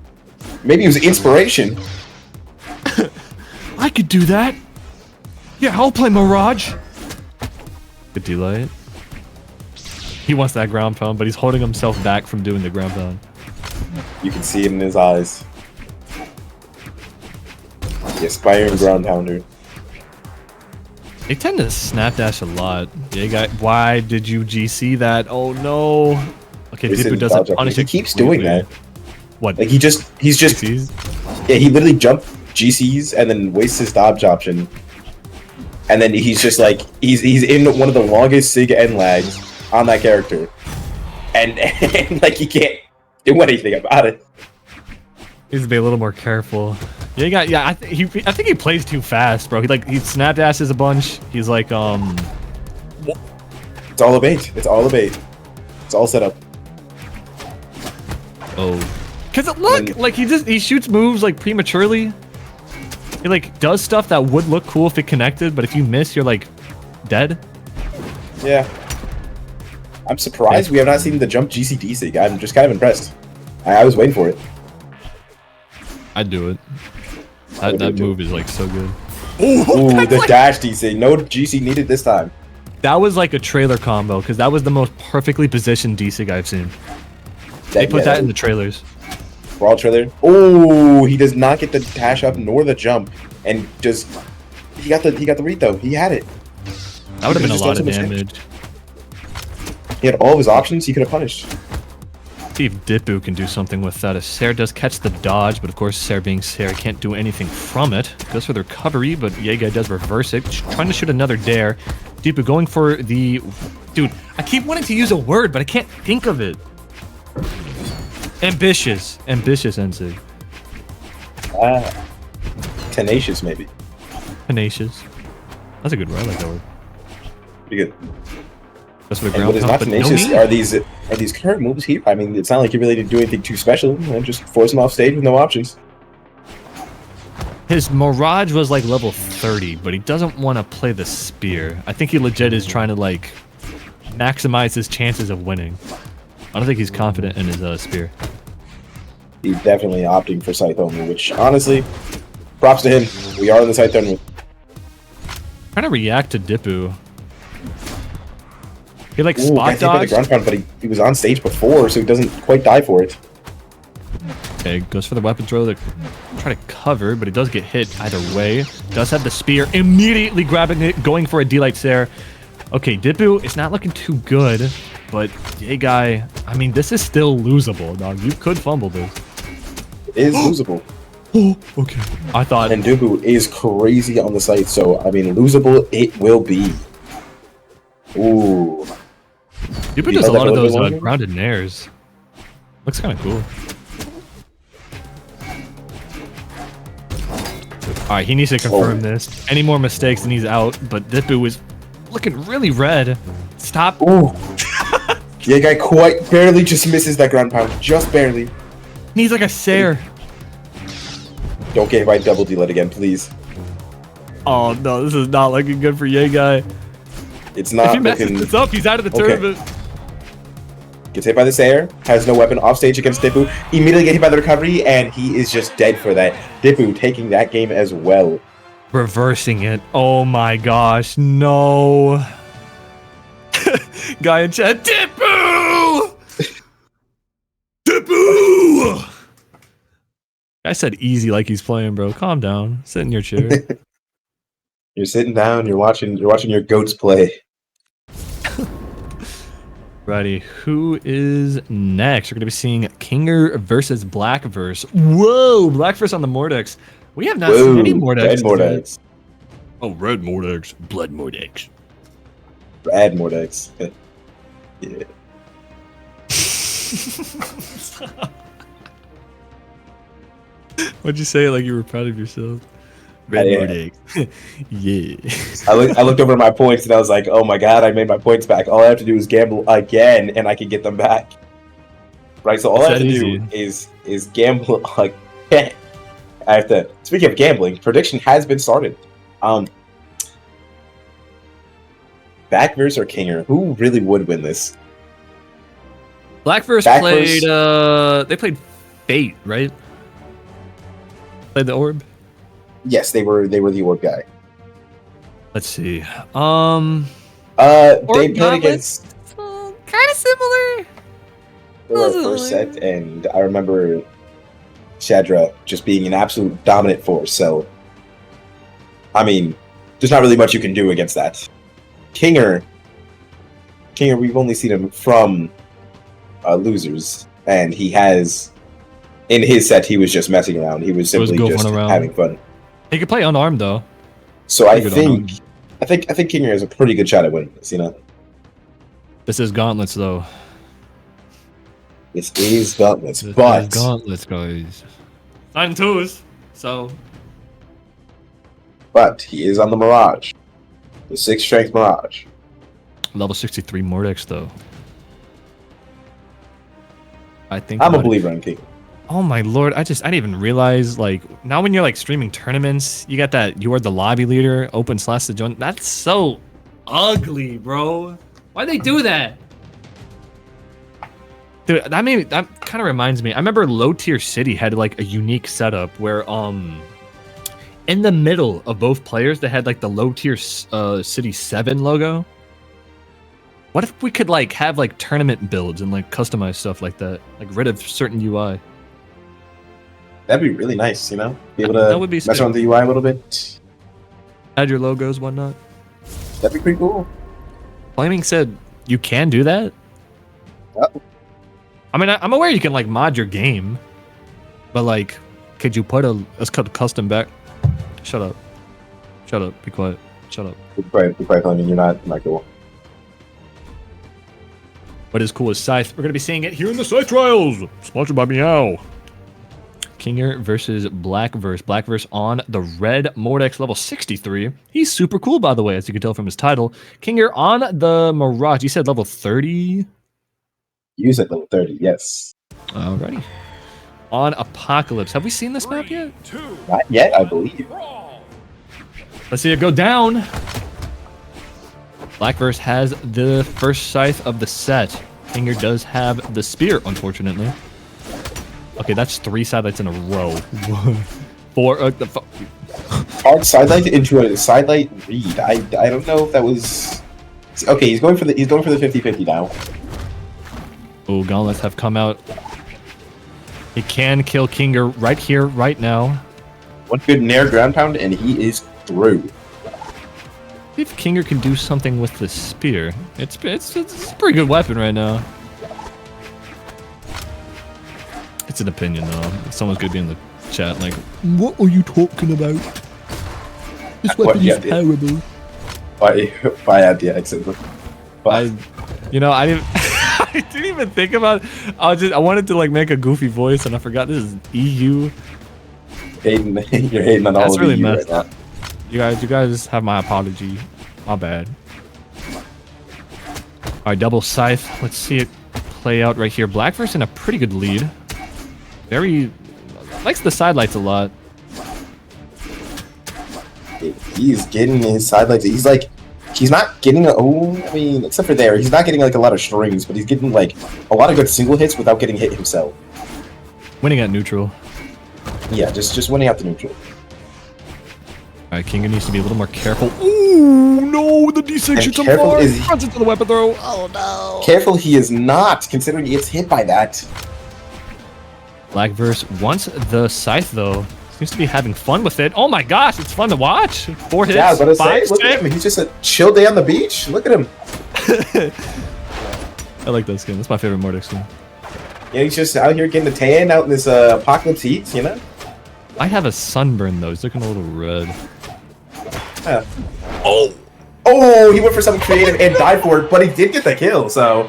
Maybe it was inspiration. I could do that. Yeah, I'll play Mirage. Good delight. He wants that ground pound, but he's holding himself back from doing the ground pound. You can see it in his eyes. The aspiring ground pounder. They tend to snap dash a lot. Yeah, guy. Why did you GC that? Oh no. Okay, Dipu doesn't punish He it. keeps doing that. What? Like he's just GCs? yeah, he literally jumped GCs and then wastes his dodge option. And then he's just like he's in one of the longest sig end lags on that character. And like he can't do anything about it. He needs to be a little more careful. Yeah, I think he plays too fast, bro. He snap dashes a bunch. He's like It's all a bait. It's all a bait. It's all set up. oh. Cause look, like he shoots moves like prematurely. He like does stuff that would look cool if it connected, but if you miss, you're like dead. Yeah. I'm surprised we have not seen the jump GCD sig. I'm just kind of impressed. I was waiting for it. I'd do it. That move is like so good. Ooh, the dash DC. No GC needed this time. That was like a trailer combo because that was the most perfectly positioned DC I've seen. They put that in the trailers. Brawl trailer. Oh, he does not get the dash up nor the jump, and just he got the read though. He had it. That would have been a Just lot of done so much damage. He had all of his options. He could have punished. See if Dipu can do something with that. If Sarah does catch the dodge, but of course Sarah being Sarah can't do anything from it. Goes for the recovery, but TheYeGuy does reverse it. Trying to shoot another dare. Dipu going for the... Dude, I keep wanting to use a word, but I can't think of it. Ambitious. Ambitious NC. Tenacious maybe. Tenacious. That's a good word. I like that word. Pretty good. Goes for the And ground what is pound, not but no tenacious knee. are these current moves here. I mean, it's not like he really didn't do anything too special. You know, just force him off stage with no options. His Mirage was like level 30, but he doesn't want to play the spear. I think he legit is trying to like maximize his chances of winning. I don't think he's confident in his spear. He's definitely opting for Scythe only, which honestly, props to him. We are in the Scythe tournament. Trying to react to Dipu. He like Ooh, spot got hit by the dodged. ground pound, but he was on stage before, so he doesn't quite die for it. Okay, goes for the weapon throw to try to cover, but he does get hit either way. Does have the spear, immediately grabbing it, going for a D-Light Stare. Okay, Dipu, it's not looking too good, but TheYeGuy, I mean, this is still losable, dog. You could fumble this. It is losable. Oh, okay. I thought... And Dubu is crazy on the site, so, I mean, losable it will be. Ooh. Dipu does a lot of those grounded nairs. Looks kind of cool. Alright, he needs to confirm this. Any more mistakes and he's out, but Dipu is looking really red. Stop. Ooh. Yeah, guy quite barely just misses that ground pound. Just barely. Needs like a Sair. Don't get hit by double D-Let again, please. Oh no, this is not looking good for Guy. It's If not he messes looking... this up, he's out of the Okay. tournament. Gets hit by the Sayer, has no weapon off stage against Dipu. Immediately get hit by the recovery, and he is just dead for that. Dipu taking that game as well. Reversing it. Oh my gosh, no. Guy in chat, Dipu! Dipu! I said easy like he's playing, bro. Calm down. Sit in your chair. You're sitting down, you're watching your goats play. Righty, who is next? We're going to be seeing Kinger versus Blackverse. Whoa, Blackverse on the Mordex. We have not seen any Mordex. Red Mordex. Oh, Red Mordex. Blood Mordex. Red Mordex. Yeah. What'd you say? Like you were proud of yourself? Red Yeah. Mordex. Yeah. I looked over my points and I was like, oh my god, I made my points back. All I have to do is gamble again and I can get them back. Right, so all It's I have that to easy. do is gamble again. I have to. Speaking of gambling, prediction has been started. Backverse or Kinger? Who really would win this? Blackverse Backverse- played. They played Fate, right? Played the Orb. Yes, they were the orb guy. Let's see. They Orb played Gauntlet? against Kind of similar. the first set, and I remember Shadra just being an absolute dominant force. So, I mean, there's not really much you can do against that. Kinger, we've only seen him from losers, and he has. In his set, he was just messing around. He was simply goofing just around. having fun. He could play unarmed though. So I Pretty good think, unarmed. I think Kinger has a pretty good shot at winning this. You know, This is Gauntlets though. this is Gauntlets, This but is Gauntlets, guys. 9-2s. So he is on the Mirage, the 6 strength Mirage. level 63 Mordex though. I think I'm a about it. believer in Kinger. Oh my lord, I didn't even realize, like, now when you're like streaming tournaments, you got that you are the lobby leader, open slash to join. That's so ugly, bro. Why'd they do that? Dude, that kind of reminds me. I remember Low Tier City had like a unique setup where in the middle of both players they had like the Low Tier City 7 logo. What if we could like have like tournament builds and like customize stuff like that? Like rid of certain UI. That'd be really nice, you know? Be able That to would be mess sick. around with the UI a little bit. Add your logos, whatnot. That'd be pretty cool. Flaming said you can do that. Oh. I mean, I'm aware you can like mod your game, but like, could you put let's cut custom back? Shut up. Shut up. Be quiet. Shut up. Be quiet, Fleming. You're not cool. What is cool is Scythe. We're gonna be seeing it here in the Scythe Trials, sponsored by Meow. Kinger versus Blackverse. Blackverse on the red Mordex level 63. He's super cool, by the way, as you can tell from his title. Kinger on the Mirage. You said level 30? Use at level 30, yes. Alrighty. On Apocalypse. Have we seen this map yet? Not yet, I believe. Let's see it go down. Blackverse has the first Scythe of the set. Kinger does have the Spear, unfortunately. Okay, that's 3 sidelights in a row. 4. Hard sidelight into a sidelight read. I don't know if that was. Okay, he's going for the 50-50 now. Oh, gauntlets have come out. He can kill Kinger right here, right now. One good Nair ground pound and he is through. See if Kinger can do something with the spear. It's a pretty good weapon right now. It's an opinion though. Someone's gonna be in the chat like, what are you talking about? This weapon is terrible. By RDX. I didn't I didn't even think about it. I wanted to like make a goofy voice and I forgot this is EU. You're hating on all That's of really EU messed right up. You guys have my apology. My bad. Alright, double scythe. Let's see it play out right here. Blackverse in a pretty good lead. Very likes the sidelights a lot. now. He's getting his sidelights. He's not getting except for there, he's not getting like a lot of strings, but he's getting like a lot of good single hits without getting hit himself. Winning at neutral. Yeah, just winning out the neutral. Alright, Kinger needs to be a little more careful. Ooh, no, the D6 And shoots him careful far. is- Runs into the weapon throw. Oh no. Careful he is not, considering he gets hit by that. Blackverse wants the scythe though. Seems to be having fun with it. Oh my gosh, it's fun to watch. 4 hits. Yeah, I was gonna say, 5, look at 6. him. He's just a chill day on the beach. Look at him. I like that skin. That's my favorite Mordex skin. Yeah, he's just out here getting the tan out in this apocalypse heat, you know? I have a sunburn though. He's looking a little red. Yeah. Oh, he went for something creative and died for it, but he did get the kill, so.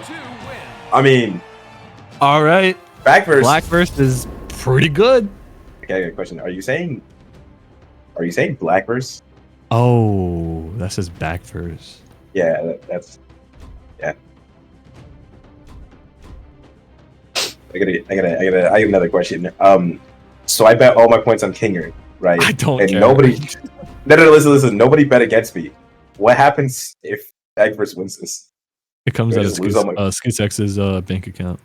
I mean, All right. Backverse. Blackverse is pretty good. Okay, I got a question. Are you saying Blackverse? Oh, that's his backverse. Yeah, that's yeah. I have another question. So I bet all my points on Kinger, right? I don't and care. nobody. No, listen. Nobody bet against me. What happens if Backverse wins this? It comes Do I out of just lose all my- SCYTHE's bank account.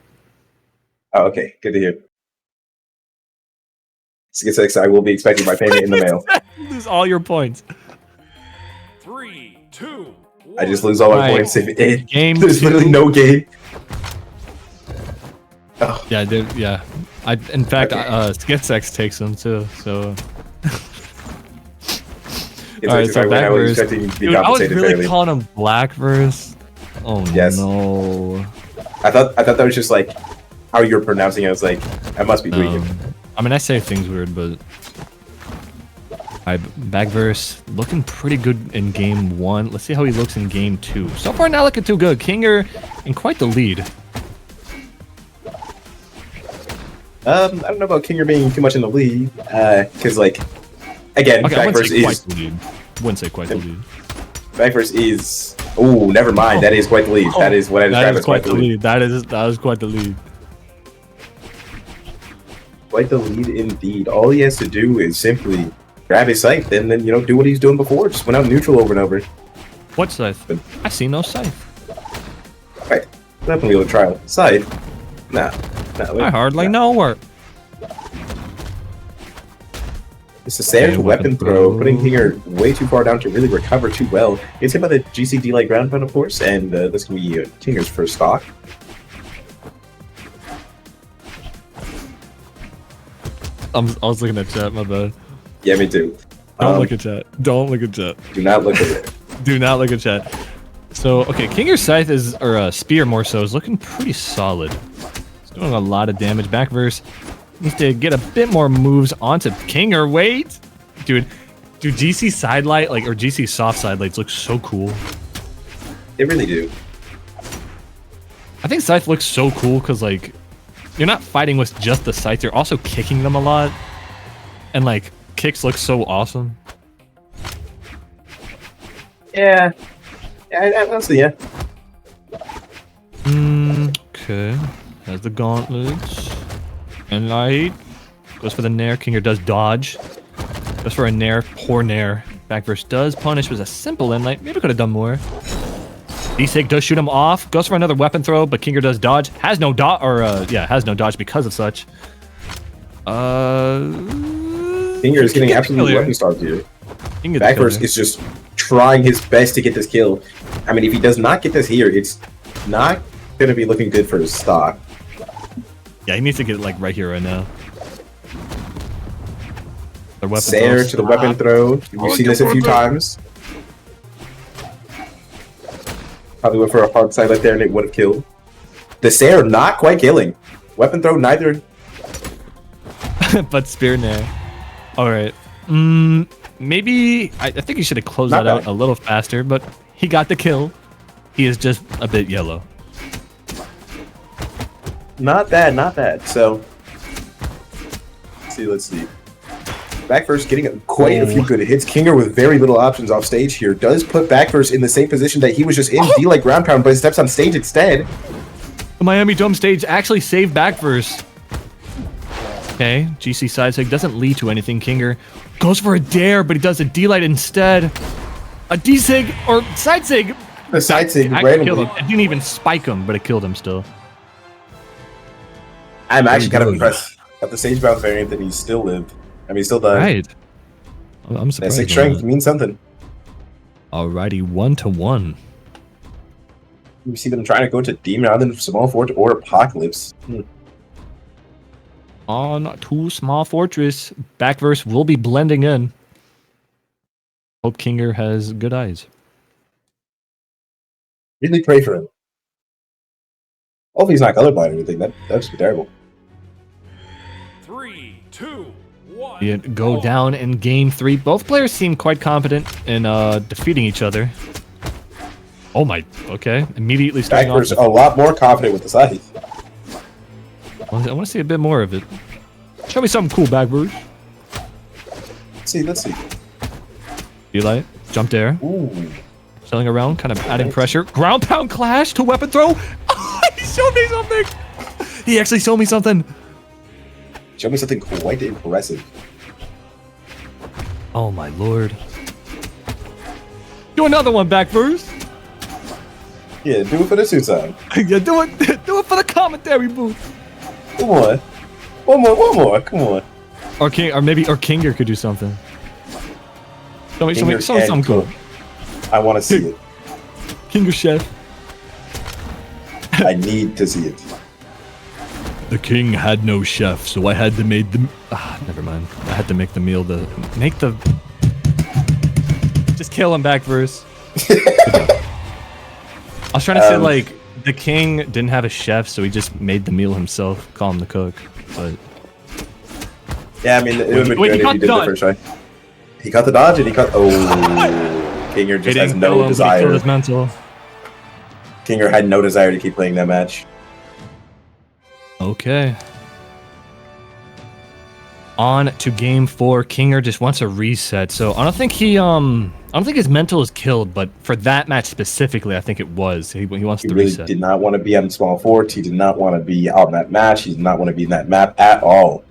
Oh, okay, good to hear. 6, I will be expecting my payment in the mail. Lose all your points. 3, 2, 1. I just lose all my Right. points if it. Game There's two. literally no game. Yeah, yeah. In fact, Okay. SCYTHE takes them too. So. It's All right, like so if I was backverse. expecting to be Dude, I was compensated really fairly. calling him Blackverse. Oh Yes. no. I thought that was just like how you're pronouncing it. I was like, I must be tweaking. I mean, I say things weird, but backverse looking pretty good in game 1. Let's see how he looks in game 2. So far, not looking too good. Kinger in quite the lead. I don't know about Kinger being too much in the lead, because like, again, Okay, I wouldn't Backverse say quite is the lead. Wouldn't say quite the lead. Backverse is. Oh, never mind. That is quite the lead. That is what I That describe is as quite the lead. That is quite the lead. Quite the lead indeed. All he has to do is simply grab his scythe and then do what he's doing before. Just went out neutral over and over. What scythe? I see no scythe. Right. Weapon wielder trial. Scythe. Nah. I hardly know where. It's a savage Okay, weapon weapon throw, throw. putting Kinger way too far down to really recover too well. It's hit by the GCD like ground pound, of course, and this can be Kinger's first stock. I was looking at chat, my bad. Yeah, me too. Don't look at chat. Don't look at chat. Do not look at it. Do not look at chat. So, okay, Kinger's scythe is, or spear more so, is looking pretty solid. It's doing a lot of damage. Backverse needs to get a bit more moves onto Kinger. Wait! Dude, GC sidelight, or GC soft sidelights look so cool. They really do. I think scythe looks so cool because, you're not fighting with just the scythe, you're also kicking them a lot. And, kicks look so awesome. Yeah. Yeah, honestly, yeah. Okay. Has the gauntlets. And light. Goes for the nair. Kinger does dodge. Goes for a nair. Poor nair. Backverse does punish. Was a simple inlight. Maybe could have done more. D-Sig does shoot him off. Goes for another weapon throw, but Kinger does dodge. Has no dodge, has no dodge because of such. Kinger is getting absolutely weapon starved here. Kinger Backverse is just trying his best to get this kill. I mean, if he does not get this here, it's not going to be looking good for his stock. Yeah, he needs to get it right here, right now. Their weapon Sayer throws. to the weapon throw. We've seen this a few times. Probably went for a hard side right there and it would have killed. The Sayer not quite killing. Weapon throw neither. But spear nair. Alright. Maybe I think he should have closed Not that out bad. a little faster, but he got the kill. He is just a bit yellow. Not bad. So, let's see. Backverse getting quite a few good hits. Kinger with very little options off stage here does put Backverse in the same position that he was just in. D-like ground pound, but he steps on stage instead. The Miami Dome stage actually saved Backverse. Okay, GC side sig doesn't lead to anything. Kinger goes for a dare, but he does a D-light instead. A D-sig or side sig. The side sig Actually killed randomly. him. It didn't even spike him, but it killed him still. I'm actually kind of good. impressed at the stage bound variant that he still lived. I mean, still died. Right. I'm That surprised. 6 on strength that. means something. Alrighty, 1-1. We see them trying to go to Demon Island, Small Fort, or Apocalypse. On to Small Fortress. Backverse will be blending in. Hope Kinger has good eyes. Really pray for him. Hopefully he's not colorblind or anything. That would be terrible. 3, 2, 1. It go down in game 3. Both players seem quite confident in defeating each other. Oh my, okay. Immediately starting off. Backverse a lot more confident with the scythe. I want to see a bit more of it. Show me something cool, Backverse. Let's see. Eli, jump there. Ooh. Selling around, kind of adding pressure. Ground pound clash to weapon throw. He showed me something. He actually showed me something. Show me something quite impressive. Oh my lord. Do another one, backverse. Yeah, do it for the suit side. Yeah, do it for the commentary booth. Come on. One more. Come on. Or Kinger could do something. Show me Kinger something cool. cook. I want to see it. Kinger chef. I need to see it. The king had no chef, so I had to make the. Never mind. I had to make the meal. Just kill him, backverse. I was trying to say like the king didn't have a chef, so he just made the meal himself. Call him the cook, but. Yeah, I mean, it would have been good if he did the first try. He got the dodge and he got. Oh, Kinger just has no desire. His mental. Kinger had no desire to keep playing that match. Okay. On to game 4. Kinger just wants a reset. So I don't think his mental is killed, but for that match specifically, I think it was. He wants the reset. He did not want to be on small forts. He did not want to be out in that match. He did not want to be in that map at all.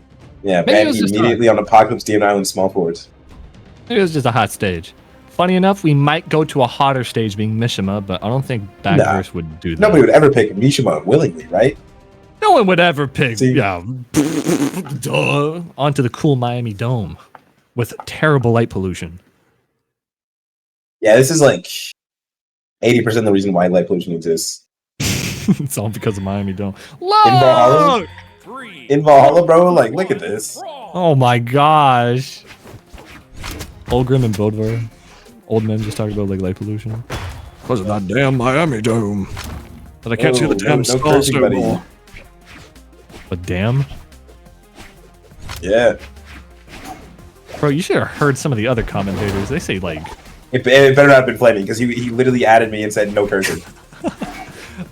Yeah, man, immediately on Apocalypse Demon Island small forts. It was just a hot stage. Funny enough, we might go to a hotter stage being Mishima, but I don't think backverse would do that. Nobody would ever pick Mishima willingly, right? No one would ever pick. Yeah. Duh. Onto the cool Miami Dome with terrible light pollution. Yeah, this is like 80% of the reason why light pollution exists. It's all because of Miami Dome. In Valhalla, bro, like, look at this. Oh my gosh. Olgrim and Bodvar. Old men just talking about like light pollution. Because of that damn Miami Dome. But I can't see the damn stars anymore. But damn. Yeah. Bro, you should have heard some of the other commentators. They say like... It better not have been flaming, because he literally added me and said no cursing.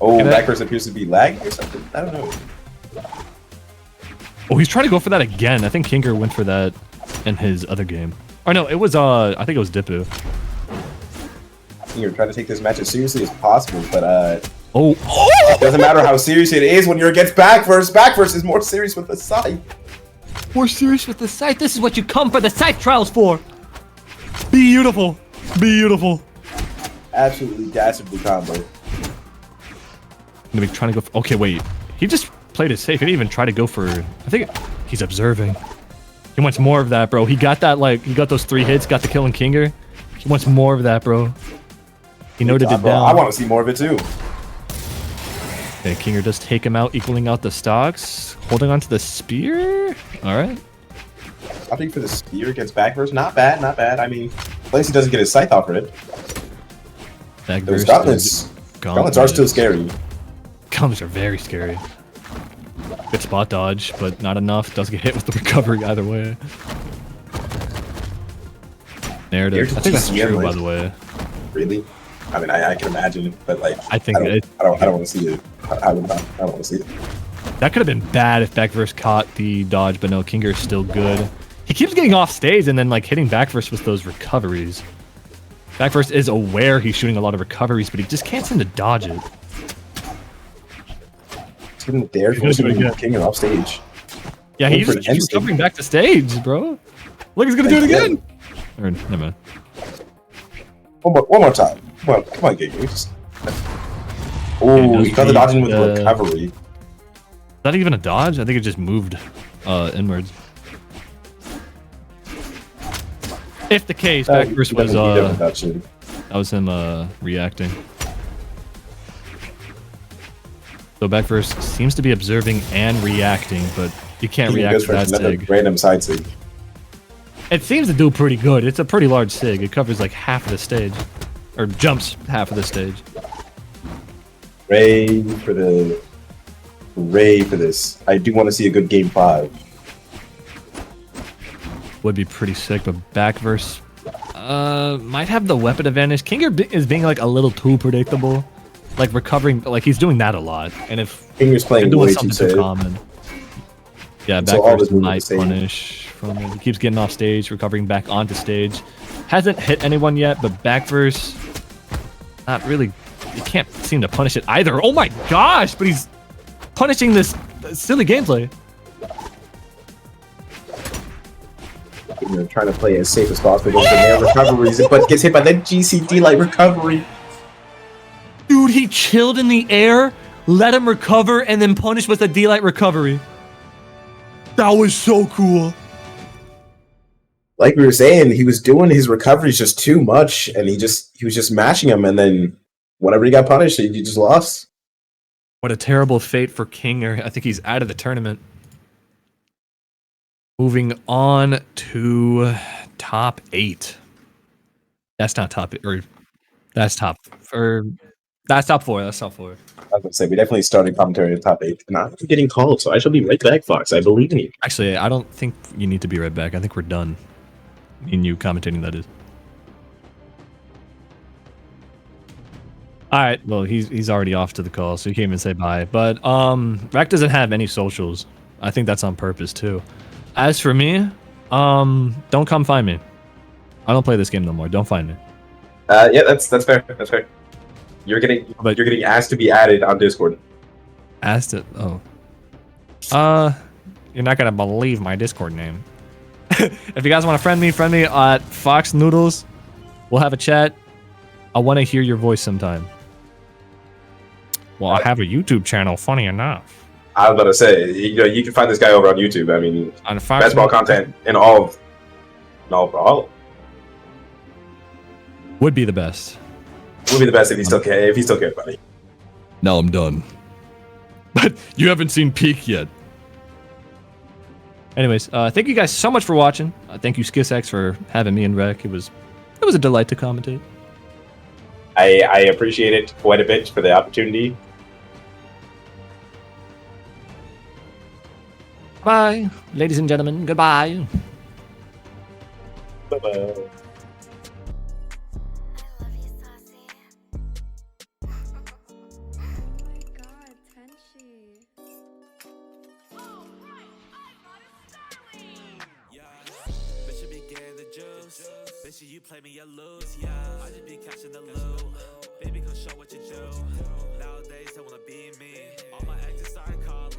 Oh, that person appears to be lagging or something? I don't know. Oh, he's trying to go for that again. I think Kinger went for that in his other game. Or no, it was, I think it was Dippu. You're trying to take this match as seriously as possible, but, it doesn't matter how serious it is when you're against backverse. Backverse is more serious with the scythe. More serious with the scythe. This is what you come for the scythe trials for. Beautiful. Beautiful. Absolutely dastardly combo. I'm gonna be trying to go for... Okay, wait. He just played it safe. He didn't even try to go for... I think he's observing. He wants more of that, bro. He got that, like... He got those 3 hits, got the kill on Kinger. He wants more of that, bro. He noted it down. I want to see more of it, too. Okay, Kinger does take him out, equaling out the stocks. Holding on to the spear? Alright. Opting for the spear against backverse. Not bad, not bad. I mean, at least he doesn't get his scythe off for it. Those gauntlets are still scary. Gauntlets are very scary. Good spot dodge, but not enough. Does get hit with the recovery either way. Narrative. I think that's true, by the way. Really? I mean, I can imagine it, but like, I think I don't want to see it. I don't want to see it. That could have been bad if backverse caught the dodge, but no, Kinger is still good. He keeps getting off stage and then like hitting backverse with those recoveries. Backverse is aware he's shooting a lot of recoveries, but he just can't seem to dodge it. He's getting there for Kinger off stage. Yeah, he's just keeps recovering back to stage, bro. Look, he's gonna do it again. Or never mind. One more time. Come on, Giga. Oh, he got the dodging with recovery. Is that even a dodge? I think it just moved inwards. If the case, backverse was that was him reacting. So backverse seems to be observing and reacting, but you can't react to that sig. Random side sig. It seems to do pretty good. It's a pretty large sig. It covers like half of the stage, or jumps half of the stage. Ray for this. I do want to see a good game 5. Would be pretty sick, but backverse might have the weapon advantage. Kinger is being like a little too predictable, like recovering, like he's doing that a lot. And if Kinger's playing doing way something too common, yeah, backverse might punish from it. He keeps getting off stage, recovering back onto stage. Hasn't hit anyone yet, but backverse, not really. He can't seem to punish it either. Oh my gosh, but he's punishing this silly gameplay. You know, trying to play as safe as possible against the nair recoveries, but gets hit by that GCD light recovery. Dude, he chilled in the air, let him recover, and then punished with a D-light recovery. That was so cool. Like we were saying, he was doing his recoveries just too much, and he was just mashing him, and then whenever he got punished, he just lost. What a terrible fate for Kinger. I think he's out of the tournament. Moving on to top 8. That's not top 8, or that's top, or that's top 4. That's top 4. I was going to say, we definitely started commentary in top 8. And I'm getting called, so I shall be right back, Fox. I believe in you. Actually, I don't think you need to be right back. I think we're done. Me and you commentating, that is. All right. Well, he's already off to the call, so he can't even say bye. But Rec doesn't have any socials. I think that's on purpose too. As for me, don't come find me. I don't play this game no more. Don't find me. Yeah, that's fair. That's fair. You're getting asked to be added on Discord. Asked it. Oh. You're not gonna believe my Discord name. If you guys want to friend me at Fox Noodles. We'll have a chat. I want to hear your voice sometime. Well, I have a YouTube channel. Funny enough. I was about to say, you can find this guy over on YouTube. I mean, On Fox basketball content in all. Would be the best. Would be the best if he still cared about it. Now I'm done. But you haven't seen Peak yet. Anyways, thank you guys so much for watching. Thank you SkissX for having me and Rec. It was a delight to commentate. I appreciate it quite a bit for the opportunity. Bye, ladies and gentlemen. Goodbye. Bye-bye. Bitch, you play me, you lose, yeah. I just be catching the loot. Baby, come show what you do. Nowadays, they wanna be me. All my exes start calling.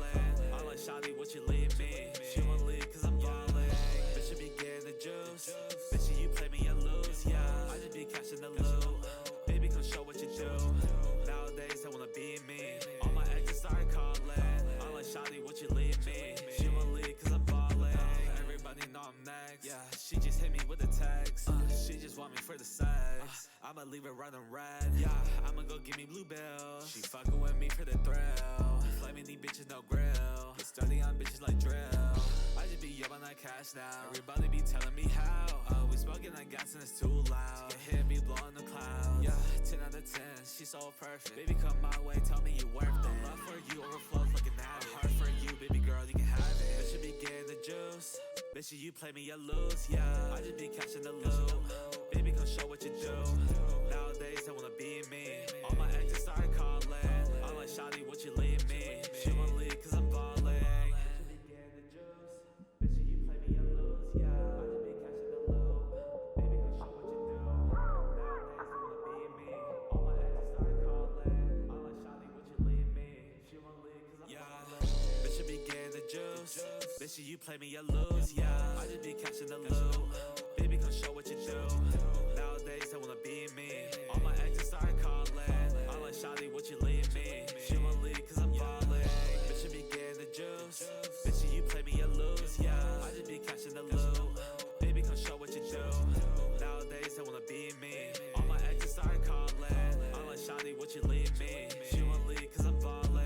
I'm like, Shawty, what you leave me? She won't leave cause I'm ballin'. Bitch, you be getting the juice. Bitch, you play me, you lose, yeah. I just be catching the loot. Baby, come show what you do. Nowadays, they wanna be me. All my exes start calling. I'm like, Shawty, what you leave me? She won't leave cause I'm ballin'. Everybody know I'm next. Yeah, she just hit me with a text. She just want me for the sex. I'ma leave it running red. Yeah, I'ma go give me blue bills. She fucking with me for the thrill. Flaming these bitches, no grill. Study on bitches like drill. I just be up on that cash now. Everybody be telling me how. We smoking that gas and it's too loud. Get hit me blowing the clouds. Yeah, 10 out of 10. She's so perfect. Baby, come my way, tell me you worth it. Love for you overflows like an addict. Heart for you, baby girl, you can have it. Bitch, you be getting the juice. Bitch, you play me, you lose, yeah. I just be catching the loot. Baby, come show what you do. Nowadays, they wanna be me. All my exes start calling. I'm like, Shawty, what you leave me? She won't leave cause I'm ballin'. Bitch, you be getting the juice. Bitch, you play me, you lose, yeah. I just be catching the loot. Baby, come show what you do. Nowadays, they wanna be me. All my exes start calling. I'm like, Shawty, what you leave me? She won't leave cause I'm ballin'. Bitch, you be getting the juice. Bitch, you play me, you lose, yeah. I just be catching the loot. Baby, come show what you do. Nowadays, they wanna be me. All my exes start calling. I'm like, Shawty, what you leave me? She won't leave cause I'm ballin'. Bitch, you be getting the juice. Bitch, you play me, you lose, yeah. I just be catching the loot. Baby, come show what you do. Nowadays, they wanna be me. All my exes start calling. I'm like, Shawty, what you leave me? She won't leave cause I'm ballin'.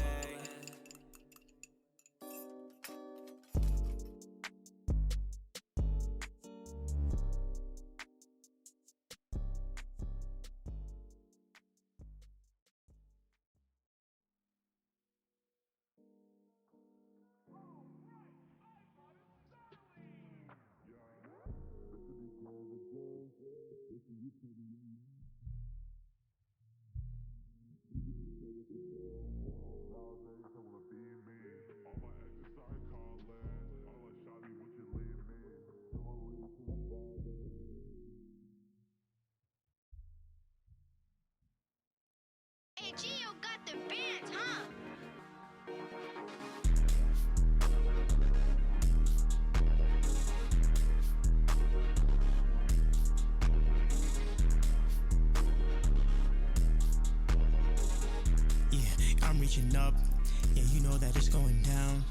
the bands, huh? Yeah, I'm reaching up. Yeah, you know that it's going down.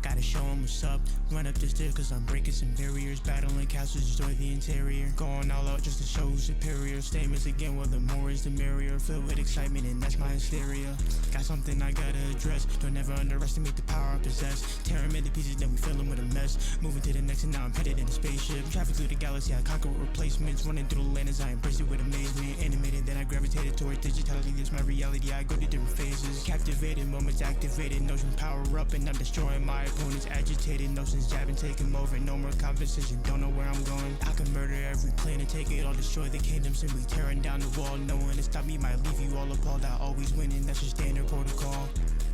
Gotta show 'em what's up. Run up the stairs cause I'm breaking some barriers. Battling castles, destroy the interior. Going all out just to show superior. Statements again, well the more is the merrier. Filled with excitement and that's my hysteria. Got something I gotta address. Don't ever underestimate the power I possess. Tear 'em into pieces, then we fill 'em with a mess. Moving to the next and now I'm headed in a spaceship. Traffic through the galaxy, I conquer with replacements. Running through the land as I embrace it with amazement. Animated, then I gravitated toward digitality. This my reality, I go to different phases. Captivated, moments activated. Notion power up and I'm destroying my opponents. Agitated, notions jabbing, taking over. No more conversation, don't know where I'm going. I can murder every plan and take it all. Destroy the kingdom, simply tearing down the wall. No one to stop me might leave you all appalled. I always win and that's just standard protocol.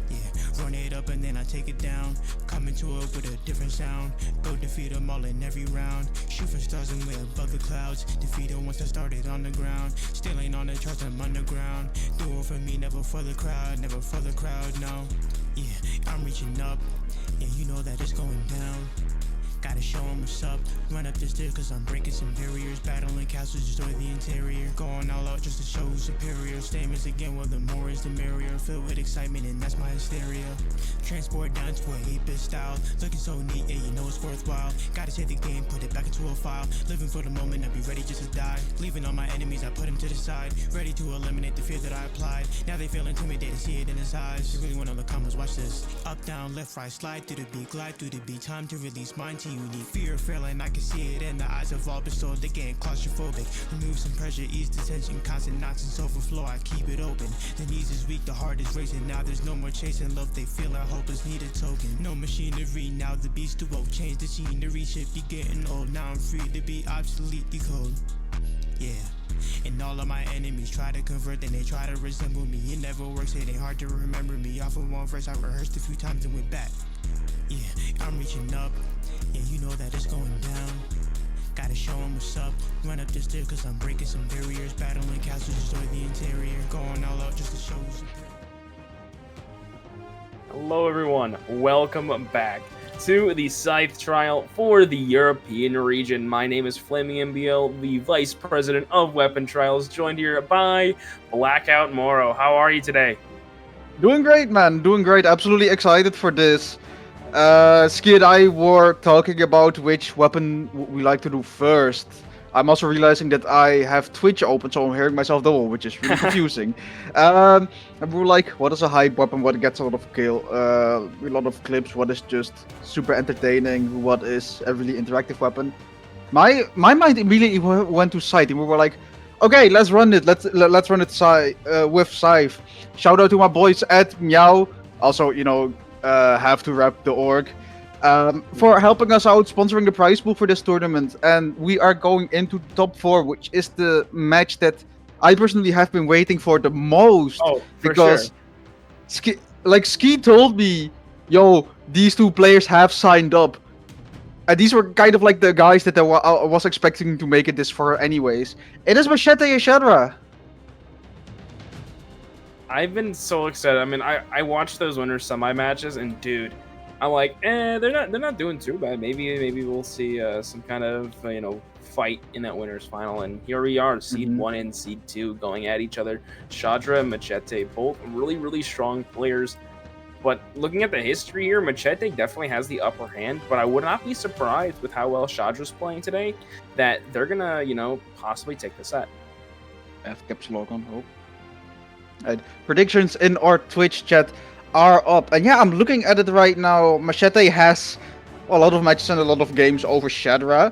Yeah, run it up and then I take it down. Coming to it with a different sound. Go defeat them all in every round. Shoot for stars and way above the clouds. Defeat them once I started on the ground. Still ain't on the charts, I'm underground. Do it for me, never for the crowd. Never for the crowd, no. Yeah, I'm reaching up. Yeah, you know that it's going down. Gotta show 'em what's up. Run up the stairs cause I'm breaking some barriers. Battling castles, destroy the interior. Going all out just to show superior. Statements again, well the more is the merrier. Filled with excitement and that's my hysteria. Transport down to a 8-bit style. Looking so neat, yeah you know it's worthwhile. Gotta take the game, put it back into a file. Living for the moment, I'll be ready just to die. Leaving all my enemies, I put them to the side. Ready to eliminate the fear that I applied. Now they feel intimidated, see it in his eyes. You really wanna look comments, watch this. Up, down, left, right, slide through the beat. Glide through the beat, time to release mind to unique. Fear of failing, I can see it in the eyes of all bestowed. They getting claustrophobic. Remove some pressure, ease the tension. Constant nonsense overflow, I keep it open. The knees is weak, the heart is racing. Now there's no more chasing love, they feel like hopeless, need a token. No machinery, now the beast to woke. Change the scenery, shift, you getting old. Now I'm free to be obsolete, decode. Yeah. And all of my enemies try to convert, then they try to resemble me. It never works, it ain't hard to remember me. Off of one verse I rehearsed a few times and went back. Yeah, I'm reaching up. Yeah, you know that it's going down. Gotta show 'em what's up. Run up the stairs cause I'm breaking some barriers. Battling castles, destroy the interior. Going all out just to show superior. Hello everyone, welcome back to the SCYTHE trial for the European region. My name is Flaming MBL, the Vice President of Weapon Trials, joined here by Blackout Moro. How are you today? Doing great, man. Doing great. Absolutely excited for this. Ski and I were talking about which weapon we like to do first. I'm also realizing that I have Twitch open, so I'm hearing myself double, which is really confusing. And we were like, what is a hype weapon? What gets a lot of a lot of clips? What is just super entertaining? What is a really interactive weapon? My mind immediately went to SCYTHE, and we were like, okay, let's run it. Let's run it with SCYTHE. Shout out to my boys at Meow. Also, have to rep the org. For helping us out, sponsoring the prize pool for this tournament. And we are going into top 4, which is the match that I personally have been waiting for the most. Oh, for because sure. Ski told me, yo, these two players have signed up. And these were kind of like the guys that I was expecting to make it this far anyways. It is Macheeete and Shadra. I've been so excited. I mean, I watched those winners semi matches, and dude, I'm like, they're not doing too bad. Maybe we'll see some kind of fight in that winners final. And here we are, seed 1 and seed 2 going at each other. Shadra and Macheeete, both really strong players. But looking at the history here, Macheeete definitely has the upper hand. But I would not be surprised with how well Shadra's playing today that they're gonna possibly take the set. F caps lock on hope. And predictions in our Twitch chat are up. And yeah, I'm looking at it right now. Macheeete has a lot of matches and a lot of games over Shadra.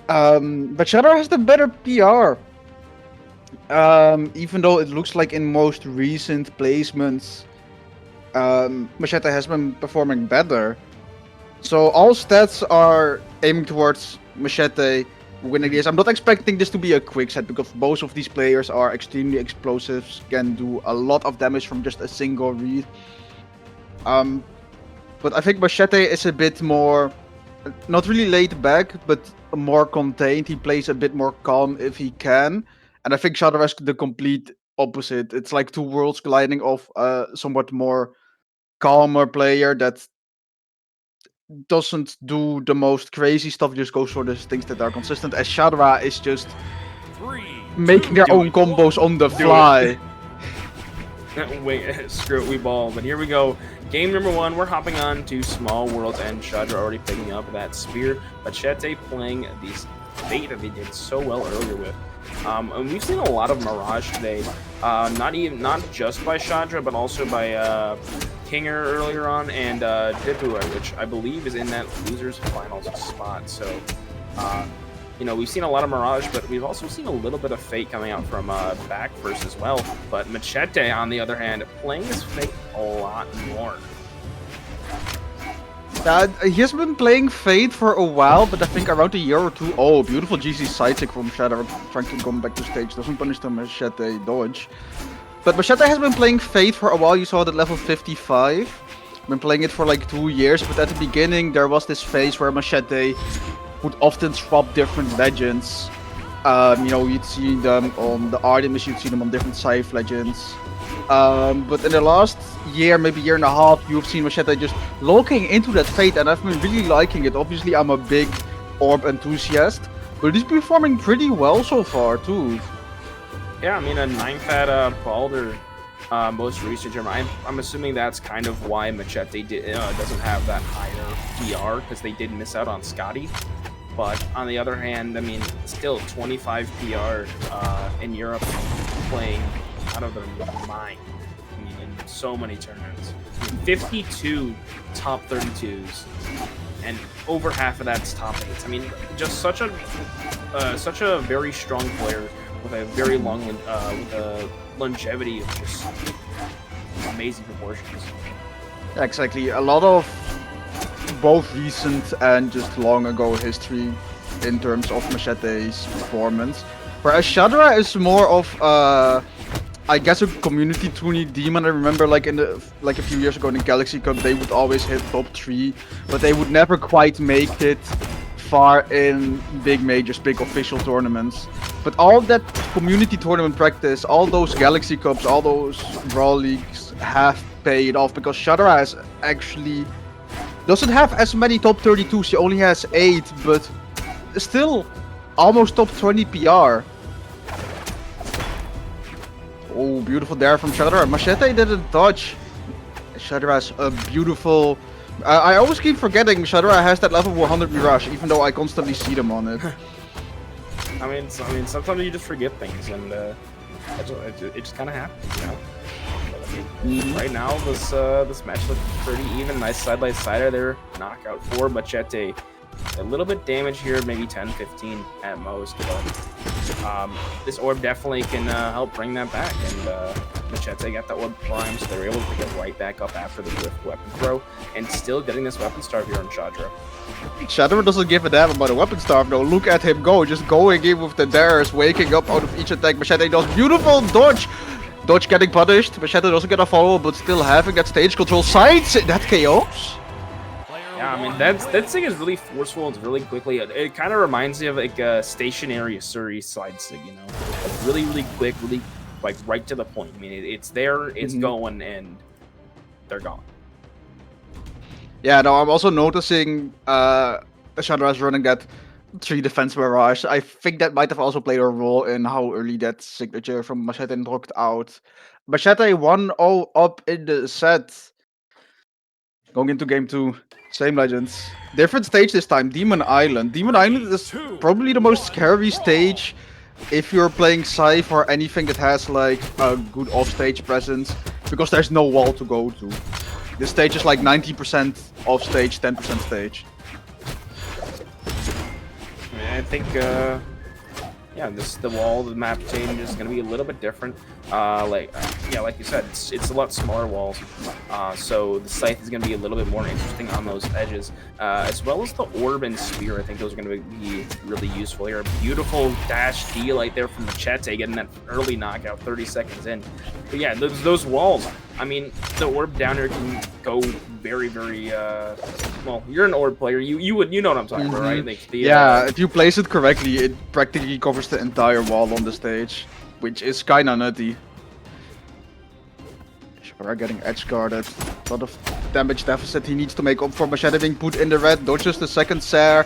But Shadra has the better PR. Even though it looks like in most recent placements, Macheeete has been performing better. So all stats are aiming towards Macheeete winning this. I'm not expecting this to be a quick set because both of these players are extremely explosive, can do a lot of damage from just a single read. But I think Macheeete is a bit more, not really laid back, but more contained. He plays a bit more calm if he can. And I think Shadra has the complete opposite. It's like two worlds colliding of a somewhat more calmer player that doesn't do the most crazy stuff, just goes for the things that are consistent. As Shadra is just making their own combos on the fly. Wait, screw it, we ball. But here we go. Game number 1, we're hopping on to Small Worlds, and Shadra already picking up that spear. Macheeete playing these bait that they did so well earlier with. And we've seen a lot of Mirage today. Not just by Shadra, but also by Kinger earlier on, and Dipua, which I believe is in that losers finals spot. So, you know, we've seen a lot of Mirage, but we've also seen a little bit of Fate coming out from backverse as well. But Macheeete, on the other hand, playing his Fate a lot more. He has been playing Fate for a while, but I think around a year or two. Oh, beautiful GC sidestick from Shadra, trying to come back to stage. Doesn't punish the Macheeete dodge. But Macheeete has been playing Fate for a while. You saw it at level 55. Been playing it for like 2 years, but at the beginning there was this phase where Macheeete would often swap different legends. You know, you'd see them on the Artemis, you'd see them on different Scythe legends. But in the last year, maybe year and a half, you've seen Macheeete just looking into that Fate, and I've been really liking it. Obviously, I'm a big orb enthusiast, but he's performing pretty well so far too. Yeah, I mean, a 9-fat Balder most recent term. I'm assuming that's kind of why Macheeete doesn't have that higher PR, because they did miss out on Scotty. But on the other hand, I mean, still 25 PR in Europe, playing out of their mind. I mean, in so many tournaments. 52 top 32s, and over half of that's top 8s. I mean, just such a very strong player with a very long with a longevity of just amazing proportions. Yeah, exactly. A lot of both recent and just long ago history in terms of Macheete's performance. Whereas Shadra is more of I guess a community tourney demon. I remember like a few years ago in the Galaxy Cup they would always hit top 3, but they would never quite make it far in big majors, big official tournaments. But all that community tournament practice, all those Galaxy Cups, all those Brawl Leagues have paid off, because Shadra has actually doesn't have as many top 32s, he only has 8, but still almost top 20 PR. Oh, beautiful there from Shadra. Macheeete didn't dodge. Shadra has a beautiful... I always keep forgetting Shadra has that level 100 Mirage, even though I constantly see them on it. I mean, sometimes you just forget things, and it just kind of happens, you know. But, I mean, right now, this match looks pretty even. Nice side-by-sider there. Knockout for Macheeete. A little bit damage here, maybe 10, 15 at most. But this orb definitely can help bring that back. And Macheeete got that orb prime, so they're able to get right back up after the Rift weapon throw, and still getting this weapon starve here on Shadra. Shadra doesn't give a damn about a weapon starve though. Look at him go, just going in with the dares, waking up out of each attack. Macheeete does beautiful dodge. Dodge getting punished. Macheeete doesn't get a follow, but still having that stage control. Sides that chaos. Yeah, I mean, that thing is really forceful. It's really quickly. It kind of reminds me of like a stationary Suri side stick, you know, like really quick, really like right to the point. I mean, it's there, it's going, and they're gone. Yeah, no, I'm also noticing Shadra is running that 3 defense barrage. I think that might have also played a role in how early that signature from Macheeete dropped out. Macheeete 1-0 up in the set. Going into game 2, same legends. Different stage this time, Demon Island. Demon Island is probably the most scary stage if you're playing Scythe or anything that has like a good offstage presence, because there's no wall to go to. This stage is like 90% offstage, 10% stage. I think, yeah, the wall, the map change is going to be a little bit different. Yeah, like you said, it's a lot smaller walls. So the Scythe is going to be a little bit more interesting on those edges, as well as the Orb and Spear. I think those are going to be really useful here. Beautiful dash D right there from Macheeete, getting that early knockout 30 seconds in. But yeah, those walls. I mean, the Orb down here can go very, well, you're an Orb player. You know what I'm talking about, right? Like yeah, if you place it correctly, it practically covers the entire wall on the stage, which is kinda nutty. Shadra getting edge guarded. A lot of damage deficit he needs to make up for. Macheeete being put in the red. Dodges the second Sair.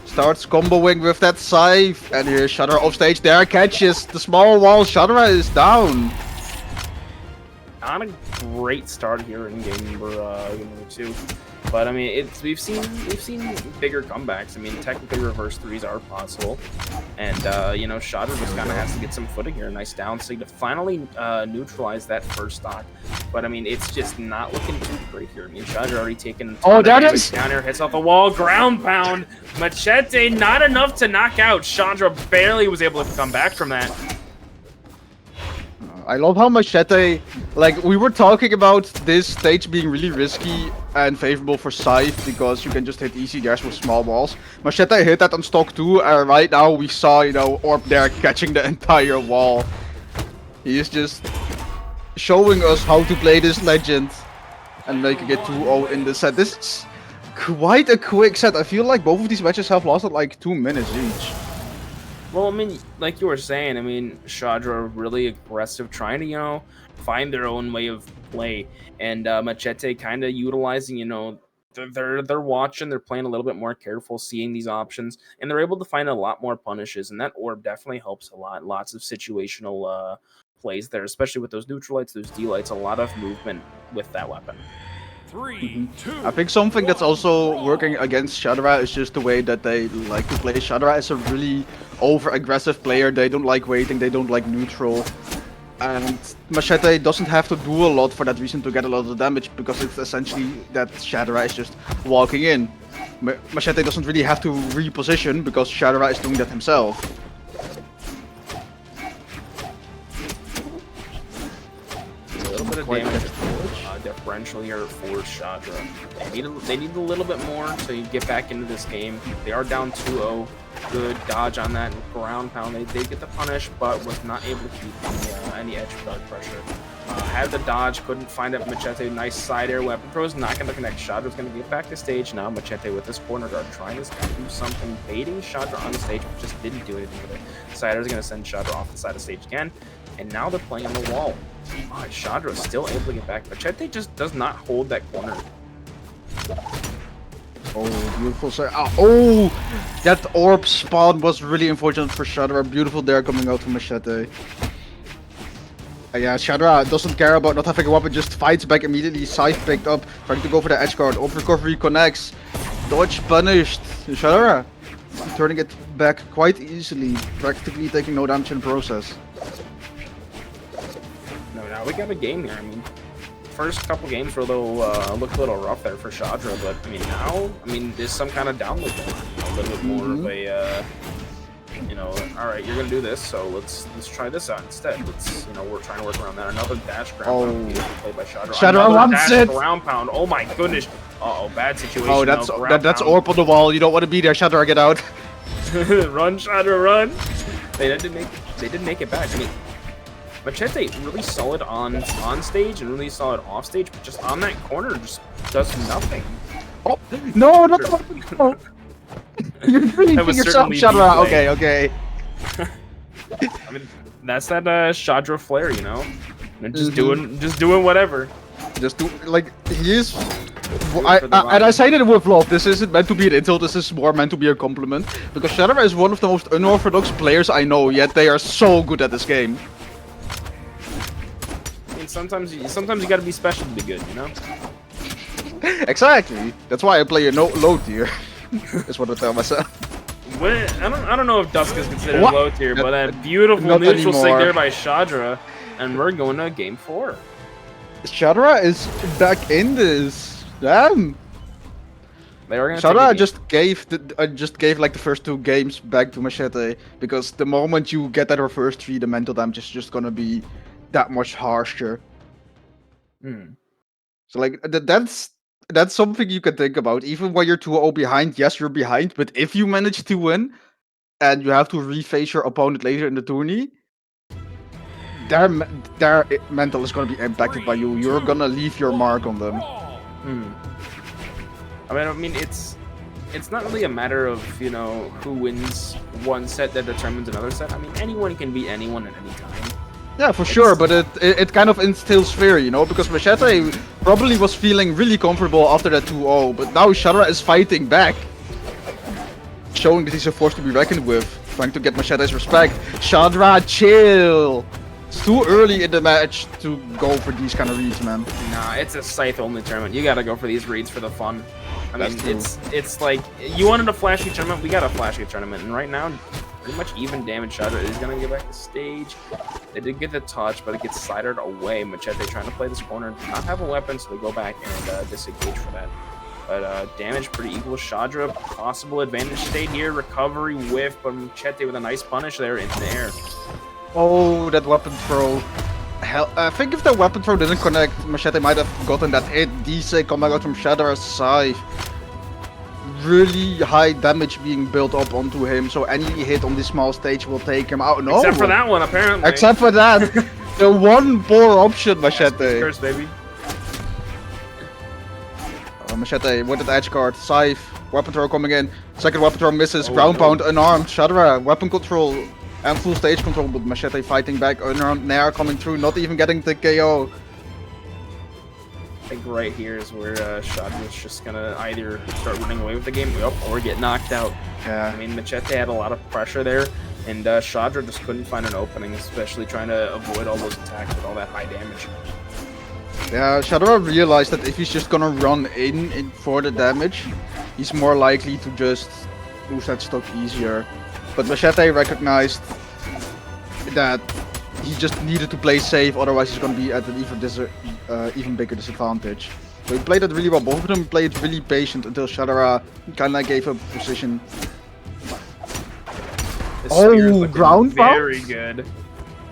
Starts comboing with that Scythe. And here's Shadra off stage. There catches the small wall. Shadra is down. Not a great start here in game number 2. But I mean, we've seen bigger comebacks. I mean, technically reverse threes are possible, and you know, Shadra just kind of has to get some footing here. Nice down sig to finally neutralize that first stock. But I mean, it's just not looking too great here. I mean, Shadra already taken. Oh, that is down here, hits off the wall, ground pound. Macheeete not enough to knock out. Shadra barely was able to come back from that. I love how Macheeete, like, we were talking about this stage being really risky and favorable for Scythe because you can just hit easy dash with small walls. Macheeete hit that on stock 2, and right now we saw, you know, Orb there catching the entire wall. He is just showing us how to play this legend and making it 2-0 in the set. This is quite a quick set. I feel like both of these matches have lasted like 2 minutes each. Well, I mean, like you were saying, I mean, Shadra really aggressive, trying to, you know, find their own way of play, and Macheeete kind of utilizing, you know, they're watching, they're playing a little bit more careful, seeing these options, and they're able to find a lot more punishes, and that orb definitely helps a lot. Lots of situational plays there, especially with those neutral lights, those D lights, a lot of movement with that weapon. 3, 2. I think something that's also working against Shadra is just the way that they like to play. Shadra is a really over-aggressive player. They don't like waiting, they don't like neutral. And Macheeete doesn't have to do a lot for that reason to get a lot of damage, because it's essentially that Shadra is just walking in. Macheeete doesn't really have to reposition because Shadra is doing that himself. A little bit of damage differential here for Shadra. They need a little bit more to get back into this game. They are down 2-0. Good dodge on that ground pound. They did get the punish, but was not able to keep any edge guard pressure. Had the dodge, couldn't find it. Macheeete, nice side air weapon throws, not going to connect. Shadra's going to get back to stage now. Macheeete with this corner guard trying to do something, baiting Shadra on the stage, but just didn't do anything with it. Side air's going to send Shadra off the side of stage again, and now they're playing on the wall. Shadra is still able to get back. Macheeete just does not hold that corner. Oh, beautiful. Sorry. Oh, that orb spawn was really unfortunate for Shadra. Beautiful there coming out from Macheeete. Yeah, Shadra doesn't care about not having a weapon, just fights back immediately. Scythe picked up, trying to go for the edge guard. Orb recovery connects. Dodge punished. Shadra turning it back quite easily, practically taking no damage in the process. Now we got a game here. I mean, first couple games were a little looked a little rough there for Shadra, but I mean now, there's some kind of download going on. A little bit more of a, you know, all right, you're gonna do this, so let's try this out instead. Let's, you know, we're trying to work around that. Another dash ground pound played by Shadra. Shadra wants it. Ground pound. Oh my goodness. Uh-oh, bad situation. Oh, that's orb on the wall. You don't want to be there, Shadra. Get out. Run, Shadra, run. They did make it back. I mean, Macheeete really solid on stage and really solid off stage, but just on that corner just does nothing. Oh no, not the weapon. No. You're freaking yourself, Shadra. Okay. I mean, that's that Shadra flair, you know. And just doing whatever. Just do, like, he is. And I say that with love. This isn't meant to be an insult. This is more meant to be a compliment, because Shadra is one of the most unorthodox players I know. Yet they are so good at this game. I mean, sometimes you gotta be special to be good, you know. Exactly. That's why I play a low tier. That's what I tell myself. I don't know if Dusk is considered low tier, but a beautiful neutral sig there by Shadra, and we're going to game 4. Shadra is back in this. Damn. Shadra just gave like the first 2 games back to Macheeete, because the moment you get that reverse 3, the mental damage is just gonna be that much harsher. So like that's something you can think about. Even when you're 2-0 behind, yes, you're behind, but if you manage to win and you have to reface your opponent later in the tourney, their mental is going to be impacted by you. You're going to leave your mark on them. I mean, it's not really a matter of, you know, who wins one set that determines another set. I mean, anyone can beat anyone at any time. Yeah, for sure, but it kind of instills fear, you know, because Macheeete probably was feeling really comfortable after that 2-0, but now Shadra is fighting back, showing that he's a force to be reckoned with, trying to get Macheete's respect. Shadra, chill! It's too early in the match to go for these kind of reads, man. Nah, it's a Scythe only tournament. You gotta go for these reads for the fun. I That's mean, true. it's like, you wanted a flashy tournament, we got a flashy tournament, and right now, pretty much even damage. Shadra is gonna get back to stage. They did get the touch, but it gets sidered away. Macheeete trying to play this corner, did not have a weapon, so they go back and disengage for that. But damage pretty equal. Shadra, possible advantage state here. Recovery whiff, but Macheeete with a nice punish there in the air. Oh, that weapon throw. Hell, I think if the weapon throw didn't connect, Macheeete might have gotten that hit. DC coming out from Shadra's side. Really high damage being built up onto him, so any hit on this small stage will take him out. No, Except for that one, apparently. Except for that, the one poor option, Macheeete. Curse, baby. Macheeete with that edge guard, Scythe, weapon throw coming in. Second weapon throw misses, ground pound, unarmed. Shadra, weapon control and full stage control, but Macheeete fighting back, unarmed Nair coming through, not even getting the KO. I think right here is where Shadra's just gonna either start running away with the game or get knocked out. Yeah. I mean, Macheeete had a lot of pressure there, and Shadra just couldn't find an opening, especially trying to avoid all those attacks with all that high damage. Yeah, Shadra realized that if he's just gonna run in for the damage, he's more likely to just lose that stock easier. But Macheeete recognized that he just needed to play safe, otherwise he's gonna be at an even bigger disadvantage. So he played it really well. Both of them played really patient until Shadra kinda gave up position. The spear is looking ground pound? very good.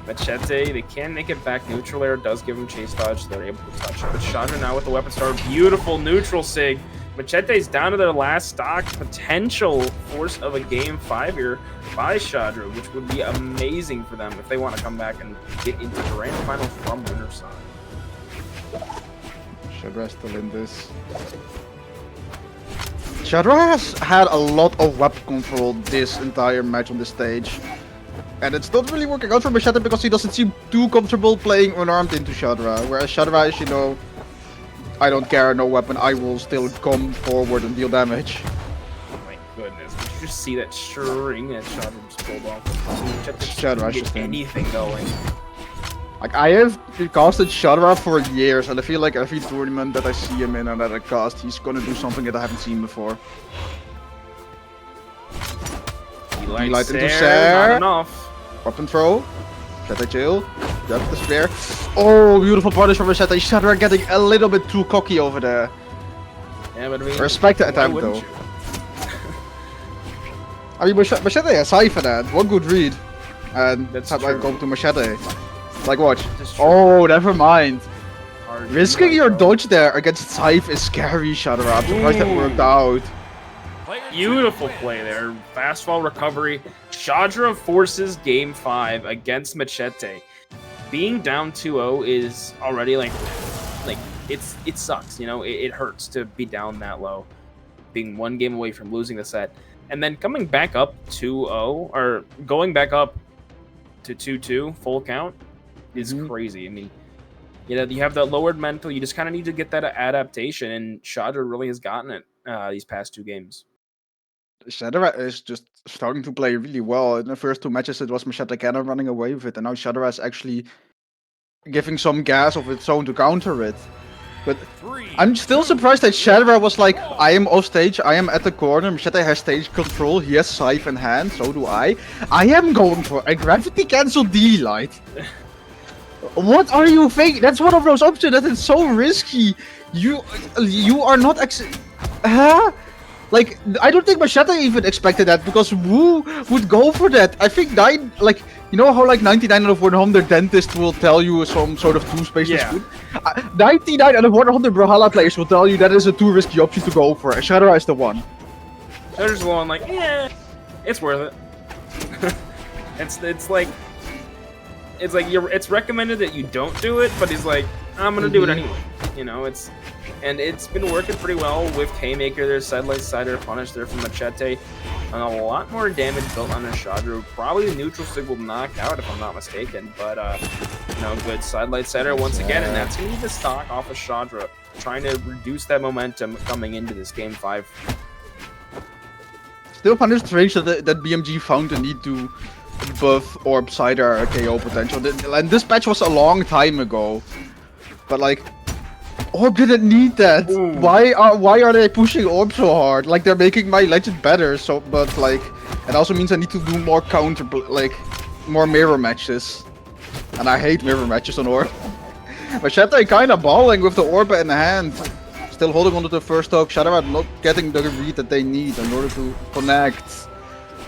Macheeete, they can make it back neutral air, does give him chase dodge, so they're able to touch it. But Shadra now with the weapon star, beautiful neutral sig. Macheete's down to their last stock. Potential force of a game 5 here by Shadra, which would be amazing for them if they want to come back and get into the grand final from winner's side. Shadra still in this. Shadra has had a lot of weapon control this entire match on this stage. And it's not really working out for Macheeete because he doesn't seem too comfortable playing unarmed into Shadra. Whereas Shadra is, you know, I don't care, no weapon, I will still come forward and deal damage. Oh my goodness, did you just see that string that Shadra just pulled off? Shadra Get just in. anything going. Like, I have casted Shadra for years, and I feel like every tournament that I see him in and that I cast, he's gonna do something that I haven't seen before. Light into Sair. Not enough. Weapon throw. Macheeete chill. Grab the spear. Oh, beautiful punish from Macheeete. Shadra getting a little bit too cocky over there. Yeah, but I mean, Respect the why attempt wouldn't though. you? I mean, Macheeete has Scythe that. One good read. And That's that's how I true. go to Macheeete. Like, watch. That's true. Oh, never mind. Hard Risking to your go. dodge there against Scythe is scary, Shadra. I'm surprised that Ooh. worked out. Beautiful play there. Fast fall recovery. Shadra forces game 5 against Macheeete. Being down 2-0 is already like it sucks, you know, it hurts to be down that low. Being one game away from losing the set. And then coming back up 2-0 or going back up to 2-2 full count is crazy. I mean, you know, you have that lowered mental, you just kind of need to get that adaptation, and Shadra really has gotten it these past 2 games. Shadra is just starting to play really well. In the first 2 matches, it was Macheeete kind of running away with it, and now Shadra is actually giving some gas of its own to counter it. But I'm still surprised that Shadra was like, I am off stage, I am at the corner, Macheeete has stage control, he has Scythe in hand, so do I. I am going for a gravity cancel D-Light. What are you thinking? That's one of those options that is so risky. You are not huh? Like, I don't think Macheeete even expected that, because who would go for that? I think you know how like 99 out of 100 dentists will tell you some sort of toothpaste is good? 99 out of 100 Brawlhalla players will tell you that is a too risky option to go for, and Shadra is the one. Shadра's the one like, yeah, it's worth it. it's recommended that you don't do it, but he's like, I'm gonna do it anyway. You know, it's been working pretty well with K-Maker. There's sideline cider punish there from Macheeete. and a lot more damage built on a Shadra. Probably the neutral sig will knock out if I'm not mistaken, but good sidelight setter once again, and that's going to be the stock off of Shadra, trying to reduce that momentum coming into this game 5. Still find it strange that BMG found the need to buff Orb Cider KO potential. And this patch was a long time ago. But like, Orb didn't need that. Ooh. Why are they pushing Orb so hard? Like, they're making my Legend better, but like, it also means I need to do more more mirror matches. And I hate mirror matches on Orb. Macheeete kinda balling with the Orb in hand. Still holding onto the first stock. Shadra not getting the read that they need in order to connect.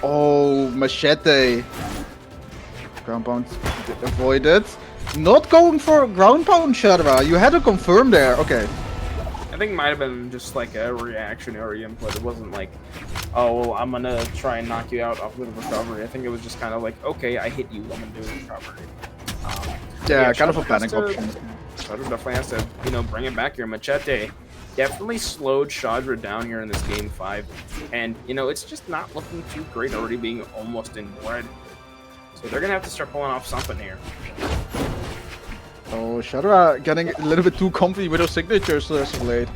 Oh, Macheeete. Ground pound avoided. Not going for ground pound, Shadra. You had to confirm there. Okay. I think it might have been just like a reactionary input. It wasn't like, oh, well, I'm gonna try and knock you out off with a recovery. I think it was just kind of like, okay, I hit you, I'm gonna do a recovery. Yeah, kind of a Shadra panic has to- option. Shadra definitely has to, bring it back here. Macheeete definitely slowed Shadra down here in this game 5. And, it's just not looking too great, already being almost in red. So they're going to have to start pulling off something here. Oh, Shadra getting a little bit too comfy with those signatures as of late.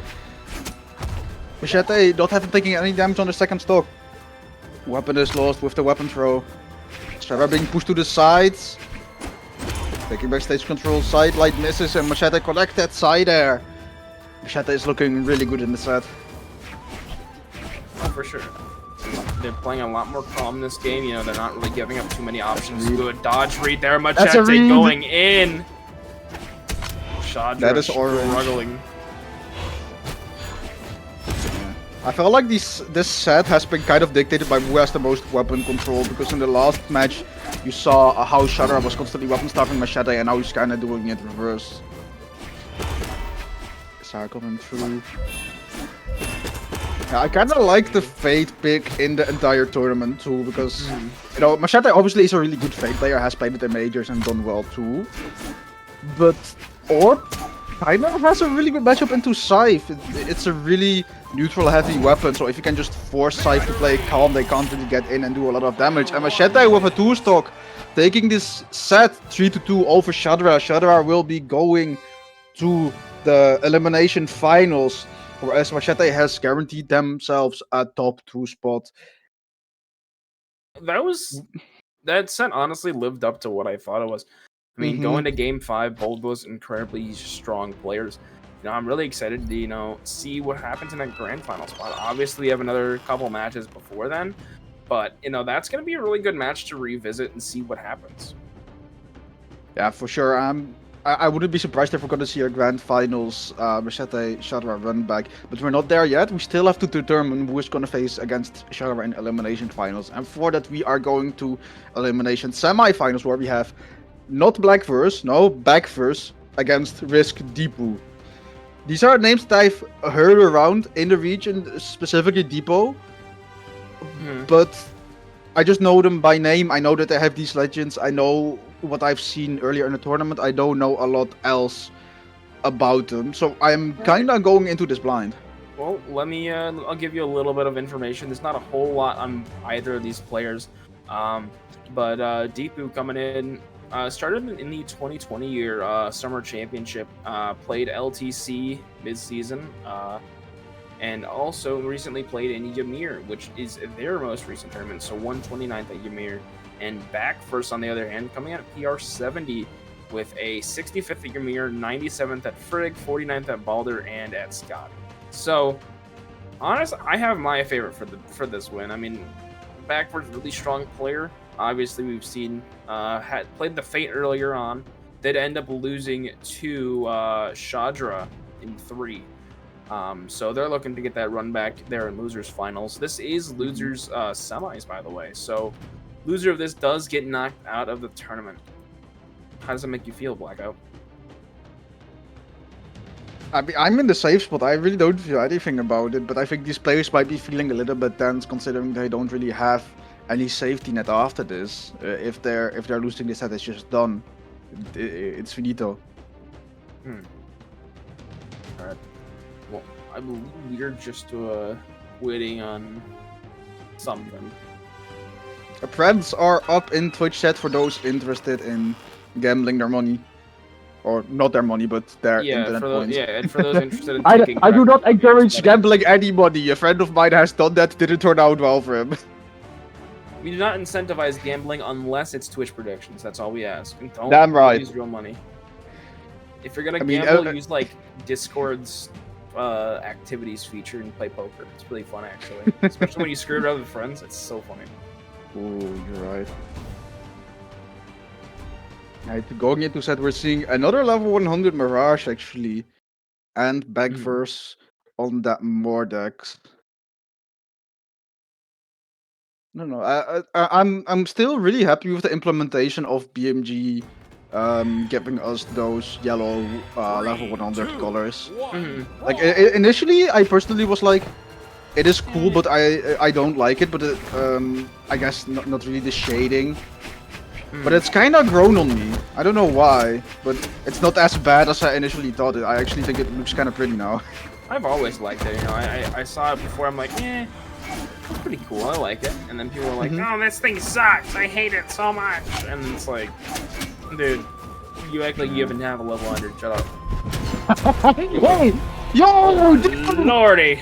Macheeete not having taken any damage on the second stock. Weapon is lost with the weapon throw. Shadra being pushed to the sides. Taking back stage control, side light misses, and Macheeete collect that side air. Macheeete is looking really good in the set. Oh, for sure. They're playing a lot more calm this game. They're not really giving up too many options. Good dodge read there. Macheeete going in. Shadra That is orange. struggling. I felt like this set has been kind of dictated by who has the most weapon control, because in the last match you saw how Shadra was constantly weapon starving Macheeete, and now he's kind of doing it reverse. Sar coming through. Yeah, I kind of like the Fate pick in the entire tournament too, because Macheeete obviously is a really good Fate player, has played it in majors and done well too. But Orb kind of has a really good matchup into Scythe. It's a really neutral heavy weapon, so if you can just force Scythe to play calm, they can't really get in and do a lot of damage. And Macheeete with a 2-stock, taking this set 3-2 over Shadra. Shadra will be going to the elimination finals, whereas Macheeete has guaranteed themselves a top 2 spot. That set honestly lived up to what I thought it was. I mean, going to game 5, both those incredibly strong players. I'm really excited to, see what happens in that grand final spot. Obviously, we have another couple matches before then, but, that's going to be a really good match to revisit and see what happens. Yeah, for sure. I wouldn't be surprised if we're going to see a grand finals Macheeete Shadra run back, but we're not there yet. We still have to determine who is going to face against Shadra in elimination finals, and for that we are going to elimination semi-finals, where we have not Blackverse, no, backverse against Risk Deepu. These are names that I've heard around in the region, specifically Depot, but I just know them by name. I know that they have these legends. I know what I've seen earlier in the tournament. I don't know a lot else about them, so I'm kind of going into this blind. Well, let me, I'll give you a little bit of information. There's not a whole lot on either of these players, but Deepu coming in, started in the 2020 year Summer Championship, played LTC mid-season, and also recently played in Ymir, which is their most recent tournament, so 129th at Ymir. And backverse, on the other hand, coming out at PR70 with a 65th at Ymir, 97th at Frigg, 49th at Balder, and at Scott. So, honestly, I have my favorite for this win. I mean, backverse, really strong player. Obviously, we've seen had played the Fate earlier on. They'd end up losing to Shadra in 3. So they're looking to get that run back there in losers finals. This is losers semis, by the way. So loser of this does get knocked out of the tournament. How does it make you feel, Blackout? I'm in the safe spot. I really don't feel anything about it, but I think these players might be feeling a little bit tense, considering they don't really have any safety net after this. If they're losing this set, it's just done. It's finito. Alright. Well, I believe we're just waiting on something. Friends are up in Twitch chat for those interested in gambling their money. Or not their money, but their Yeah, internet for those, points. yeah, and for those interested in I taking do not direct encourage betting. gambling anybody. A friend of mine has done that, didn't turn out well for him. We do not incentivize gambling unless it's Twitch predictions. That's all we ask. And don't Damn right. use real money. If you're gonna I mean, gamble, use like Discord's activities feature and play poker. It's really fun actually, especially when you screw around with friends. It's so funny. Ooh, you're right. Right, going into set, we're seeing another level 100 Mirage actually, and backverse on that Mordex. No, I'm still really happy with the implementation of BMG, giving us those yellow level 100 colors. Like initially, I personally was like, it is cool, but I don't like it. But I guess not really the shading. But it's kind of grown on me. I don't know why, but it's not as bad as I initially thought it. I actually think it looks kind of pretty now. I've always liked it. You know, I saw it before. I'm like, it's pretty cool. I like it. And then people were like, "Oh, this thing sucks. I hate it so much." And it's like, dude, you act like you haven't have a level 100. Shut up. Whoa! Yo, dude! Lordy.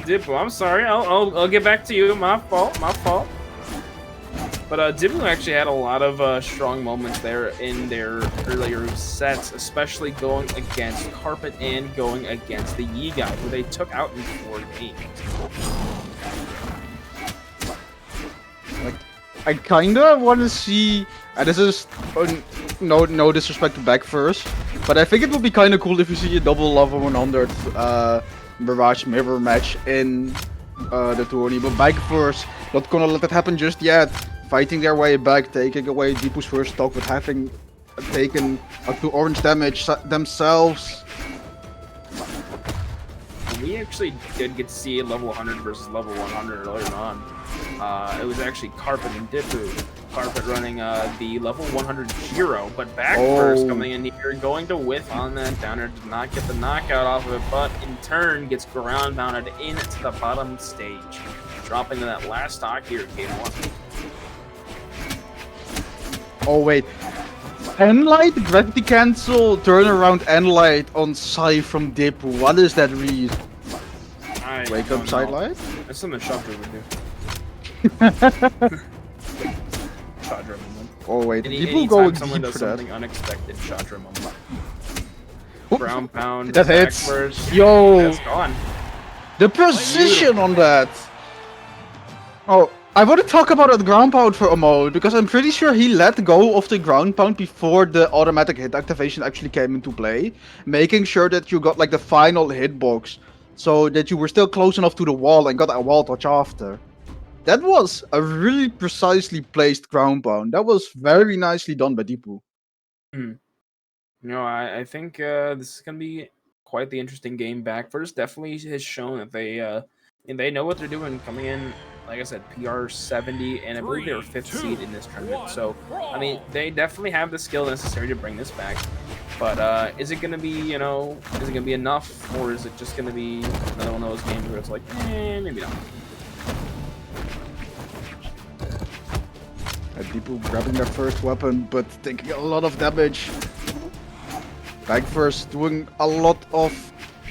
Dippo, I'm sorry. I'll get back to you. My fault. My fault. But Dippo actually had a lot of strong moments there in their earlier sets, especially going against Carpet and going against the TheYeGuy, who they took out in 4 games. Like, I kinda want to see, and this is no disrespect to backverse, but I think it would be kind of cool if you see a double level 100 Mirage mirror match in the tourney. But backverse, not gonna let that happen just yet. Fighting their way back, taking away Deepu's first stock with having taken up to orange damage themselves. We actually did get to see level 100 versus level 100 earlier on. It was actually Carpet and Dippo. Carpet running the level 100 Giro, but backverse coming in here, going to whiff on that downer, did not get the knockout off of it, but in turn gets ground pounded into the bottom stage, dropping to that last stock here at game 1. Oh wait, Endlight, gravity cancel, turnaround Endlight on Sai from Dippo. What is that read? Wake up sidelight? That's something Shadra would do. Shadra moment. Oh wait, People go someone deep does for that. something unexpected, Shadra moment. Oop. Ground pound. That hits. Backwards. Yo, That's gone. the precision on that. Oh, I want to talk about that ground pound for a moment, because I'm pretty sure he let go of the ground pound before the automatic hit activation actually came into play, making sure that you got like the final hitbox, so that you were still close enough to the wall and got a wall touch after. That was a really precisely placed ground pound. That was very nicely done by Dippo. No, I think this is gonna be quite the interesting game. Backverse definitely has shown that they know what they're doing coming in. Like I said, PR 70, and I believe they were 5th seed in this tournament. So, I mean, they definitely have the skill necessary to bring this back. But is it gonna be, is it gonna be enough, or is it just gonna be another one of those games where it's like, maybe not. Dippo grabbing their first weapon, but taking a lot of damage. Backverse doing a lot of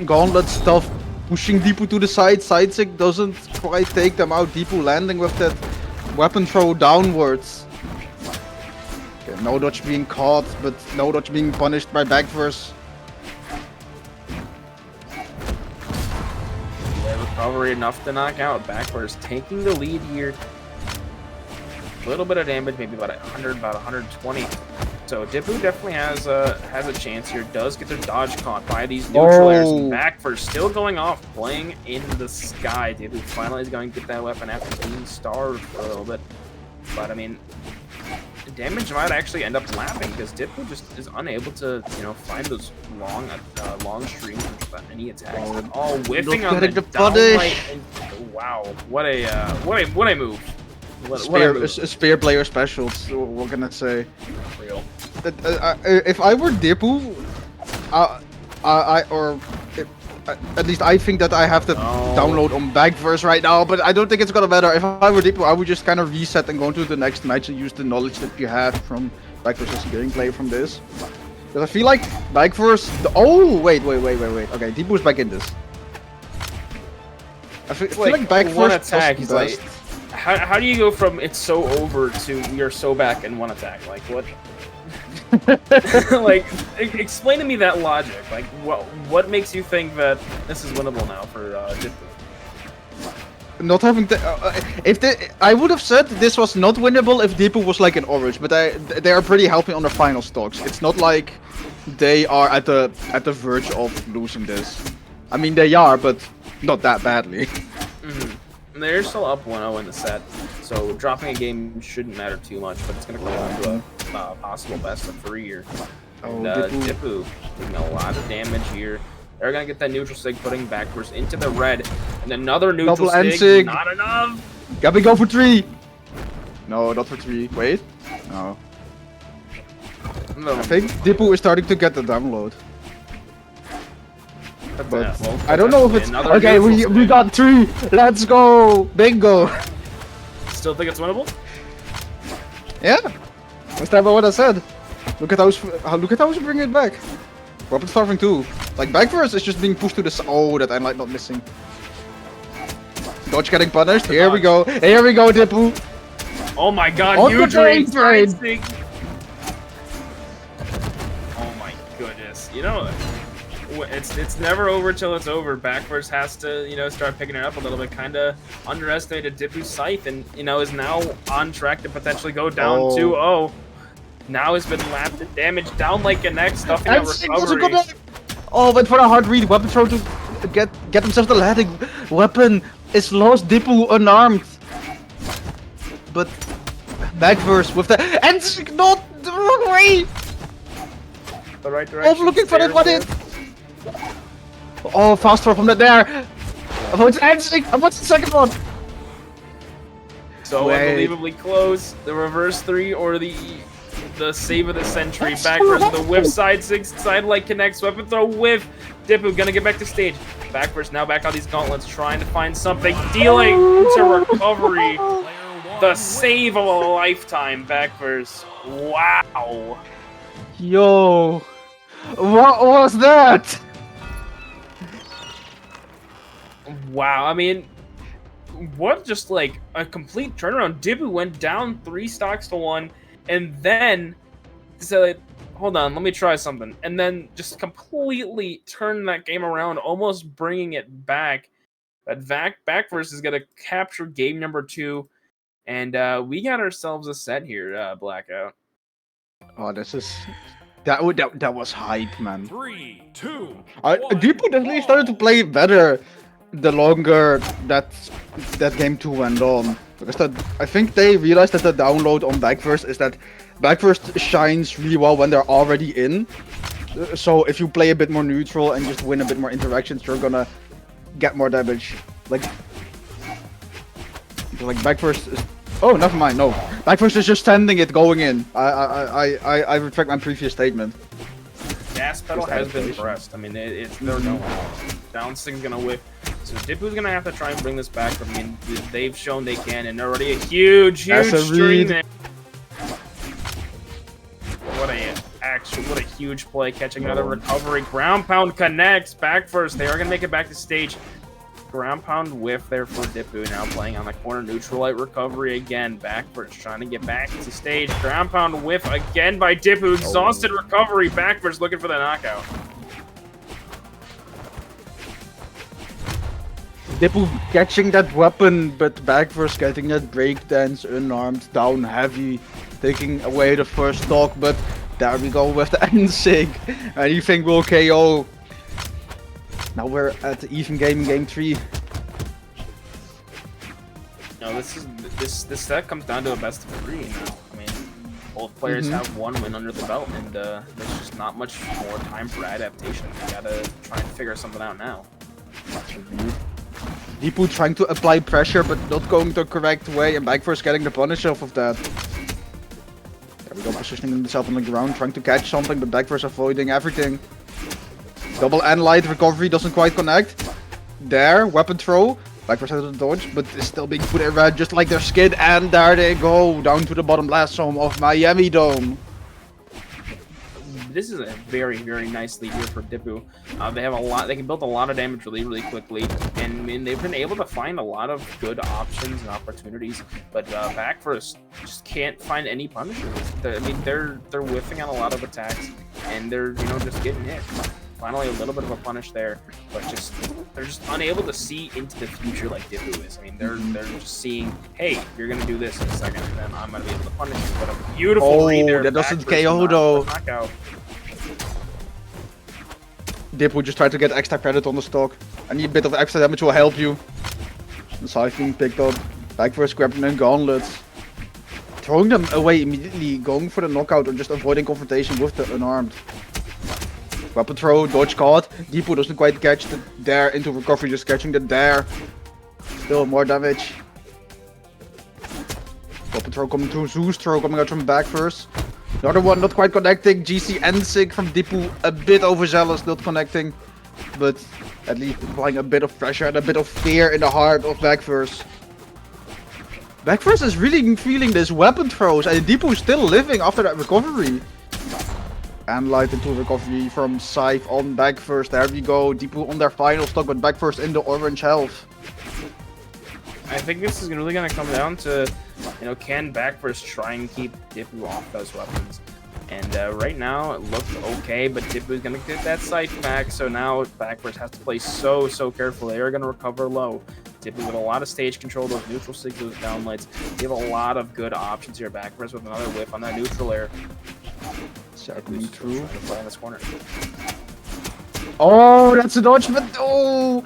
gauntlet stuff, pushing Dippo to the side. Sidesick doesn't quite take them out. Dippo landing with that weapon throw downwards. Okay, no dodge being caught, but no dodge being punished by backverse. Recovery enough to knock out. Backverse taking the lead here. A little bit of damage, maybe about 100, about 120. So Dippo definitely has a chance here. Does get their dodge caught by these neutralers. And backverse still going off, playing in the sky. Dippo finally is going to get that weapon after being starved for a little bit. But I mean, the damage might actually end up lapping, because Dippo just is unable to, find those long streams without any attacks at all. Whiffing on the downlight. Wow, what a move. Spear player specials, what can I say? Real. If I were Dippo, At least I think that I have the download on backverse right now, but I don't think it's gonna matter. If I were Deepu, I would just kind of reset and go into the next match and use the knowledge that you have from backverse as gameplay from this. Because I feel like backverse. Oh wait. Okay, Deepu's back in this. I feel like backverse one attack. was He's the like, best. how do you go from it's so over to you're so back in one attack? Like what? Like, explain to me that logic. Like, what makes you think that this is winnable now for Deepu? Not having I would have said this was not winnable if Deepu was like an orange, but they are pretty healthy on the final stocks. It's not like they are at the verge of losing this. I mean they are, but not that badly. They're still up 1-0 in the set, so dropping a game shouldn't matter too much, but it's going to come down to a possible best of 3 here. And Deepu doing a lot of damage here. They're going to get that neutral sig, putting backwards into the red, and another neutral sig, not enough! Gotta go for 3! No, not for 3. Wait. No. I think Deepu is starting to get the download. But I don't know if it's okay. We got 3. Let's go, bingo. Still think it's winnable? Yeah, that's not what I said. Look at how we bring it back. Weapon starving too. Like backverse is just being pushed to the side. Oh, that I'm like not missing. Dodge getting punished. Here we go. Here we go, Deepu. Oh my God! On Huge the train. Oh my goodness! You know. It's never over till it's over. Backverse has to, you know, start picking it up a little bit. Kind of underestimated Deepu's Scythe, and you know is now on track to potentially go down 2-0. Now has been lapped and damaged. Down like an X, stuffing out recovery. Oh, but for a hard read, weapon throw to get himself the landing. Weapon is lost. Deepu unarmed, but backverse with the and not the wrong way. The right direction. Oh, looking for that one in. Oh, fast throw from there. I want the second one. So unbelievably close. The reverse 3 or the save of the century. Backverse the whiff side 6 side like connects. Weapon throw whiff. Deepu gonna get back to stage. Backverse now back on these gauntlets, trying to find something. Dealing to recovery. The save of a lifetime. Backverse. Wow. Yo, what was that? Wow, I mean, what just like a complete turnaround. Deepu went down 3 stocks to 1, and then said, hold on, let me try something. And then just completely turned that game around, almost bringing it back. But backverse is going to capture game number 2, and we got ourselves a set here, Blackout. Oh, this is... That was hype, man. 3, 2, Deepu definitely started to play better the longer that game 2 went on, because I think they realized that the download on backverse is that backverse shines really well when they're already in. So if you play a bit more neutral and just win a bit more interactions, you're gonna get more damage. Like backverse is... Oh, never mind. No, backverse is just standing it going in. I retract my previous statement. Gas pedal has been pressed. I mean, they're going. Down 6 gonna whip. So Deepu's gonna have to try and bring this back. I mean, they've shown they can, and already a huge string there. What a huge play, catching another recovery. Ground pound connects. Backverse. They are gonna make it back to stage. Ground pound whiff there for Deepu, now playing on the corner. Neutral light recovery again. Backverse trying to get back to stage. Ground pound whiff again by Deepu. Exhausted recovery. Backverse looking for the knockout. Deepu catching that weapon, but backverse getting that breakdance unarmed, down heavy, taking away the first stock, but there we go with the N-Sig. Anything will KO. Now we're at the even game in game 3. No, this set comes down to a best of 3 now. I mean, both players have 1 win under the belt, and there's just not much more time for adaptation. We gotta try and figure something out now. Deepu trying to apply pressure, but not going the correct way, and backverse getting the punish off of that. There we go, positioning himself on the ground, trying to catch something, but backverse avoiding everything. Double and light recovery doesn't quite connect. There, weapon throw. Backverse has a dodge, but is still being put in red just like their skid. And there they go, down to the bottom blast zone of Miami Dome. This is a very, very nice lead here for Dipu. They have a lot. They can build a lot of damage really, really quickly, and I mean, they've been able to find a lot of good options and opportunities. But backverse just can't find any punishers. I mean, they're whiffing on a lot of attacks, and they're just getting hit. Finally, a little bit of a punish there, but they're just unable to see into the future like Dipu is. I mean, they're just seeing, hey, you're gonna do this in a second, and then I'm gonna be able to punish you. But a beautiful read there. That doesn't backverse KO though. knockout. Dipu just tried to get extra credit on the stock. Any bit of extra damage will help you. The scythe being picked up. Backverse grabbing them gauntlets. Throwing them away immediately, going for the knockout or just avoiding confrontation with the unarmed. Weapon throw, dodge caught. Dipu doesn't quite catch the dare into recovery, just catching the dare. Still more damage. Weapon throw coming through, Zeus throw coming out from backverse. Another one not quite connecting. GC and Sig from Dipu, a bit overzealous, not connecting. But at least applying a bit of pressure and a bit of fear in the heart of backverse. Backverse is really feeling this weapon throws, and Dipu still living after that recovery. And light into recovery from Scythe on backverse. There we go. Dipu on their final stock, but backverse in the orange health. I think this is really going to come down to, can backverse try and keep Dipu off those weapons? And right now it looked okay, but Dipu is going to get that Scythe back, so now backverse has to play so careful. They are going to recover low. Dipu with a lot of stage control, those neutral sigs, those downlights. They have a lot of good options here. Backverse with another whiff on that neutral air. Coming through. Trying to play in this corner. Oh, that's a dodge, but oh!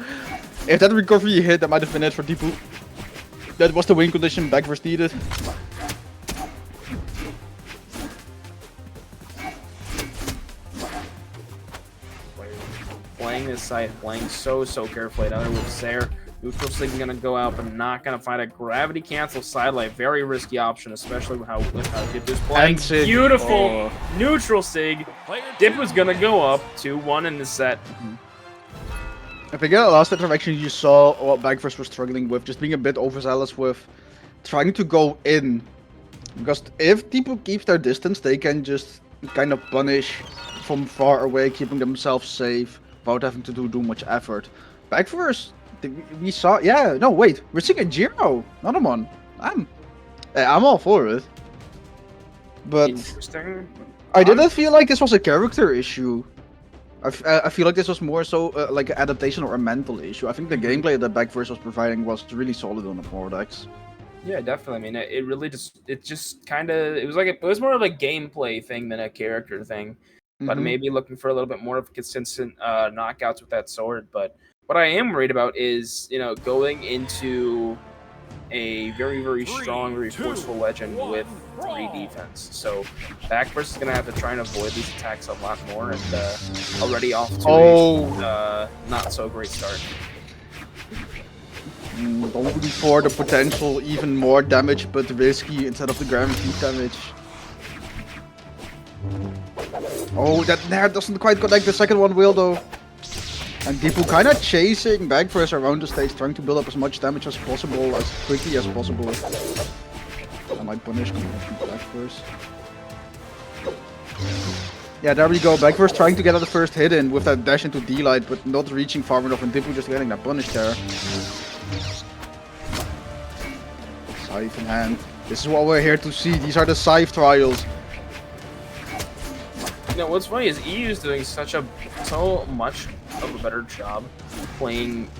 If that recovery hit, that might have been it for Dipu. That was the win condition backverse needed. Playing this side, playing so carefully. Another with there. Neutral sig gonna go out, but not gonna find a gravity cancel sidelight. Very risky option, especially with how Dipu's playing. Beautiful neutral sig. Dipu's gonna go up 2-1 in the set. I think in the last interaction you saw what backverse was struggling with, just being a bit overzealous with trying to go in. Because if Dipu keeps their distance, they can just kind of punish from far away, keeping themselves safe without having to do much effort. Backverse, we saw, wait, we're seeing a Giro, another one. I'm all for it. But interesting. I didn't feel like this was a character issue. I feel like this was more so like an adaptation or a mental issue. I think the gameplay that backverse was providing was really solid on the forward decks. Yeah, definitely. I mean, it really it was more of a gameplay thing than a character thing. But maybe looking for a little bit more of consistent knockouts with that sword. But what I am worried about is, going into a very strong, very forceful legend with 3 defense. So backverse is going to have to try and avoid these attacks a lot more, and already off to a not so great start. Going for the potential even more damage, but risky instead of the guaranteed damage. Oh, that nair doesn't quite connect the second one will though. And Dipu kind of chasing backverse around the stage, trying to build up as much damage as possible, as quickly as possible. I might punish backverse. Yeah, there we go. Backverse trying to get the first hit in with that dash into D-Light, but not reaching far enough, and Dipu just getting that punish there. Scythe in hand. This is what we're here to see. These are the Scythe trials. What's funny is EU is doing so much of a better job playing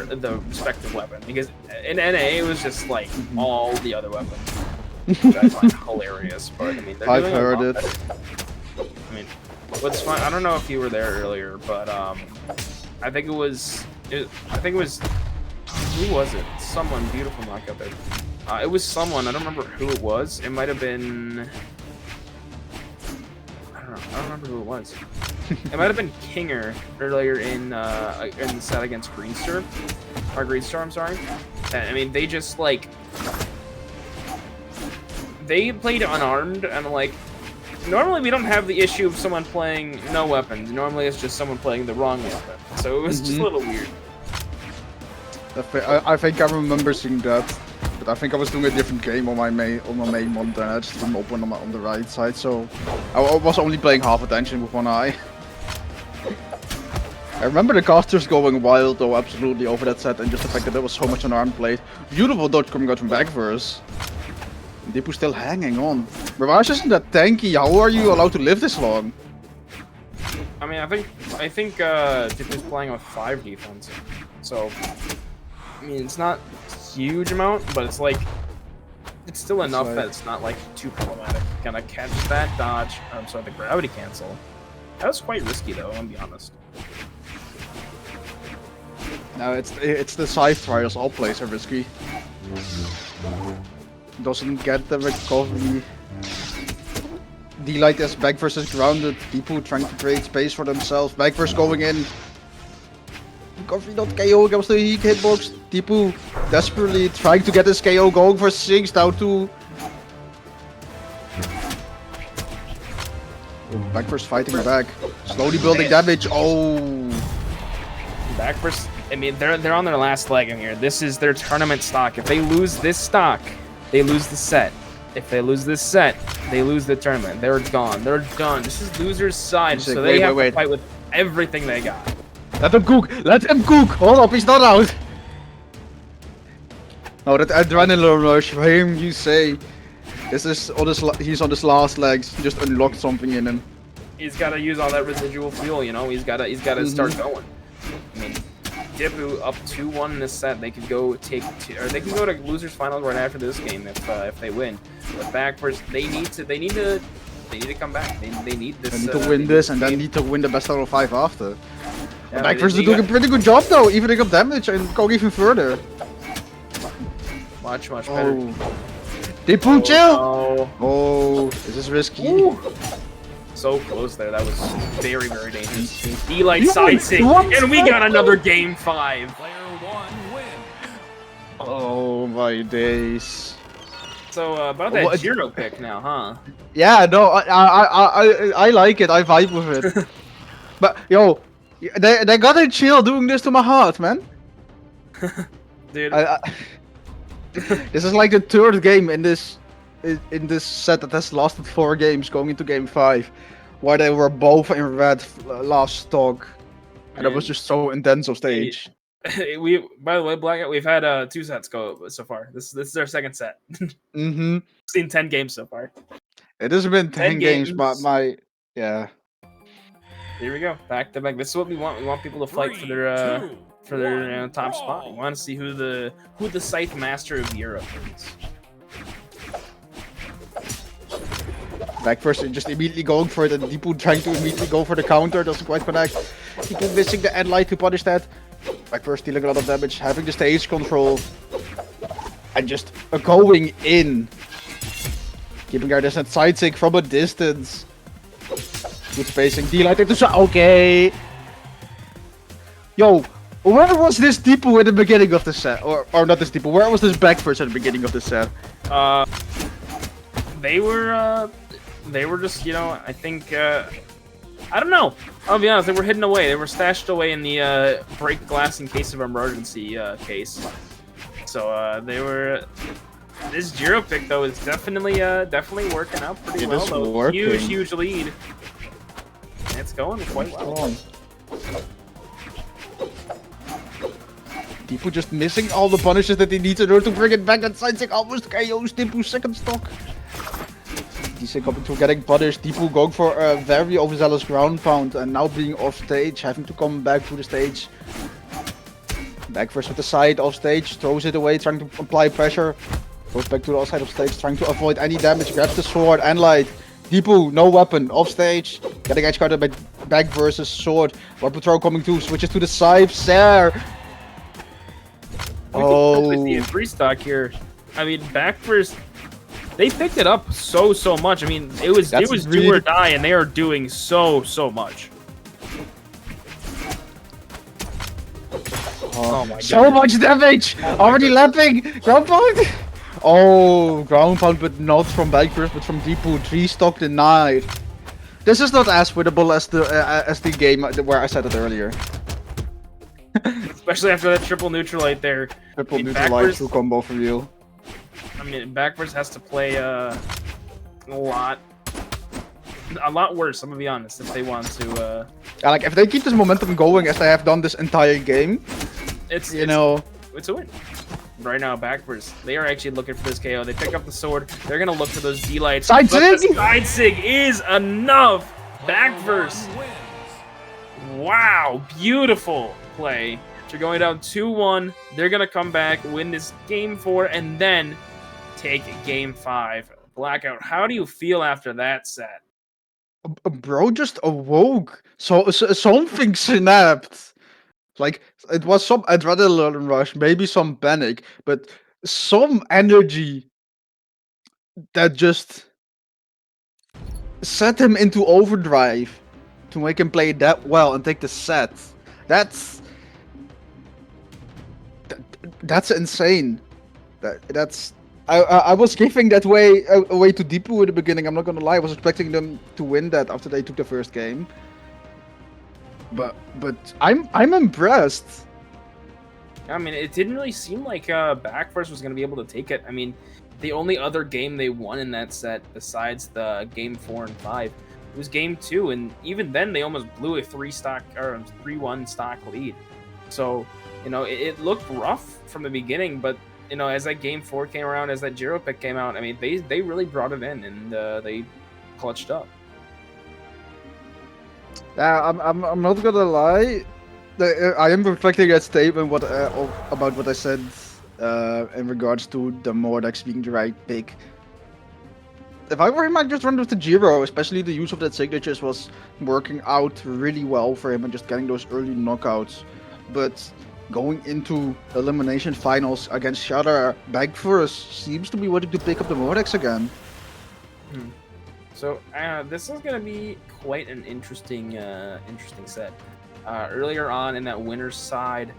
the respective weapon, because in NA it was just like all the other weapons, which I find hilarious. But I mean, I've heard it. I mean, what's fun? I don't know if you were there earlier, but I think it was who was it? Someone beautiful knockout there. It was someone, I don't remember who it was. It might have been. I don't remember who it was. It might have been Kinger earlier in the set against Greenstar. Or Greenstar, I'm sorry. And, I mean, they just, like... They played unarmed, and, like... normally we don't have the issue of someone playing no weapons. Normally it's just someone playing the wrong weapon. So it was just a little weird. I think I remember seeing that, but I think I was doing a different game on my main monitor, and I just didn't open on the right side, so I was only playing half attention with one eye. I remember the casters going wild though, absolutely, over that set, and just the fact that there was so much unarmed played. Beautiful dodge coming out from backverse. Deepu still hanging on. Mirage isn't that tanky, how are you allowed to live this long? I mean, I think Deepu's playing with 5 defense, so I mean it's not a huge amount, but it's like it's still enough that it's not like too problematic. Gonna catch that dodge. I'm sorry, the gravity cancel. That was quite risky though, I'll be honest. No, it's the SCYTHE trials. All plays are risky. Doesn't get the recovery. D-Light is backverse is grounded. Deepu trying to create space for themselves. Backverse going in. Recovery not KO against the hitbox. Deepu desperately trying to get his KO, going for 6 down to. Backverse fighting back. Slowly building damage. Oh. Backverse. I mean, they're on their last leg in here. This is their tournament stock. If they lose this stock, they lose the set. If they lose this set, they lose the tournament. They're gone. They're done. This is loser's side, so they have to fight with everything they got. Let him cook! Let him cook! Hold up, he's not out! Oh, that adrenaline rush for him, you say. This is on his he's on his last legs. He just unlocked something in him. He's got to use all that residual fuel, you know. He's got to start going. I mean, Deepu up 2-1 in this set. They could go take or they can go to losers finals right after this game if they win. But backwards, they need to come back. They need this. They need to win this, and then need to win the best out of 5 after. Yeah, backwards are doing a pretty good job though, evening up damage and going even further. Much better. Deepu, chill! Oh, oh, this is risky. Ooh. So close there. That was very dangerous. D-Light side sync, and we got another game 5. Player 1 win. Oh my days. So about that Jiro pick now, huh? Yeah, no, I like it. I vibe with it. But yo, they gotta chill doing this to my heart, man. Dude. This is like the 3rd game in this set that has lasted 4 games going into game 5, where they were both in red last stock, and it was just so intense on stage. By the way, Blackout, we've had 2 sets go so far. This is our 2nd set. We've seen 10 games so far. It has been 10 games, but yeah. Here we go, back to back. This is what we want. We want people to fight for their top spot. We want to see who the SCYTHE Master of Europe is. Backverse just immediately going for it, and Deepu trying to immediately go for the counter, doesn't quite connect. Deepu missing the Endlight to punish that. Backverse dealing a lot of damage, having the stage control, and just going in. Keeping her this side sync from a distance. Good spacing, D-Light into okay. Yo, where was this Deepu at the beginning of the set? Or not this Deepu, where was this Backverse at the beginning of the set? They were just, you know, I think, I don't know. I'll be honest, they were hidden away. They were stashed away in the break glass in case of emergency case. So they were. This Jiro pick though is definitely working out pretty well. Though. Huge lead. And it's going quite well. Deepu just missing all the punishes that he needs in order to bring it back. That side sync almost KOs Deepu's 2nd stock. D-Sync up into getting punished. Deepu going for a very overzealous ground pound and now being off stage, having to come back to the stage. Backverse with the side off stage, throws it away, trying to apply pressure. Goes back to the other side of stage, trying to avoid any damage, grabs the sword and light. Deepu, no weapon, off stage. Getting edge guarded by Backverse's sword. Weapon throw coming through, switches to the scythe there. We see a 3 stock here. I mean, Backverse, they picked it up so much. I mean, it was do or die, and they are doing so much. Oh my god. So much damage! Already lapping! Ground pound! Oh, ground pound, but not from backverse, but from Deepu. 3-stock denied. This is not as winnable as the game where I said it earlier. Especially after that triple neutral right there. Triple I mean, neutral light through combo for you. I mean, backverse has to play a lot worse. I'm gonna be honest. If they want to, Yeah, like if they keep this momentum going as they have done this entire game, it's you know, it's a win. Right now, backverse, they are actually looking for this KO. They pick up the sword. They're gonna look for those D-lights. Side but the sig! side sig is enough. Backverse. Wow, beautiful play. They're going down 2-1. They're gonna come back, win this game 4, and then take game 5. Blackout. How do you feel after that set? bro just awoke. So something snapped. Like, it was some adrenaline rush, maybe some panic, but some energy that just set him into overdrive to make him play that well and take the set. That's insane. That's I was giving that away to Deepu in the beginning. I'm not gonna lie. I was expecting them to win that after they took the first game. But I'm impressed. I mean, it didn't really seem like backverse was going to be able to take it. I mean, the only other game they won in that set, besides the game 4 and 5, was game 2, and even then they almost blew a 3-1 stock lead. So, you know, it looked rough from the beginning, but you know, as that game 4 came around, as that Jiro pick came out, I mean, they really brought it in and they clutched up. I'm not gonna lie. I am reflecting that statement about what I said in regards to the Mordex being the right pick. If I were him, I'd just run with the Jiro, especially the use of that signatures was working out really well for him and just getting those early knockouts. But going into elimination finals against Shadra, backverse seems to be wanting to pick up the Mordex again. So this is going to be quite an interesting set. Earlier on in that winner's side,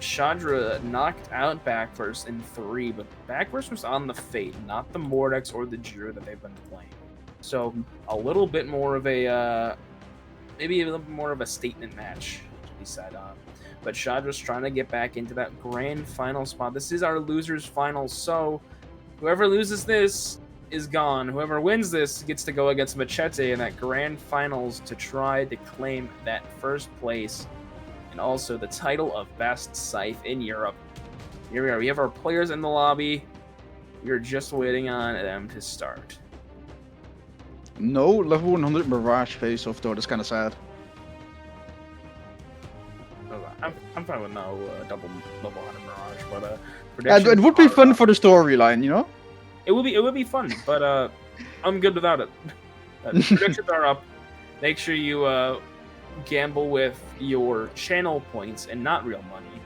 Shadra knocked out backverse in 3, but backverse was on the Fate, not the Mordex or the Jiro that they've been playing. So a little bit more of a maybe a little bit more of a statement match to be said on. But Shadra's trying to get back into that grand final spot. This is our losers final, so whoever loses this is gone. Whoever wins this gets to go against Macheeete in that grand finals to try to claim that first place and also the title of best Scythe in Europe. Here we are. We have our players in the lobby. We're just waiting on them to start. No level 100 Mirage face-off though, that's kind of sad. I'm fine with no double level 100 Mirage, but it would be fun for the storyline, you know? It would be fun, but I'm good without it. Predictions are up. Make sure you gamble with your channel points and not real money,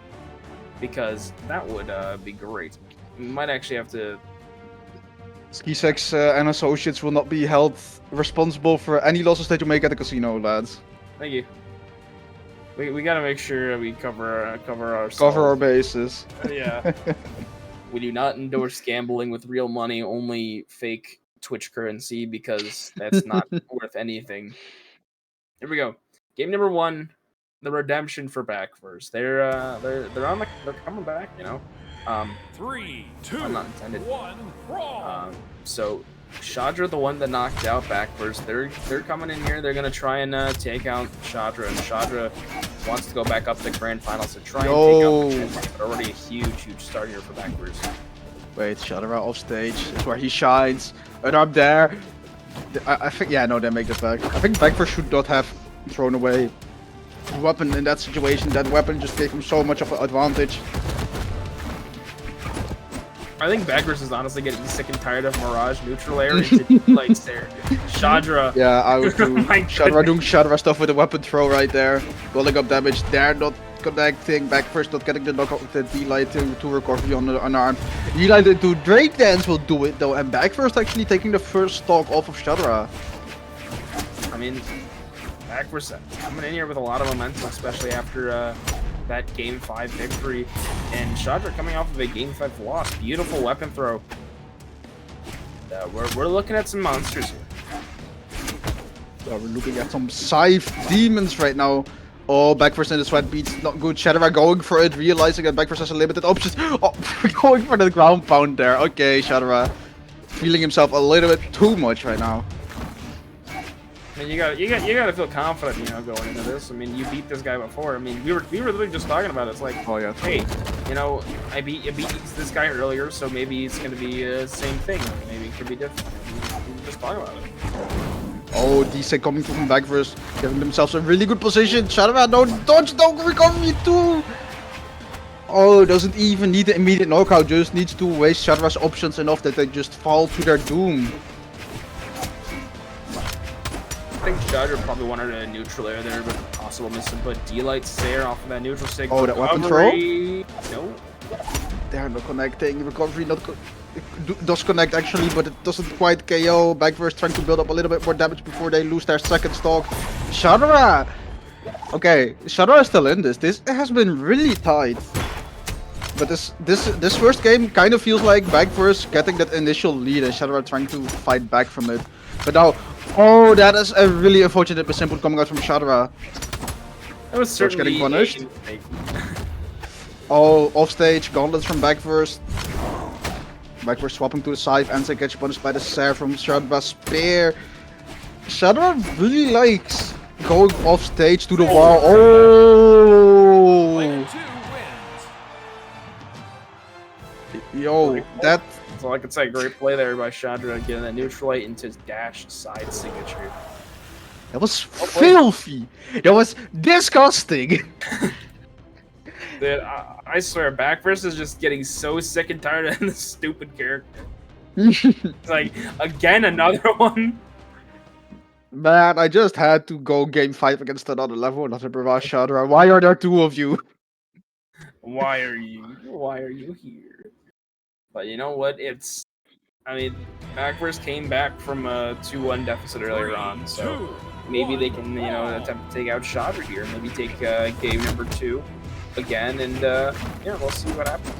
because that would be great. We might actually have to. SCYTHE and associates will not be held responsible for any losses that you make at the casino, lads. Thank you. We gotta make sure we cover ourselves. Cover our bases. Yeah. We do not endorse gambling with real money, only fake Twitch currency, because that's not worth anything. Here we go. Game number 1, the redemption for backverse. They're coming back, you know. 3, 2, not intended. 1, brawl. So Shadra, the one that knocked out backverse, they're coming in here. They're gonna try and take out Shadra, and Shadra wants to go back up to the grand finals to try and take out Macheeeete, but already a huge start here for backverse. Wait, Shadra off stage is where he shines. And up there, I think, yeah, no, they make it back. I think backverse should not have thrown away the weapon in that situation. That weapon just gave him so much of an advantage. I think backverse is honestly getting sick and tired of Mirage neutral air into lights there. Shadra. Yeah, I would do. My Shadra doing Shadra stuff with the weapon throw right there. Building up damage there, not connecting. Backverse not getting the knockout with the D-Light to recovery on the unarmed. D-Light into Drake Dance will do it though, and backverse actually taking the first stock off of Shadra. I mean, backverse coming in here with a lot of momentum, especially after that Game 5 victory. And Shadra coming off of a Game 5 loss. Beautiful weapon throw. We're looking at some monsters here. We're looking at some SCYTHE demons right now. Oh, backverse in the sweat beats not good. Shadra going for it, realizing that backverse has a limited options. Oh, going for the ground pound there. Okay, Shadra feeling himself a little bit too much right now. I mean, you gotta feel confident, you know, going into this. I mean, you beat this guy before. I mean, we were literally just talking about it. It's like, Oh yeah. hey, you know, I beat this guy earlier, so maybe it's gonna be the same thing. Maybe it could be different. We were just talking about it. Oh, DC coming from backverse, giving themselves a really good position. Shadra, no dodge, no recovery too. Oh, doesn't even need the immediate knockout, just needs to waste Shadra's options enough that they just fall to their doom. I think Shadra probably wanted a neutral air there, but possible missing. But D-Light Sayer off of that neutral stick. Oh, that weapon throw? No. They're not connecting. Recovery not does connect actually, but it doesn't quite KO. Backverse trying to build up a little bit more damage before they lose their second stock. Shadra! Okay, Shadra is still in this. This has been really tight. But this first game kind of feels like backverse getting that initial lead and Shadra trying to fight back from it. But now, oh, that is a really unfortunate miss input coming out from Shadra. That was certainly getting punished. Oh, offstage, gauntlets from backverse. Backverse swapping to the side, and they gets punished by the Sair from Shadra's spear. Shadra really likes going off stage to the wall. Oh! Yo, that. That's all I can say. Great play there by Shadra, getting that neutral light into his dash side signature. That was filthy. That was disgusting. Dude, I swear, backverse is just getting so sick and tired of this stupid character. It's like, again, another one. Man, I just had to go game 5 against another level, another Barrage Shadra. Why are there two of you? Why are you here? But you know what? I mean, backverse came back from a 2-1 deficit earlier on, so maybe they can, you know, attempt to take out Shadra here. Maybe take game number 2 again, and yeah, we'll see what happens.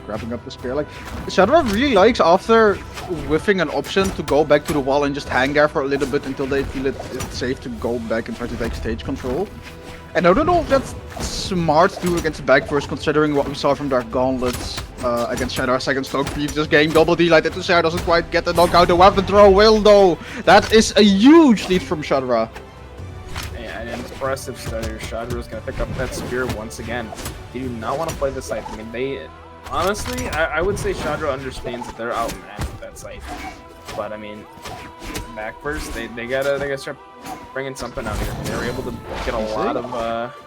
Grabbing up the spear, like Shadra really likes after whiffing an option to go back to the wall and just hang there for a little bit until they feel it's safe to go back and try to take stage control. And I don't know if that's smart to do against backverse, considering what we saw from their gauntlets against Shadra second stock previous game. Double D-Light into Sair doesn't quite get the knockout. The weapon throw will though. That is a huge lead from Shadra. Yeah, and impressive stutter. Shadra is going to pick up that spear once again. They do not want to play this side. I mean, they honestly, I would say Shadra understands that they're outmatched with that site. But I mean, backverse, they gotta start bringing something out here. They were able to get a lot of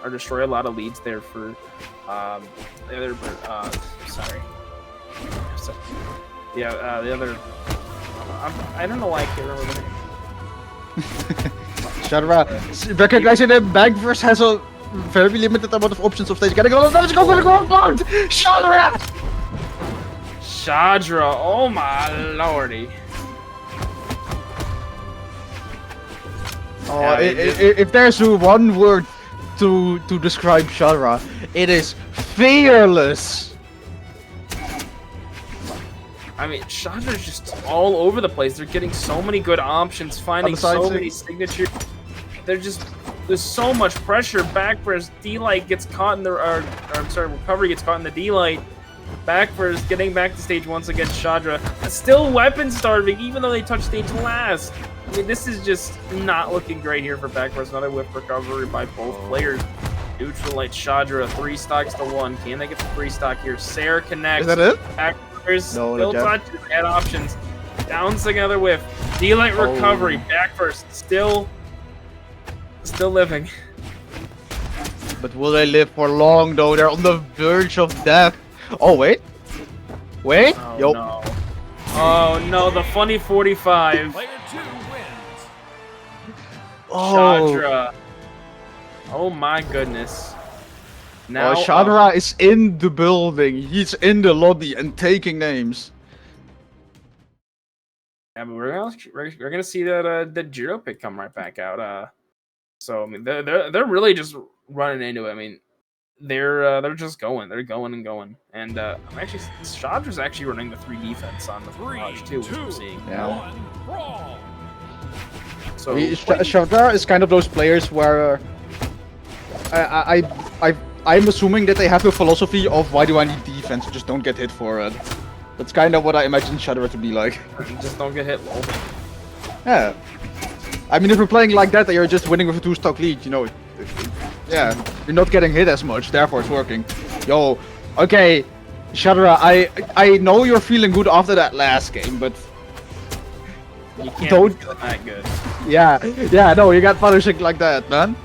or destroy a lot of leads there for the other sorry. Yeah, the other I don't know why I can't remember the name. Shadra recognizing that backverse has a very limited amount of options of stage. Gotta go for the ground pound! Shadra! Shadra, oh my lordy. Oh, Yeah, if there's one word to describe Shadra, it is fearless. I mean, Shadra's just all over the place. They're getting so many good options, finding so many signatures. There's so much pressure. Backverse, D-Light gets caught in the, I'm sorry, recovery gets caught in the D-Light. Backverse getting back to stage once against Shadra. Still weapon starving, even though they touched stage last. I mean, this is just not looking great here for backverse. Another whip recovery by both players. Neutral Light Shadra, 3 stocks to 1. Can they get the 3 stock here? Sair connects. Is that it? Backverse No, still touches. Add options. Downs another whiff. D-Light recovery. Backverse still living. But will they live for long though? They're on the verge of death. Oh wait. Wait. Oh, Yo. no. Oh no, the funny 45. Player 2 wins. Oh. Shadra. Oh my goodness. Now Shadra is in the building. He's in the lobby and taking names. yeah, but we're gonna see that the Jiro pick come right back out. So I mean they're really just running into it. I mean they're just going. They're going and going. And I'm actually Shadra's actually running the 3 defense on the Barrage too, which I'm seeing. Yeah. So Shadra is kind of those players where I'm assuming that they have the philosophy of why do I need defense? Just don't get hit for it. That's kind of what I imagine Shadra to be like. just don't get hit, lol. Yeah. I mean, if you're playing like that, you're just winning with a 2-stock lead, you know. Yeah, you're not getting hit as much, therefore it's working. Yo, okay, Shadra, I know you're feeling good after that last game, but you can't don't be that good. Yeah, no, you got punishing like that, man.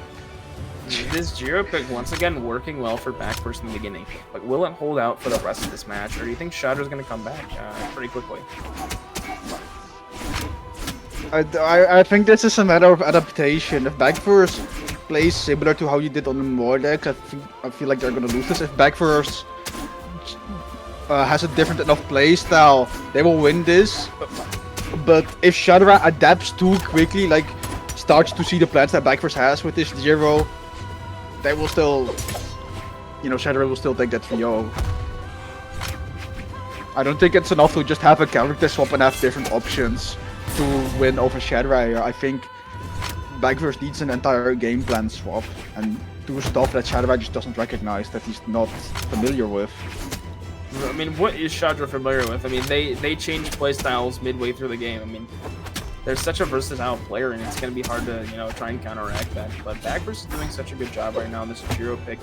This Jiro pick once again working well for backverse in the beginning. But will it hold out for the rest of this match, or do you think Shadra's gonna come back pretty quickly? I think this is a matter of adaptation. If backverse plays similar to how you did on the Mordex, I feel like they're gonna lose this. If backverse has a different enough play style, they will win this. But if Shadra adapts too quickly, like starts to see the plans that backverse has with this Zero, they will still, you know, Shadra will still take that 3-0. I don't think it's enough to just have a character swap and have different options to win over Shadra here. I think backverse needs an entire game plan swap and do stuff that Shadra just doesn't recognize, that he's not familiar with. I mean, what is Shadra familiar with? I mean, they change playstyles midway through the game. I mean, they're such a versatile player, and it's going to be hard to, you know, try and counteract that. But backverse is doing such a good job right now. This Jiro pick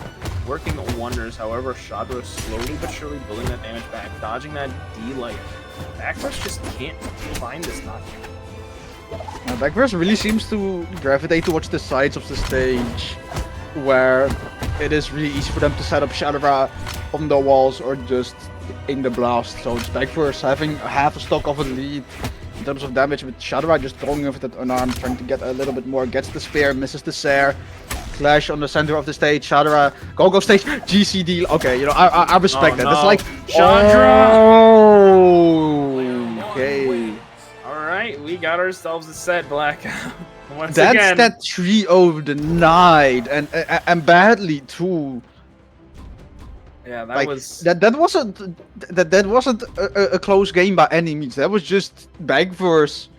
working wonders. However, Shadra slowly but surely building that damage back, dodging that D-light. Backverse just can't find this knock. Backverse really seems to gravitate towards the sides of the stage, where it is really easy for them to set up Shadra on the walls or just in the blast. So it's backverse having half a stock of a lead in terms of damage, with Shadra just going with that unarmed, trying to get a little bit more, gets the spear, misses the Sair. Clash on the center of the stage, Shadra, go stage, GCD, okay, you know, I respect that. No. That's like, Shadra! Oh, okay. Alright, we got ourselves a set, Blackout. Once That's again. that 3-0 denied, and badly too. Yeah, that Like, was... that wasn't a close game by any means. That was just backverse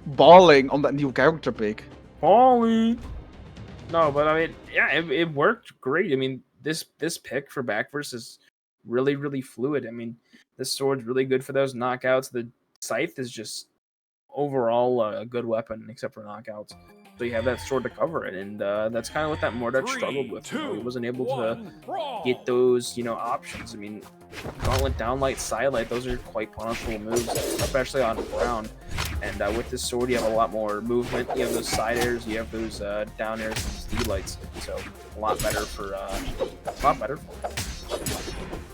balling on that new character pick. Holy. No, but I mean, yeah, it worked great. I mean, this pick for backverse is really, really fluid. I mean, this sword's really good for those knockouts. The Scythe is just overall a good weapon, except for knockouts. So you have that sword to cover it, and that's kind of what that Mordek struggled with. You know, he wasn't able to get those, you know, options. I mean, Gauntlet, Downlight, Sidelight, those are quite punishable moves, especially on the ground. And with this sword, you have a lot more movement. You have those side airs, you have those down airs, and D-lights. So a lot better for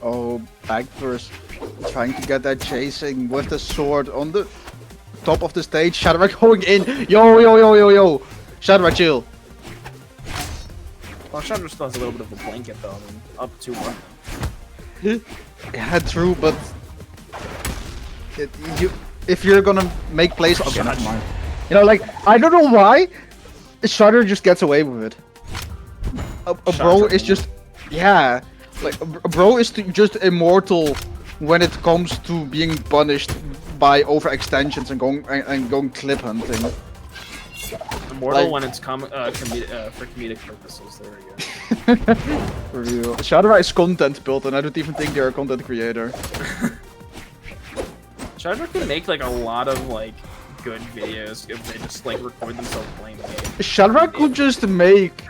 Oh, backverse trying to get that chasing with the sword on the top of the stage. Shadra going in. Yo. Shadra, chill. Well, Shadra still has a little bit of a blanket though. I mean, up 2-1. Yeah, true, but if you're gonna make plays, okay, never mind. You know, like, I don't know why Shadra just gets away with it. A bro is just, yeah, like a bro is just immortal when it comes to being punished by overextensions and going clip hunting. Immortal Like, when it's for comedic purposes. There we go. for real. Shadra is content built, and I don't even think they're a content creator. Shadra can make like a lot of like good videos if they just like record themselves playing the game. Shadra could just make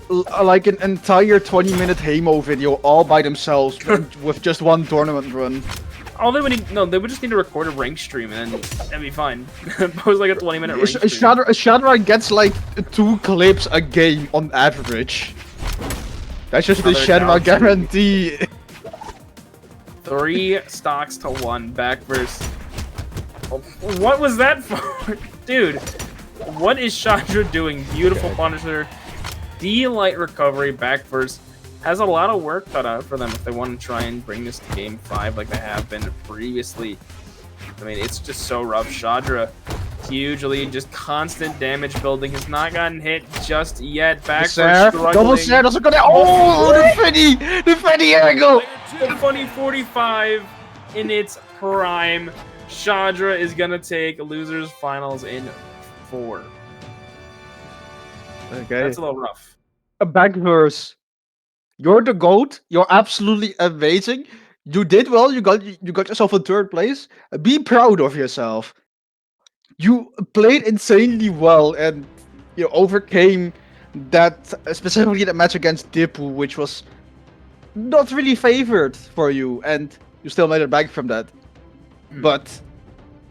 like an entire 20-minute Hamo video all by themselves with just one tournament run. All they would need, they would just need to record a rank stream and then that'd be fine. Post like a 20-minute rank stream. Shadra gets like 2 clips a game on average. That's just the Shadra guarantee. 3 stocks to 1 backverse. What was that for? Dude, what is Shadra doing? Beautiful Punisher. D-light recovery, backverse. Has a lot of work cut out for them if they want to try and bring this to game 5 like they have been previously. I mean, it's just so rough. Shadra huge lead, just constant damage building. Has not gotten hit just yet. Back Snare, double snare doesn't go down. Oh, the Freddy angle. The funny 45 in its prime. Shadra is gonna take losers finals in 4. Okay. That's a little rough. A backverse. You're the GOAT. You're absolutely amazing. You did well. You got yourself in 3rd place. Be proud of yourself. You played insanely well and you overcame that, specifically that match against Dipu, which was not really favored for you, and you still made it back from that. But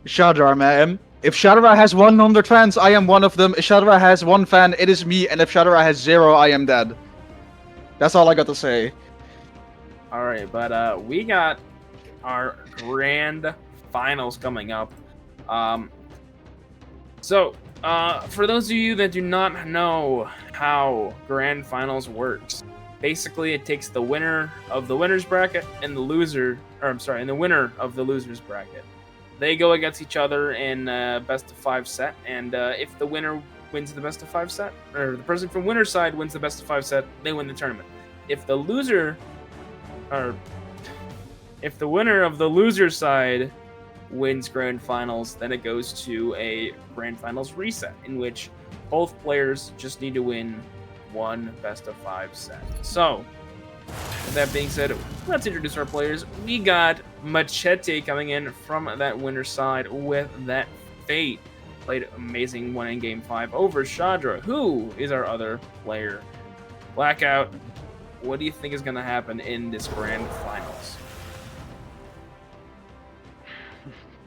Shadra, man, if Shadra has 100 fans, I am one of them. If Shadra has 1 fan, it is me, and if Shadra has 0, I am dead. That's all I got to say. All right, but we got our grand finals coming up. So, for those of you that do not know how grand finals works, basically it takes the winner of the winner's bracket and the loser, and the winner of the loser's bracket. They go against each other in best of 5 set, and if the winner wins the best of 5 set, or the person from winner's side wins the best of 5 set, they win the tournament. If the loser, or if the winner of the loser's side wins grand finals, then it goes to a grand finals reset, in which both players just need to win 1 best of 5 set. So, with that being said, let's introduce our players. We got Macheeete coming in from that winner's side with that Fate. Played amazing one in Game 5 over Shadra, who is our other player. Blackout, what do you think is going to happen in this grand finals?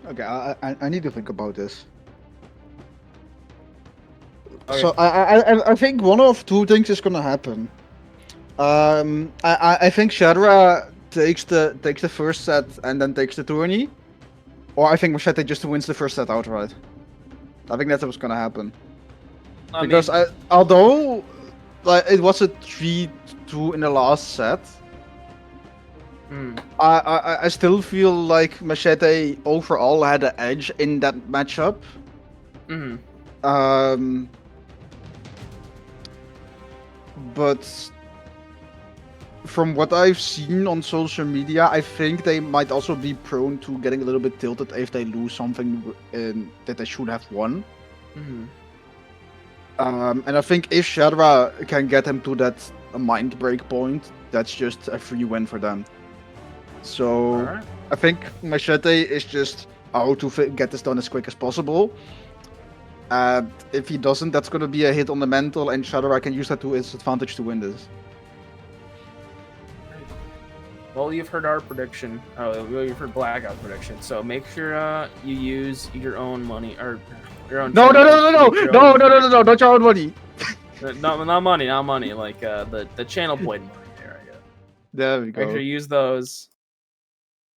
Okay, I need to think about this. Okay. So I think one of 2 things is gonna happen. I think Shadra takes the 1st set and then takes the tourney, or I think Macheeete just wins the 1st set outright. I think that's what's gonna happen. Because although like it was a 3-2 in the last set, I still feel like Macheeete overall had an edge in that matchup. But from what I've seen on social media, I think they might also be prone to getting a little bit tilted if they lose something that they should have won. And I think if Shadra can get him to that mind break point, that's just a free win for them. So I think Macheeete is just out to get this done as quick as possible. And if he doesn't, that's going to be a hit on the mental, and Shadra can use that to his advantage to win this. Well, you've heard our prediction. Oh, well, you've heard Blackout prediction. So make sure you use your own money or your own. No! Not your own money. No, not money. Like the channel point money. There I go. There we go. Make sure you use those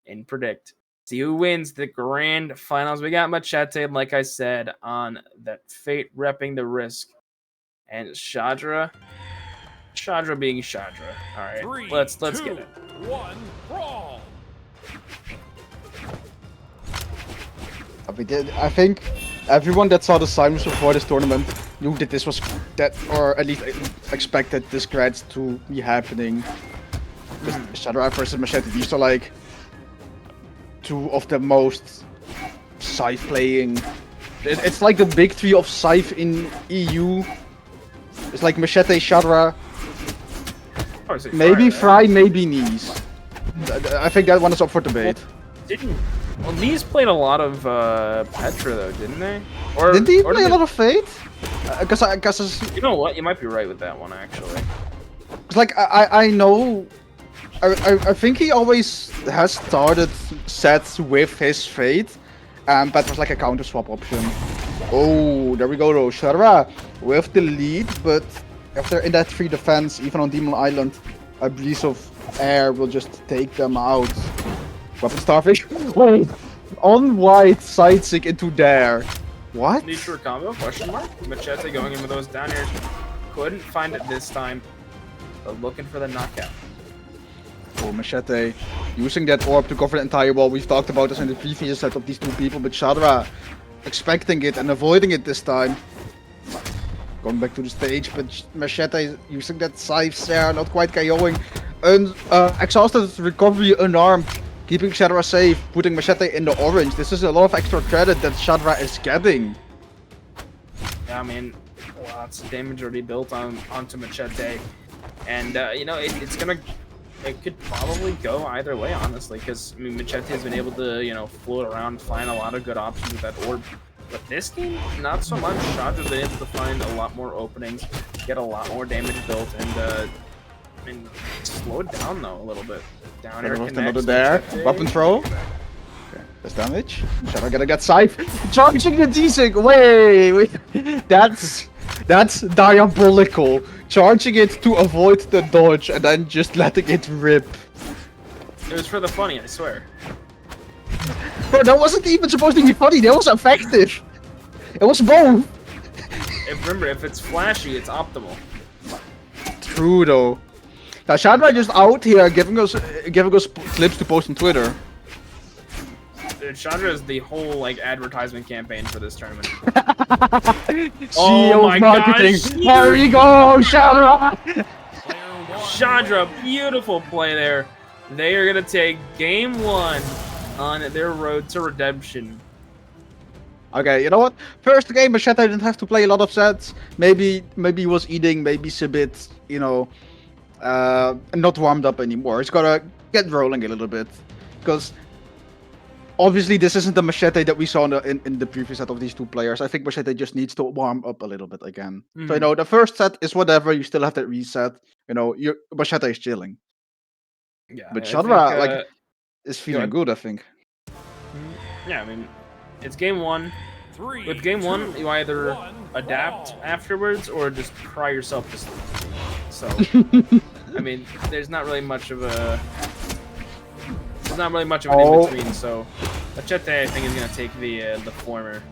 and predict. See who wins the grand finals. We got Macheeete, like I said, on that Fate repping the risk, and Shadra being Shadra. All right, 3, let's 2, get it. 1, brawl. I think everyone that saw the signs before this tournament knew that this was or at least expected this grad to be happening. Shadra versus Macheeete, these are like 2 of the most Scythe playing. It's like the big 3 of Scythe in EU. It's like Macheeete, Shadra, maybe Fry, maybe Knees. I think that one is up for debate. Well, Knees played a lot of Petra though, didn't they? Or did he play a lot of Fate? Because you know what, you might be right with that one actually. It's like I know. I think he always has started sets with his Fate, and that was like a counter swap option. Oh, there we go though. Shadra with the lead, but if they're in that 3 defense, even on Demon Island, a breeze of air will just take them out. Weapon Starfish. Wait, on white side sync into there. What? Need for a combo? Question mark. Macheeete going in with those down airs. Couldn't find it this time, but looking for the knockout. Oh, Macheeete using that orb to cover the entire wall. We've talked about this in the previous set of these 2 people, but Shadra expecting it and avoiding it this time. Going back to the stage, but Macheeete using that scythe there, not quite KOing. Exhausted recovery unarmed, keeping Shadra safe, putting Macheeete in the orange. This is a lot of extra credit that Shadra is getting. Yeah, I mean, lots of damage already built onto Macheeete, and you know, it could probably go either way, honestly, because I mean, Macheeete has been able to, you know, float around, find a lot of good options with that orb. But this game, not so much. Shadra's been able to find a lot more openings, get a lot more damage built, and I mean, slow it down though a little bit. Down air connects. Another there. Weapon throw. Okay, that's damage. Shadra gonna get scythe. Charging the D-Sig. Wait. That's diabolical. Charging it to avoid the dodge and then just letting it rip. It was for the funny, I swear. Bro, that wasn't even supposed to be funny. That was effective. It was both. Remember, if it's flashy, it's optimal. True though. Now Shadra just out here giving us clips to post on Twitter. Dude, Shadra is the whole like advertisement campaign for this tournament. CEO my marketing. gosh. There we go, Shadra. Shadra, beautiful play there. They are gonna take game 1 on their road to redemption. Okay, you know what? First game, Macheeete didn't have to play a lot of sets. Maybe he was eating, maybe he's a bit, you know, not warmed up anymore. He's gotta get rolling a little bit, because obviously this isn't the Macheeete that we saw in the previous set of these two players. I think Macheeete just needs to warm up a little bit again. So you know, the first set is whatever. You still have that reset. You know, Macheeete is chilling. Yeah, But I Shadra think, like is feeling good, I think. Yeah, I mean, it's game 1. With game 1, you either adapt afterwards or just cry yourself to sleep. So, I mean, there's not really much of an in between. So, Macheeete, I think, is gonna take the former.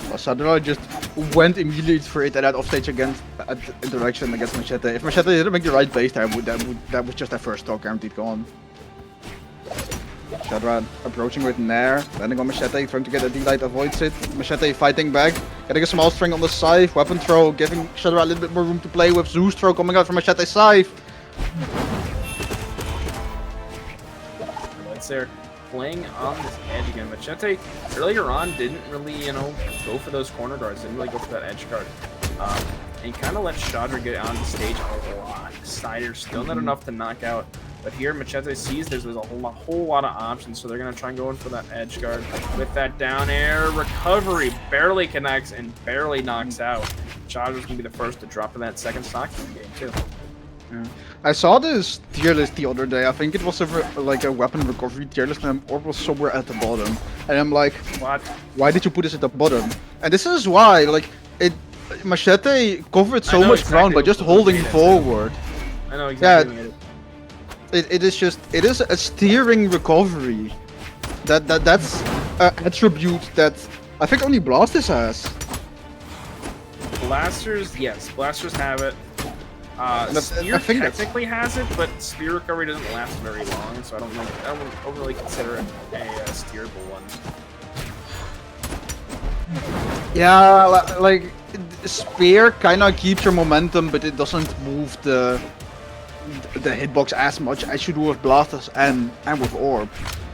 Well, Shadra just went immediately for it and that offstage against interaction against Macheeete. If Macheeete didn't make the right base there, that was just their first stock guaranteed gone. Shadra approaching with Nair, landing on Macheeete, trying to get a D-Light, avoids it. Macheeete fighting back, getting a small string on the scythe, weapon throw, giving Shadra a little bit more room to play with Zeus throw coming out from Macheete's scythe. It's there. Playing on this edge again. Macheeete earlier on didn't really, you know, go for those corner guards, didn't really go for that edge guard. And he kind of let Shadra get on the stage a lot. Snyder still not enough to knock out. But here, Macheeete sees there's a whole lot of options, so they're going to try and go in for that edge guard. With that down air recovery, barely connects and barely knocks out. Shadra's going to be the first to drop in that second stock in the game, too. Yeah. I saw this tier list the other day. I think it was like a weapon recovery tier list, and Orb was somewhere at the bottom. And I'm like, what? Why did you put this at the bottom? And this is why, like, Macheeete covered so much ground by just holding forward. I know exactly. Yeah, it is a steering recovery. That's an attribute that I think only Blasters has. Blasters, yes, Blasters have it. Spear technically has it, but Spear recovery doesn't last very long, so I don't really consider it a steerable one. Yeah, like Spear kind of keeps your momentum, but it doesn't move the hitbox as much as you do with Blasters and with Orb.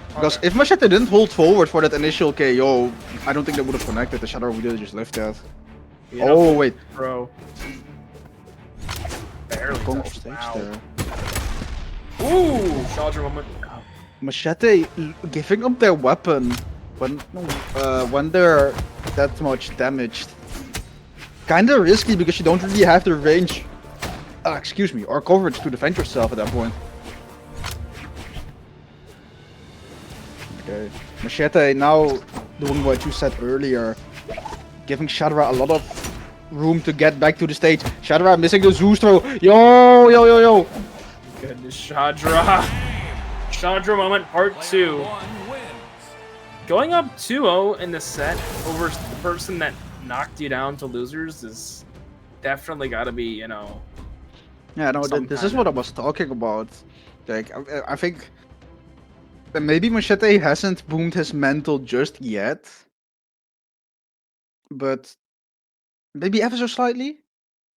Because if Macheeete didn't hold forward for that initial KO, I don't think they would have connected. The Shadra would have just left that. Yeah, oh wait, bro. Barely going touched. off stage there. Ooh, Shadra moment. Macheeete giving up their weapon when they're that much damaged. Kinda risky because you don't really have the range, excuse me, or coverage to defend yourself at that point. Okay, Macheeete now doing what you said earlier, giving Shadra a lot of room to get back to the stage. Shadra missing the Zeus throw. Yo. Goodness, Shadra. Shadra moment part 2. Going up 2-0 in the set over the person that knocked you down to losers is definitely got to be, you know. Yeah, no, this is what I was talking about. Like, I think maybe Macheeete hasn't boomed his mantle just yet, but maybe ever so slightly.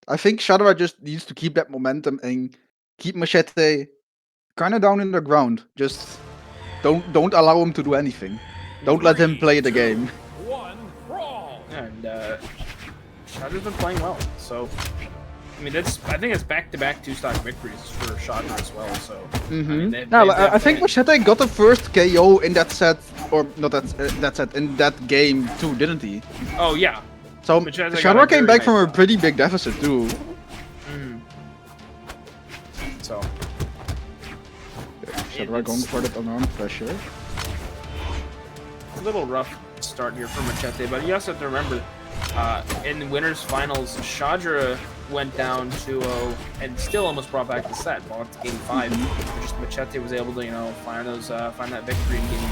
I think Shadra just needs to keep that momentum and keep Macheeete kind of down in the ground. Just don't allow him to do anything. Don't let him play the game. And Shadra's been playing well, so I mean I think it's back-to-back 2-stock victories for Shadra as well. So I mean, I think Macheeete got the first KO in that set, or not that set, in that game too, didn't he? Oh yeah. So Macheeete Shadra got a came very back nice from a shot. pretty big deficit too. So Shadra going for that unarmed pressure. a little rough start here for Macheeete, but you also have to remember, in the winners finals, Shadra went down 2-0 and still almost brought back the set. Brought to game 5. Just Macheeete was able to, find that victory in game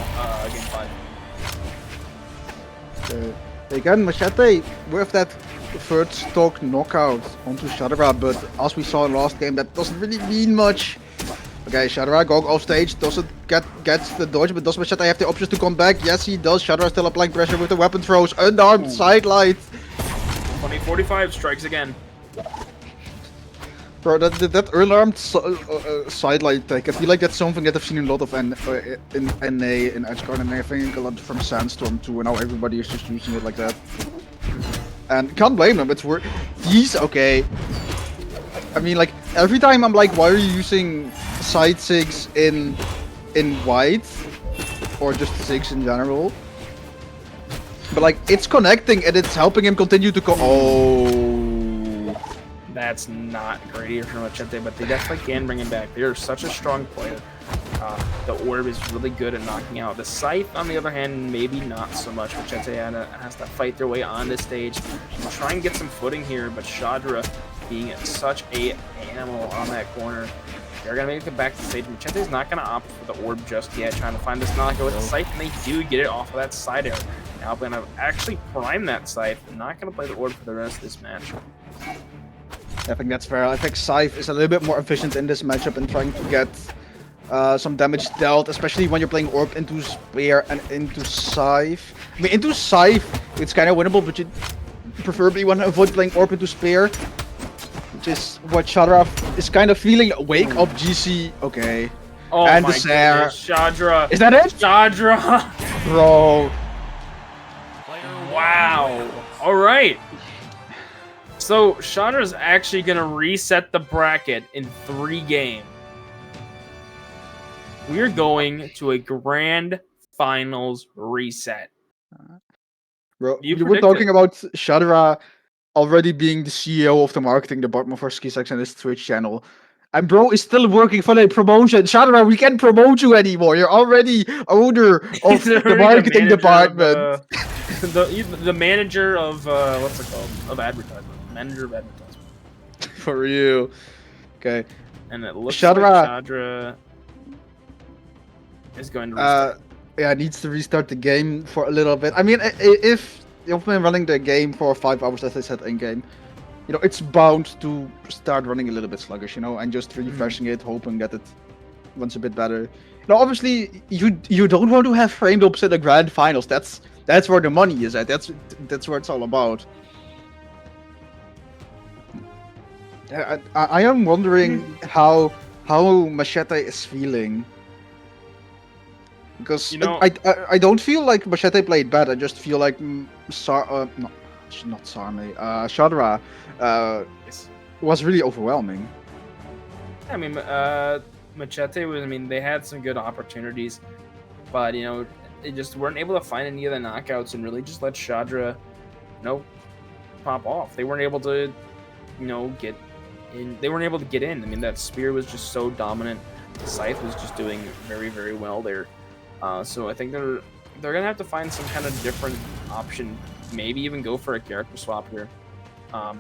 5. Again, Macheeete with that third stock knockout onto Shadra, but as we saw in last game, that doesn't really mean much. Okay, Shadra going off stage, doesn't gets the dodge, but does Macheeete have the options to come back? Yes, he does. Shadra still applying pressure with the weapon throws, unarmed sidelight. 2045 strikes again. Bro, that unarmed sidelight take, I feel like that's something that I've seen a lot of in NA, in Edgeguard, and I think a lot from Sandstorm too, and now everybody is just using it like that. And can't blame them, it's worth. He's okay. I mean, like, every time I'm like, why are you using side 6 in white? Or just 6 in general? But like, it's connecting and it's helping him continue to Oh. That's not great here for Macheeete, but they definitely can bring him back. They're such a strong player. The orb is really good at knocking out. The scythe, on the other hand, maybe not so much. Macheeete has to fight their way on this stage and try and get some footing here, but Shadra, being such a animal on that corner, they're going to make it back to the stage. Macheete's not going to opt for the orb just yet, trying to find this knockout with the scythe, and they do get it off of that side air. Now going to actually prime that scythe, and not going to play the orb for the rest of this match. I think that's fair. I think Scythe is a little bit more efficient in this matchup in trying to get some damage dealt, especially when you're playing Orb into Spear and into Scythe. I mean, into Scythe, it's kind of winnable, but you preferably want to avoid playing Orb into Spear, which is what Shadra is kind of feeling. Wake up, GC. Okay. Oh and my the Sarah. goodness, Shadra. Is that it? Shadra. Bro. Wow. All right. So Shadra's actually gonna reset the bracket in 3 games. We're going to a grand finals reset. Bro, You we were predicted. talking about Shadra already being the CEO of the marketing department for SCYTHE and his Twitch channel. And bro is still working for the promotion. Shadra, we can't promote you anymore. You're already owner of the marketing department. The manager of what's it called? Of advertisement. Manager of advertisement. For real. Okay. And it looks Shadra. like Shadra is going to restart. Yeah, needs to restart the game for a little bit. I mean, if you've been running the game for 5 hours, as I said in game, it's bound to start running a little bit sluggish, and just refreshing it, hoping that it runs a bit better. Obviously, you don't want to have framed ups in the grand finals. That's where the money is at. That's where it's all about. I am wondering how Macheeete is feeling. Because I don't feel like Macheeete played bad. I just feel like Shadra was really overwhelming. I mean, Macheeete was. I mean, they had some good opportunities, but they just weren't able to find any of the knockouts and really just let Shadra, pop off. They weren't able to, get in. They weren't able to get in. I mean, that spear was just so dominant. The scythe was just doing very, very well there. So I think they're gonna have to find some kind of different option. Maybe even go for a character swap here. Yeah,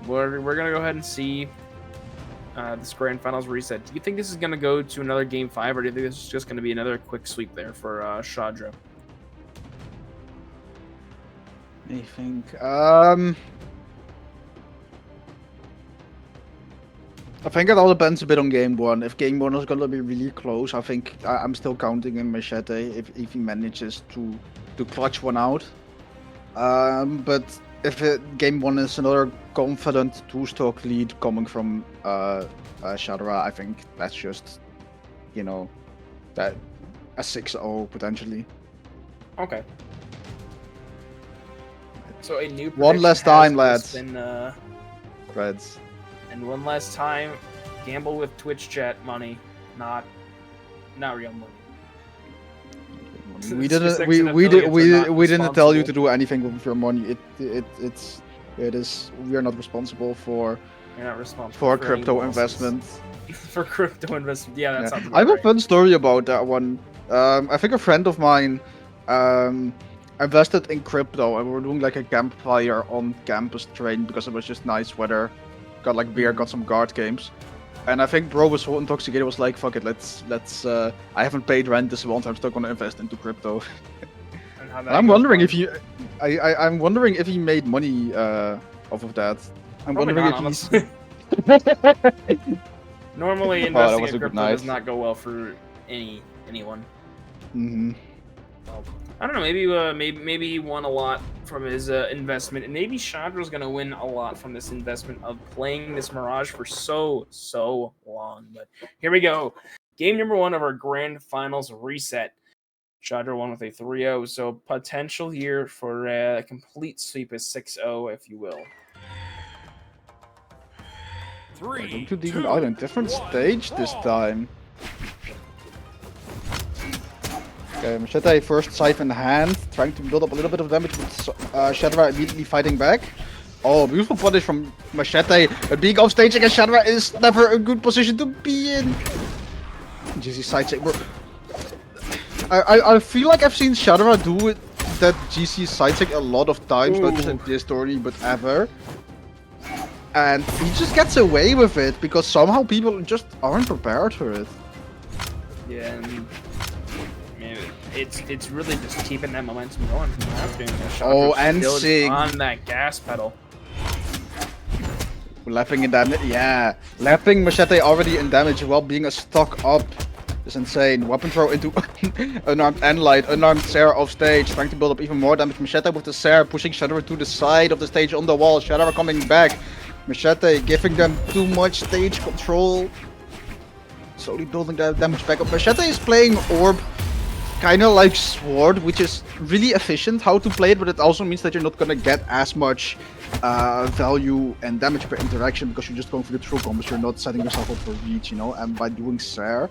we're gonna go ahead and see this grand finals reset. Do you think this is gonna go to another game 5, or do you think this is just gonna be another quick sweep there for Shadra? I think think it all depends a bit on game one. If game one is gonna be really close, I think I'm still counting in Macheeete if he manages to clutch one out. But if game one is another confident two-stock lead coming from Shadra, I think that's just, you know, that a 6-0 potentially. Okay. So a new One last prediction time, has lads. been, Reds. and one last time, gamble with Twitch chat money, not real money. We Specific didn't. We affiliates are not we didn't tell you to responsible. do anything with your money. It is. We are not responsible for You're not responsible for any crypto losses. investment. For crypto investment, yeah, that Yeah. sounds I have about a fun story about that one. I think a friend of mine invested in crypto, and we were doing like a campfire on campus train because it was just nice weather. Got like beer, got some card games. And I think bro was so intoxicated, was like, fuck it, let's I haven't paid rent this month, I'm still gonna invest into crypto. And how that I'm goes wondering on. if you I'm wondering if he made money off of that. I'm Probably wondering not, if he's honestly. Normally, that investing was in a good crypto does night. not go well for anyone. hmm I don't know. Maybe he won a lot from his investment, and maybe Shadra's gonna win a lot from this investment of playing this Mirage for so long. But here we go. Game number 1 of our grand finals reset. Shadra won with a 3-0, so potential here for a complete sweep is 6-0, if you will. Going to Demon Island, different stage this time. Okay, Macheeete first scythe in hand, trying to build up a little bit of damage, but Shadra immediately fighting back. Oh, beautiful punish from Macheeete, but being off stage against Shadra is never a good position to be in. GC side check, bro. I feel like I've seen Shadra do it, that GC side check a lot of times, not just in this tourney, but ever. And he just gets away with it because somehow people just aren't prepared for it. Yeah, and it's really just keeping that momentum going. Oh, and still Sig. on that gas pedal. Lapping in damage, yeah. Lapping Macheeete already in damage while being a stock up is insane. Weapon throw into unarmed Enlight, unarmed Sarah off stage, trying to build up even more damage. Macheeete with the Sarah pushing Shadra to the side of the stage on the wall. Shadra coming back. Macheeete giving them too much stage control. Slowly building that damage back up. Macheeete is playing Orb kinda like Sword, which is really efficient how to play it, but it also means that you're not gonna get as much value and damage per interaction because you're just going for the true combos. You're not setting yourself up for reach, you know, and by doing Sarah,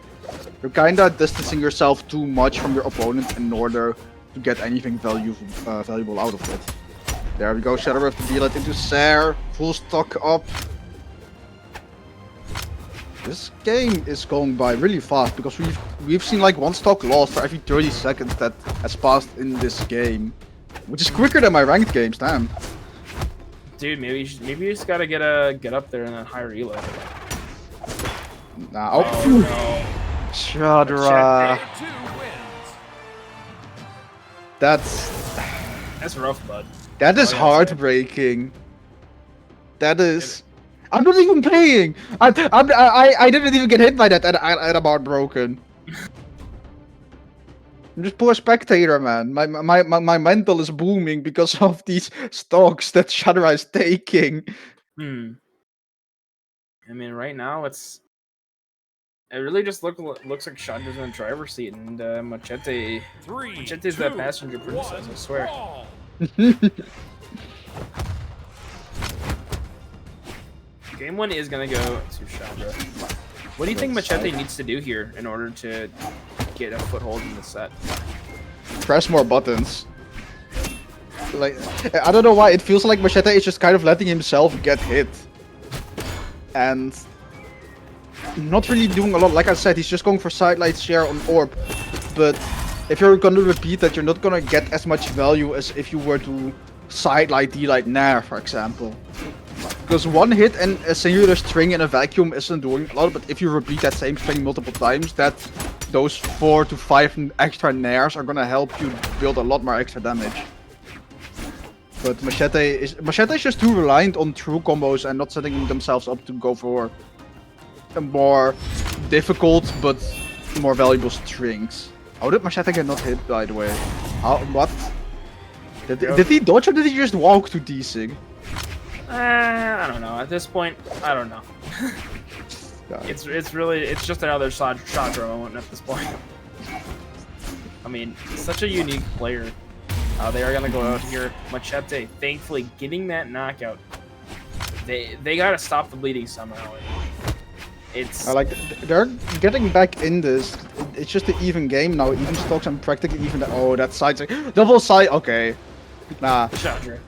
you're kinda distancing yourself too much from your opponent in order to get anything valuable out of it. There we go, Shadra with the Beelet into Sarah, full stock up. This game is going by really fast because we've seen like one stock lost for every 30 seconds that has passed in this game, which is quicker than my ranked games. Damn. Dude, maybe you just gotta get up there in that higher elo. Nah, Oh no. Shadra. That's rough, bud. That is Oh, yeah, heartbreaking. That is. I'm not even playing. I didn't even get hit by that, and I'm heartbroken. I'm just poor spectator, man. My mental is booming because of these stocks that Shadra is taking. I mean, right now it really just looks like Shadra's in the driver's seat, and Macheeete's that passenger princess, I swear. Game 1 is gonna go to Shadra. What do you think Macheeete needs to do here in order to get a foothold in the set? Press more buttons. Like, I don't know why, it feels like Macheeete is just kind of letting himself get hit. And not really doing a lot. Like I said, he's just going for sidelight share on Orb. But if you're gonna repeat that, you're not gonna get as much value as if you were to sidelight D-light Nair, for example. Because one hit and a singular string in a vacuum isn't doing a lot, but if you repeat that same string multiple times, those 4 to 5 extra Nairs are gonna help you build a lot more extra damage. But Macheeete is just too reliant on true combos and not setting themselves up to go for more difficult but more valuable strings. How did Macheeete get not hit, by the way? How, what? Did he dodge or did he just walk to D-Sig? I don't know. At this point, I don't know. It's just another Shadra moment at this point. I mean, such a unique player. They are gonna go out here. Macheeete, thankfully, getting that knockout. They gotta stop the bleeding somehow. It's they're getting back in this. It's just an even game now. Even stocks and practically even. Oh, that side's like double side. Okay, nah. Shadra.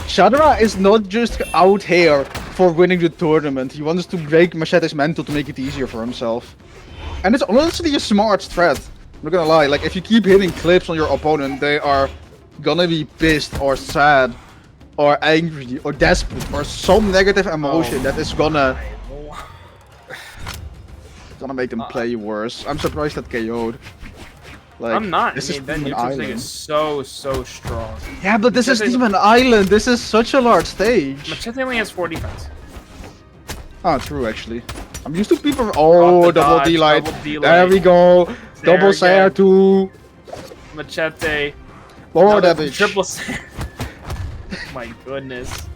Shadra is not just out here for winning the tournament. He wants to break Macheete's mental to make it easier for himself. And it's honestly a smart strat. I'm not gonna lie. Like if you keep hitting clips on your opponent, they are gonna be pissed or sad or angry or desperate or some negative emotion that is gonna make them play worse. I'm surprised that KO'd. Like, I'm not. This I mean, is that Demon neutral thing Island. is so strong. Yeah, but this is Demon Island. This is such a large stage. Macheeete only has 4 defense. Oh, true, actually. I'm used to people. Oh, double dodge, D-light. double D-light. There we go. There Double Sair again. too. Macheeete. More Another damage. Triple Sair. My goodness.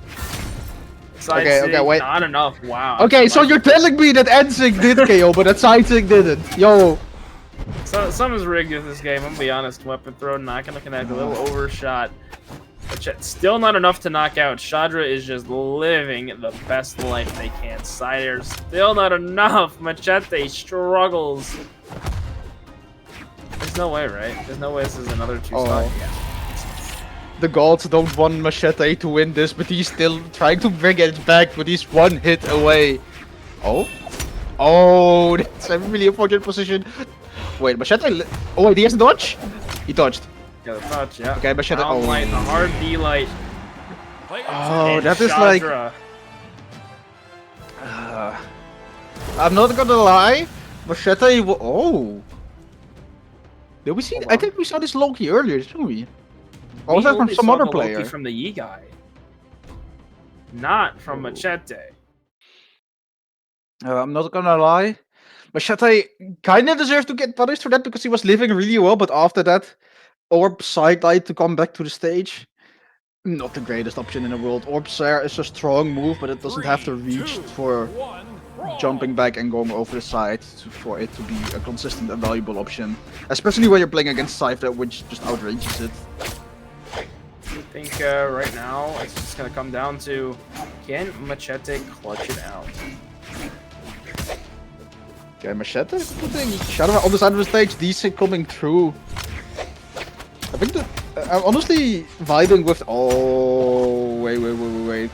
Side Okay, sig, wait. Not enough. Wow. Okay, so you're telling me that Ensig did KO, but that side sig didn't. Yo. So, something's rigged with this game, I'm gonna be honest. Weapon throw, not gonna connect, a little overshot. But still not enough to knock out. Shadra is just living the best life they can. Side air, still not enough. Macheeete struggles. There's no way, right? There's no way this is another 2-star. Yeah. The gods don't want Macheeete to win this, but he's still trying to bring it back, but he's 1 hit away. Oh? Oh, that's a really unfortunate position. Wait, Macheeete... Oh wait, he has a dodge? He dodged. Got a touch, yeah. Okay, Macheeete... Down Oh. light, the hard D-light. Oh, And that is like... Shadra. I'm not gonna lie. Macheeete... Oh. Did we see... I think we saw this Loki earlier, didn't we? Or was that from only some saw other the Loki player? from the TheYeGuy. Not from Macheeete. I'm not gonna lie. Macheeete kinda deserves to get punished for that because he was living really well, but after that, Orb sidelight to come back to the stage. Not the greatest option in the world. Orb Sair is a strong move, but it doesn't have to reach for jumping back and going over the side for it to be a consistent and valuable option. Especially when you're playing against SCYTHE, which just outrages it. I think right now it's just gonna come down to, can Macheeete clutch it out? Okay, Macheeete putting Shadra on the side of the stage, DC coming through. I think that I'm honestly vibing with. Oh, wait.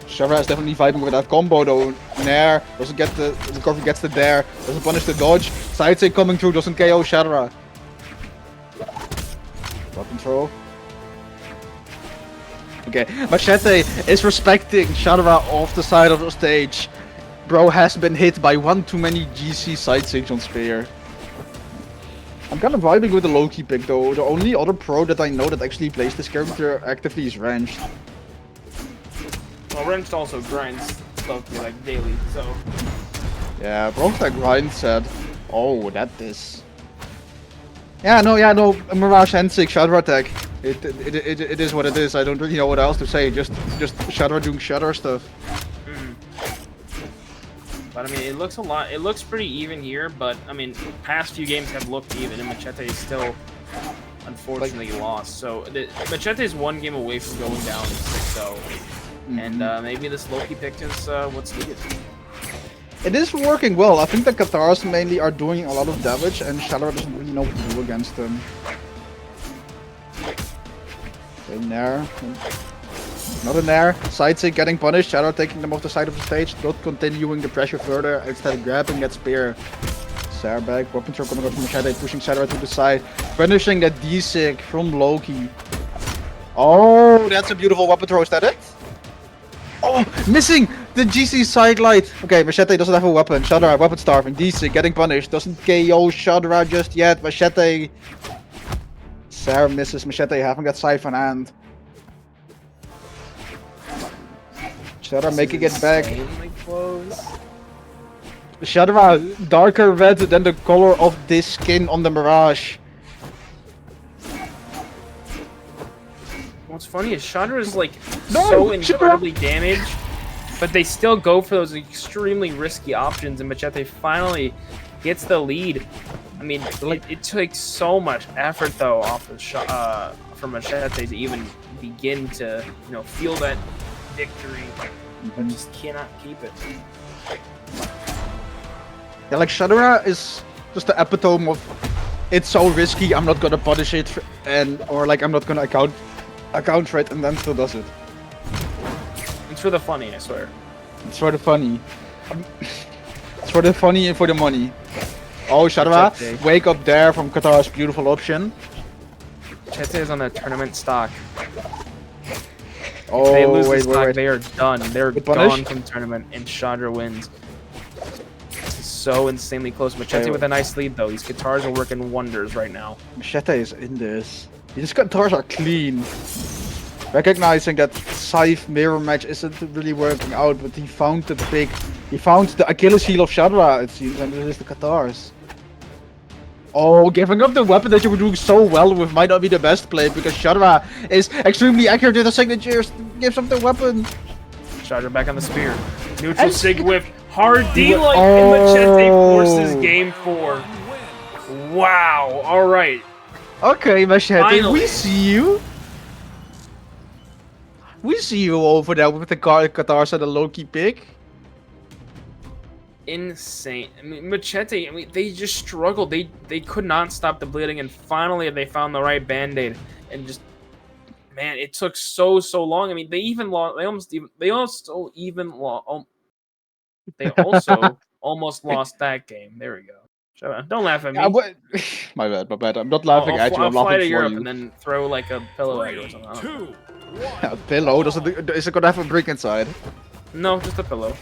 Shadra is definitely vibing with that combo though. Nair doesn't get the recovery, gets the dare, doesn't punish the dodge. Side sig coming through, doesn't KO Shadra. Weapon throw. Okay, Macheeete is respecting Shadra off the side of the stage. Bro has been hit by one too many GC side sigs on Spear. I'm kind of vibing with the Loki pick though. The only other pro that I know that actually plays this character actively is Wrenched. Well, Wrenched also grinds Loki like daily, so. Yeah, bro that grind said. Oh, that is. Yeah, no, Mirage N6 Shadra attack. It is what it is. I don't really know what else to say. Just Shadra doing Shadra stuff. But I mean, it looks a lot. It looks pretty even here, but I mean, past few games have looked even, and Macheeete is still unfortunately lost. So Macheeete is 1 game away from going down 6-0, and maybe this Loki pick is what's needed. It is working well. I think the Katars mainly are doing a lot of damage, and Shadra doesn't really know what to do against them. Okay, Nair. Not a Nair. Side sig getting punished. Shadra taking them off the side of the stage. Not continuing the pressure further. Instead grabbing that spear. Sair back. Weapon throw coming up from Macheeete. Pushing Shadra to the side. Punishing that D-sig from Loki. Oh, that's a beautiful weapon throw. Is that it? Oh, missing the GC side light. Okay, Macheeete doesn't have a weapon. Shadra, weapon starving. D-sig getting punished. Doesn't KO Shadra just yet. Macheeete. Sair misses. Macheeete having that scythe on hand. Shadra making it back. Close. Shadra, darker red than the color of this skin on the Mirage. What's funny is Shadra is like No, so Shadra! incredibly damaged, but they still go for those extremely risky options, and Macheeete finally gets the lead. I mean, it took so much effort though off of for Macheeete to even begin to feel that victory, but just cannot keep it. Yeah, like Shadra is just the epitome of it's so risky, I'm not gonna punish it, or like I'm not gonna account for it, and then still does it. It's for the funny, I swear. It's for the funny. It's for the funny and for the money. Oh, Shadra, Macheeete. wake up there from Qatar's beautiful option. Macheeete is on a tournament stock. Oh, If they lose wait, the stock, wait. they are done. They're Good punish. gone from the tournament, and Shadra wins. This is so insanely close. Macheeete Okay. with a nice lead, though. These guitars are working wonders right now. Macheeete is in this. These Qatars are clean. Recognizing that SCYTHE mirror match isn't really working out, but he found the Achilles heel of Shadra, it seems, and it is the Qatars. Oh, giving up the weapon that you were doing so well with might not be the best play, because Shadra is extremely accurate with the signatures, gives up the weapon. Shadra back on the spear. Neutral And- sig whiff. Hard D-like, Oh. and Macheeete forces game 4. Wow. All right. Okay, Macheeete, Finally. we see you. We see you over there with the Qatars and the low-key pick. Insane. I mean, Macheeete, I mean, they just struggled. They could not stop the bleeding, and finally they found the right band-aid, and just, man, it took so long. I mean, they also almost lost that game. There we go. Shut up. Don't laugh at me. My bad. I'm not laughing at you, I'll I'm fly laughing to for Europe you. and then throw like a pillow at you or something. I don't know. A pillow? Is it gonna have a brick inside? No, just a pillow.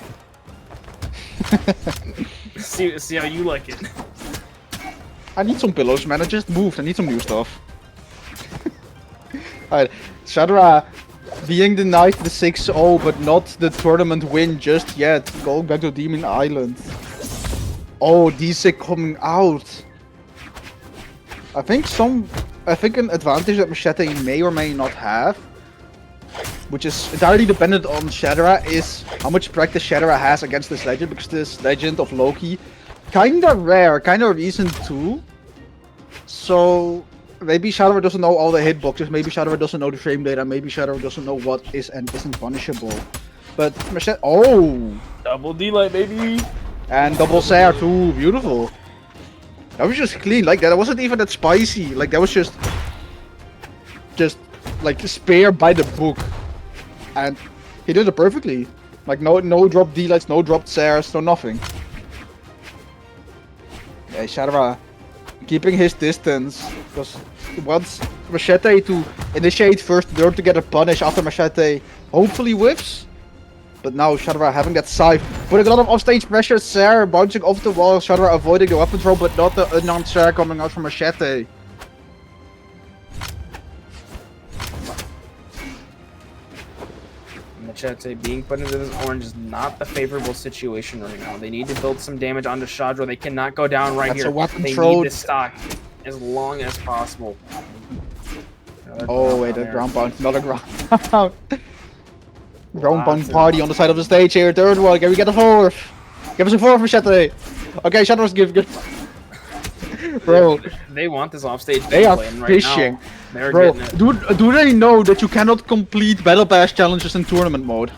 see how you like it. I need some pillows, man. I just moved. I need some new stuff. Alright, Shadra being denied the 6-0, but not the tournament win just yet. Going back to Demon Island. Oh, D6 coming out. I think an advantage that Macheeete may or may not have, which is entirely dependent on Shadra, is how much practice Shadra has against this legend, because this legend of Loki kinda rare, kinda recent too. So maybe Shadra doesn't know all the hitboxes, maybe Shadra doesn't know the frame data, maybe Shadra doesn't know what is and isn't punishable. But Macheeete, oh! Double D-light, baby. And double Sair too, beautiful. That was just clean, like that wasn't even that spicy, like that was just like spare by the book. And he did it perfectly. Like no drop D-lights, no dropped Sairs, no nothing. Yeah, Shadra keeping his distance, because he wants Macheeete to initiate first turn to get a punish after Macheeete hopefully whiffs. But now Shadra having that scythe, putting a lot of offstage pressure, Sair bouncing off the wall, Shadra avoiding the weapon throw, but not the unarmed Sair coming out from Macheeete. Macheeete being put into this orange is not the favorable situation right now. They need to build some damage onto Shadra. They cannot go down right That's here. a weapon They throw. need this stock as long as possible. Another Oh wait, down that there. ground pound, not a ground pound. Ground Lots pound of- party on the side of the stage here, third one, can we get a fourth? Give us a fourth for Macheeete. Okay, Shadra's give. Bro, They want this offstage they are gameplay, and right fishing. now, they're Bro, getting it. do they know that you cannot complete Battle Pass challenges in tournament mode?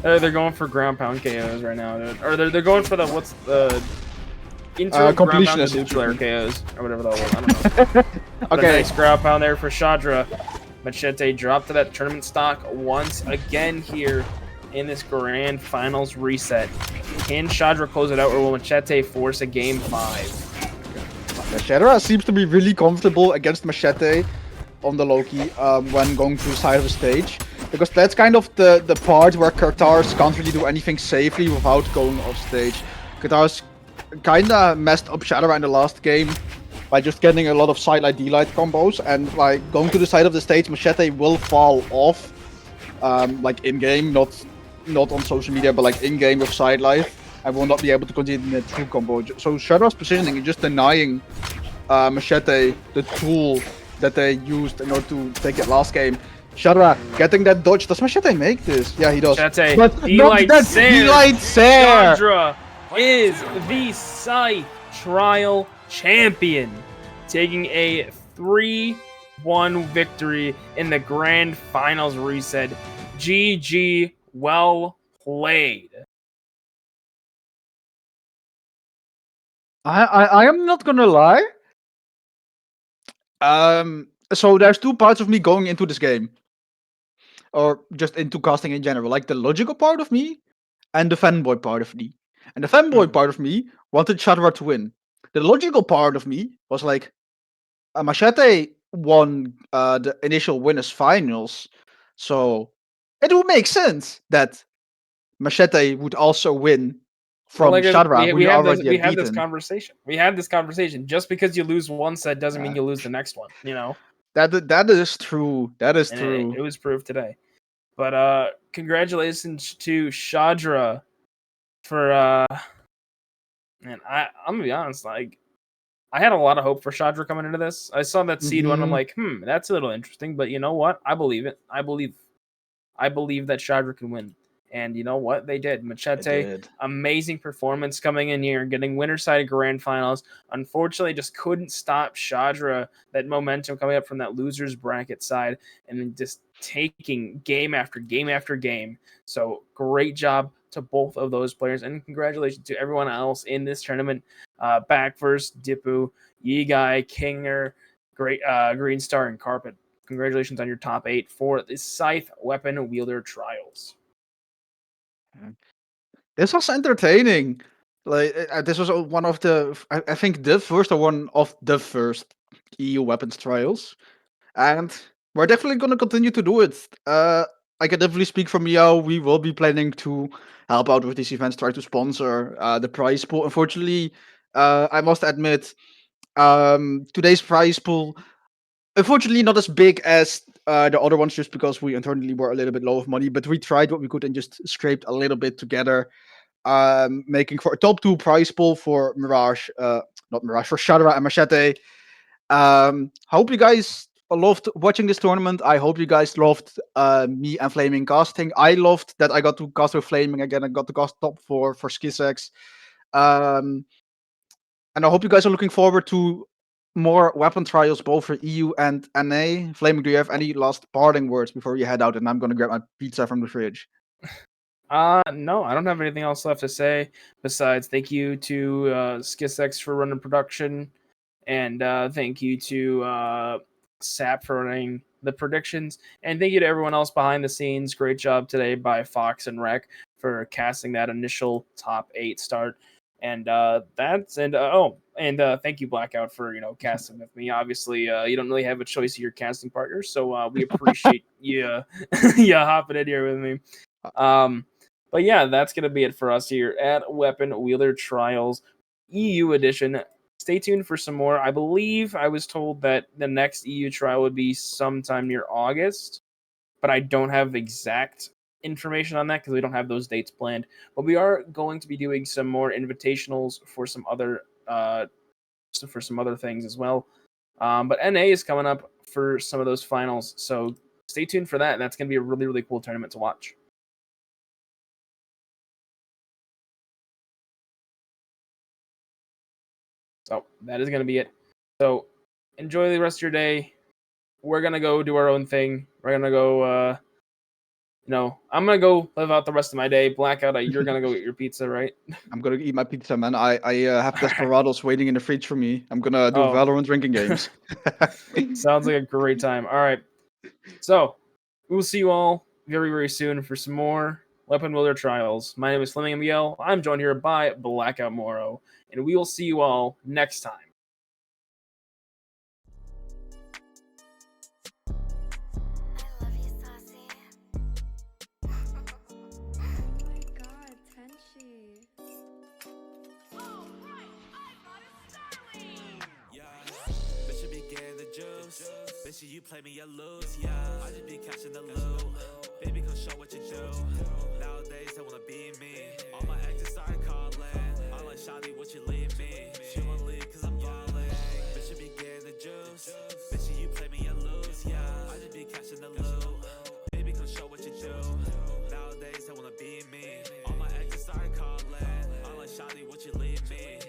They're going for ground pound KOs right now, dude. Or they're going for the what's the interim ground pound completionist. to neutral air KOs or whatever that was. I don't know. But a Okay. nice ground pound there for Shadra. Macheeete dropped to that tournament stock once again here in this grand finals reset. Can Shadra close it out, or will Macheeete force a game 5? Yeah, Shadra seems to be really comfortable against Macheeete on the Loki when going to the side of the stage. Because that's kind of the part where Qatars can't really do anything safely without going off stage. Qatars kinda messed up Shadra in the last game by just getting a lot of side light D-light combos, and like going to the side of the stage, Macheeete will fall off, like in game, not on social media, but like in game with side light. I will not be able to continue the true combo. So Shadra's positioning is just denying Macheeete the tool that they used in order to take it last game. Shadra getting that dodge. Does Macheeete make this? Yeah, he does. Macheeete, But Delight not that Sair. Delight Sair. Shadra is the Scythe Trial Champion, taking a 3-1 victory in the Grand Finals where he said, GG, well played. I am not gonna lie. So there's two parts of me going into this game, or just into casting in general, like the logical part of me and the fanboy part of me. And the fanboy part of me wanted Shadra to win. The logical part of me was like, Macheeete won the initial winners finals, so it would make sense that Macheeete would also win from Shadra, who we you have already we had had this beaten. conversation. We had this conversation. Just because you lose one set doesn't mean you lose the next one. You know. That is true. That is And true. it was proved today. But congratulations to Shadra for man, I'm gonna be honest, like I had a lot of hope for Shadra coming into this. I saw that seed one, I'm like, that's a little interesting, but you know what? I believe it. I believe that Shadra can win. And you know what? They did. Macheeete, amazing performance coming in here, getting winner side grand finals. Unfortunately, just couldn't stop Shadra, that momentum coming up from that losers bracket side, and then just taking game after game after game. So great job to both of those players, and congratulations to everyone else in this tournament. Backverse, Dipu, TheYeGuy, Kinger, great Green Star, and Carpet. Congratulations on your top 8 for the Scythe Weapon Wielder Trials. This was entertaining. Like this was one of the, I think the first or one of the first EU weapons trials, and we're definitely gonna continue to do it. I can definitely speak from Meow. We will be planning to help out with these events, try to sponsor the prize pool. Unfortunately, I must admit, today's prize pool, unfortunately, not as big as the other ones, just because we internally were a little bit low of money. But we tried what we could and just scraped a little bit together, making for a top 2 prize pool for Mirage, not Mirage, for Shadra and Macheeete. Hope you guys loved watching this tournament. I hope you guys loved me and Flaming casting. I loved that I got to cast with Flaming again. I got to cast top 4 for SCYTHE. And I hope you guys are looking forward to more weapon trials, both for EU and NA. Flaming, do you have any last parting words before you head out? And I'm gonna grab my pizza from the fridge. No, I don't have anything else left to say besides thank you to SCYTHE for running production, and thank you to Sap for running the predictions, and thank you to everyone else behind the scenes. Great job today by Fox and Rec for casting that initial top 8 start. And thank you Blackout for casting with me. Obviously, you don't really have a choice of your casting partners, so we appreciate you hopping in here with me. But yeah, that's gonna be it for us here at Weapon Wielder Trials EU edition. Stay tuned for some more. I believe I was told that the next EU trial would be sometime near August, but I don't have exact information on that because we don't have those dates planned. But we are going to be doing some more invitationals for some other things as well. But NA is coming up for some of those finals, so stay tuned for that. That's going to be a really, really cool tournament to watch. So that is going to be it. So enjoy the rest of your day. We're going to go do our own thing. We're going to go, I'm going to go live out the rest of my day. Blackout, you're going to go get your pizza, right? I'm gonna eat my pizza, man. I have Desperados waiting in the fridge for me. I'm gonna do Valorant drinking games. Sounds like a great time. All right. So we'll see you all very, very soon for some more Weapon Wielder Trials. My name is Fleming Miguel. I'm joined here by Blackout Moro, and we will see you all next time. Bitch, you play me, you lose, yeah. I just be catching the loot. Baby, come show what you do. Nowadays,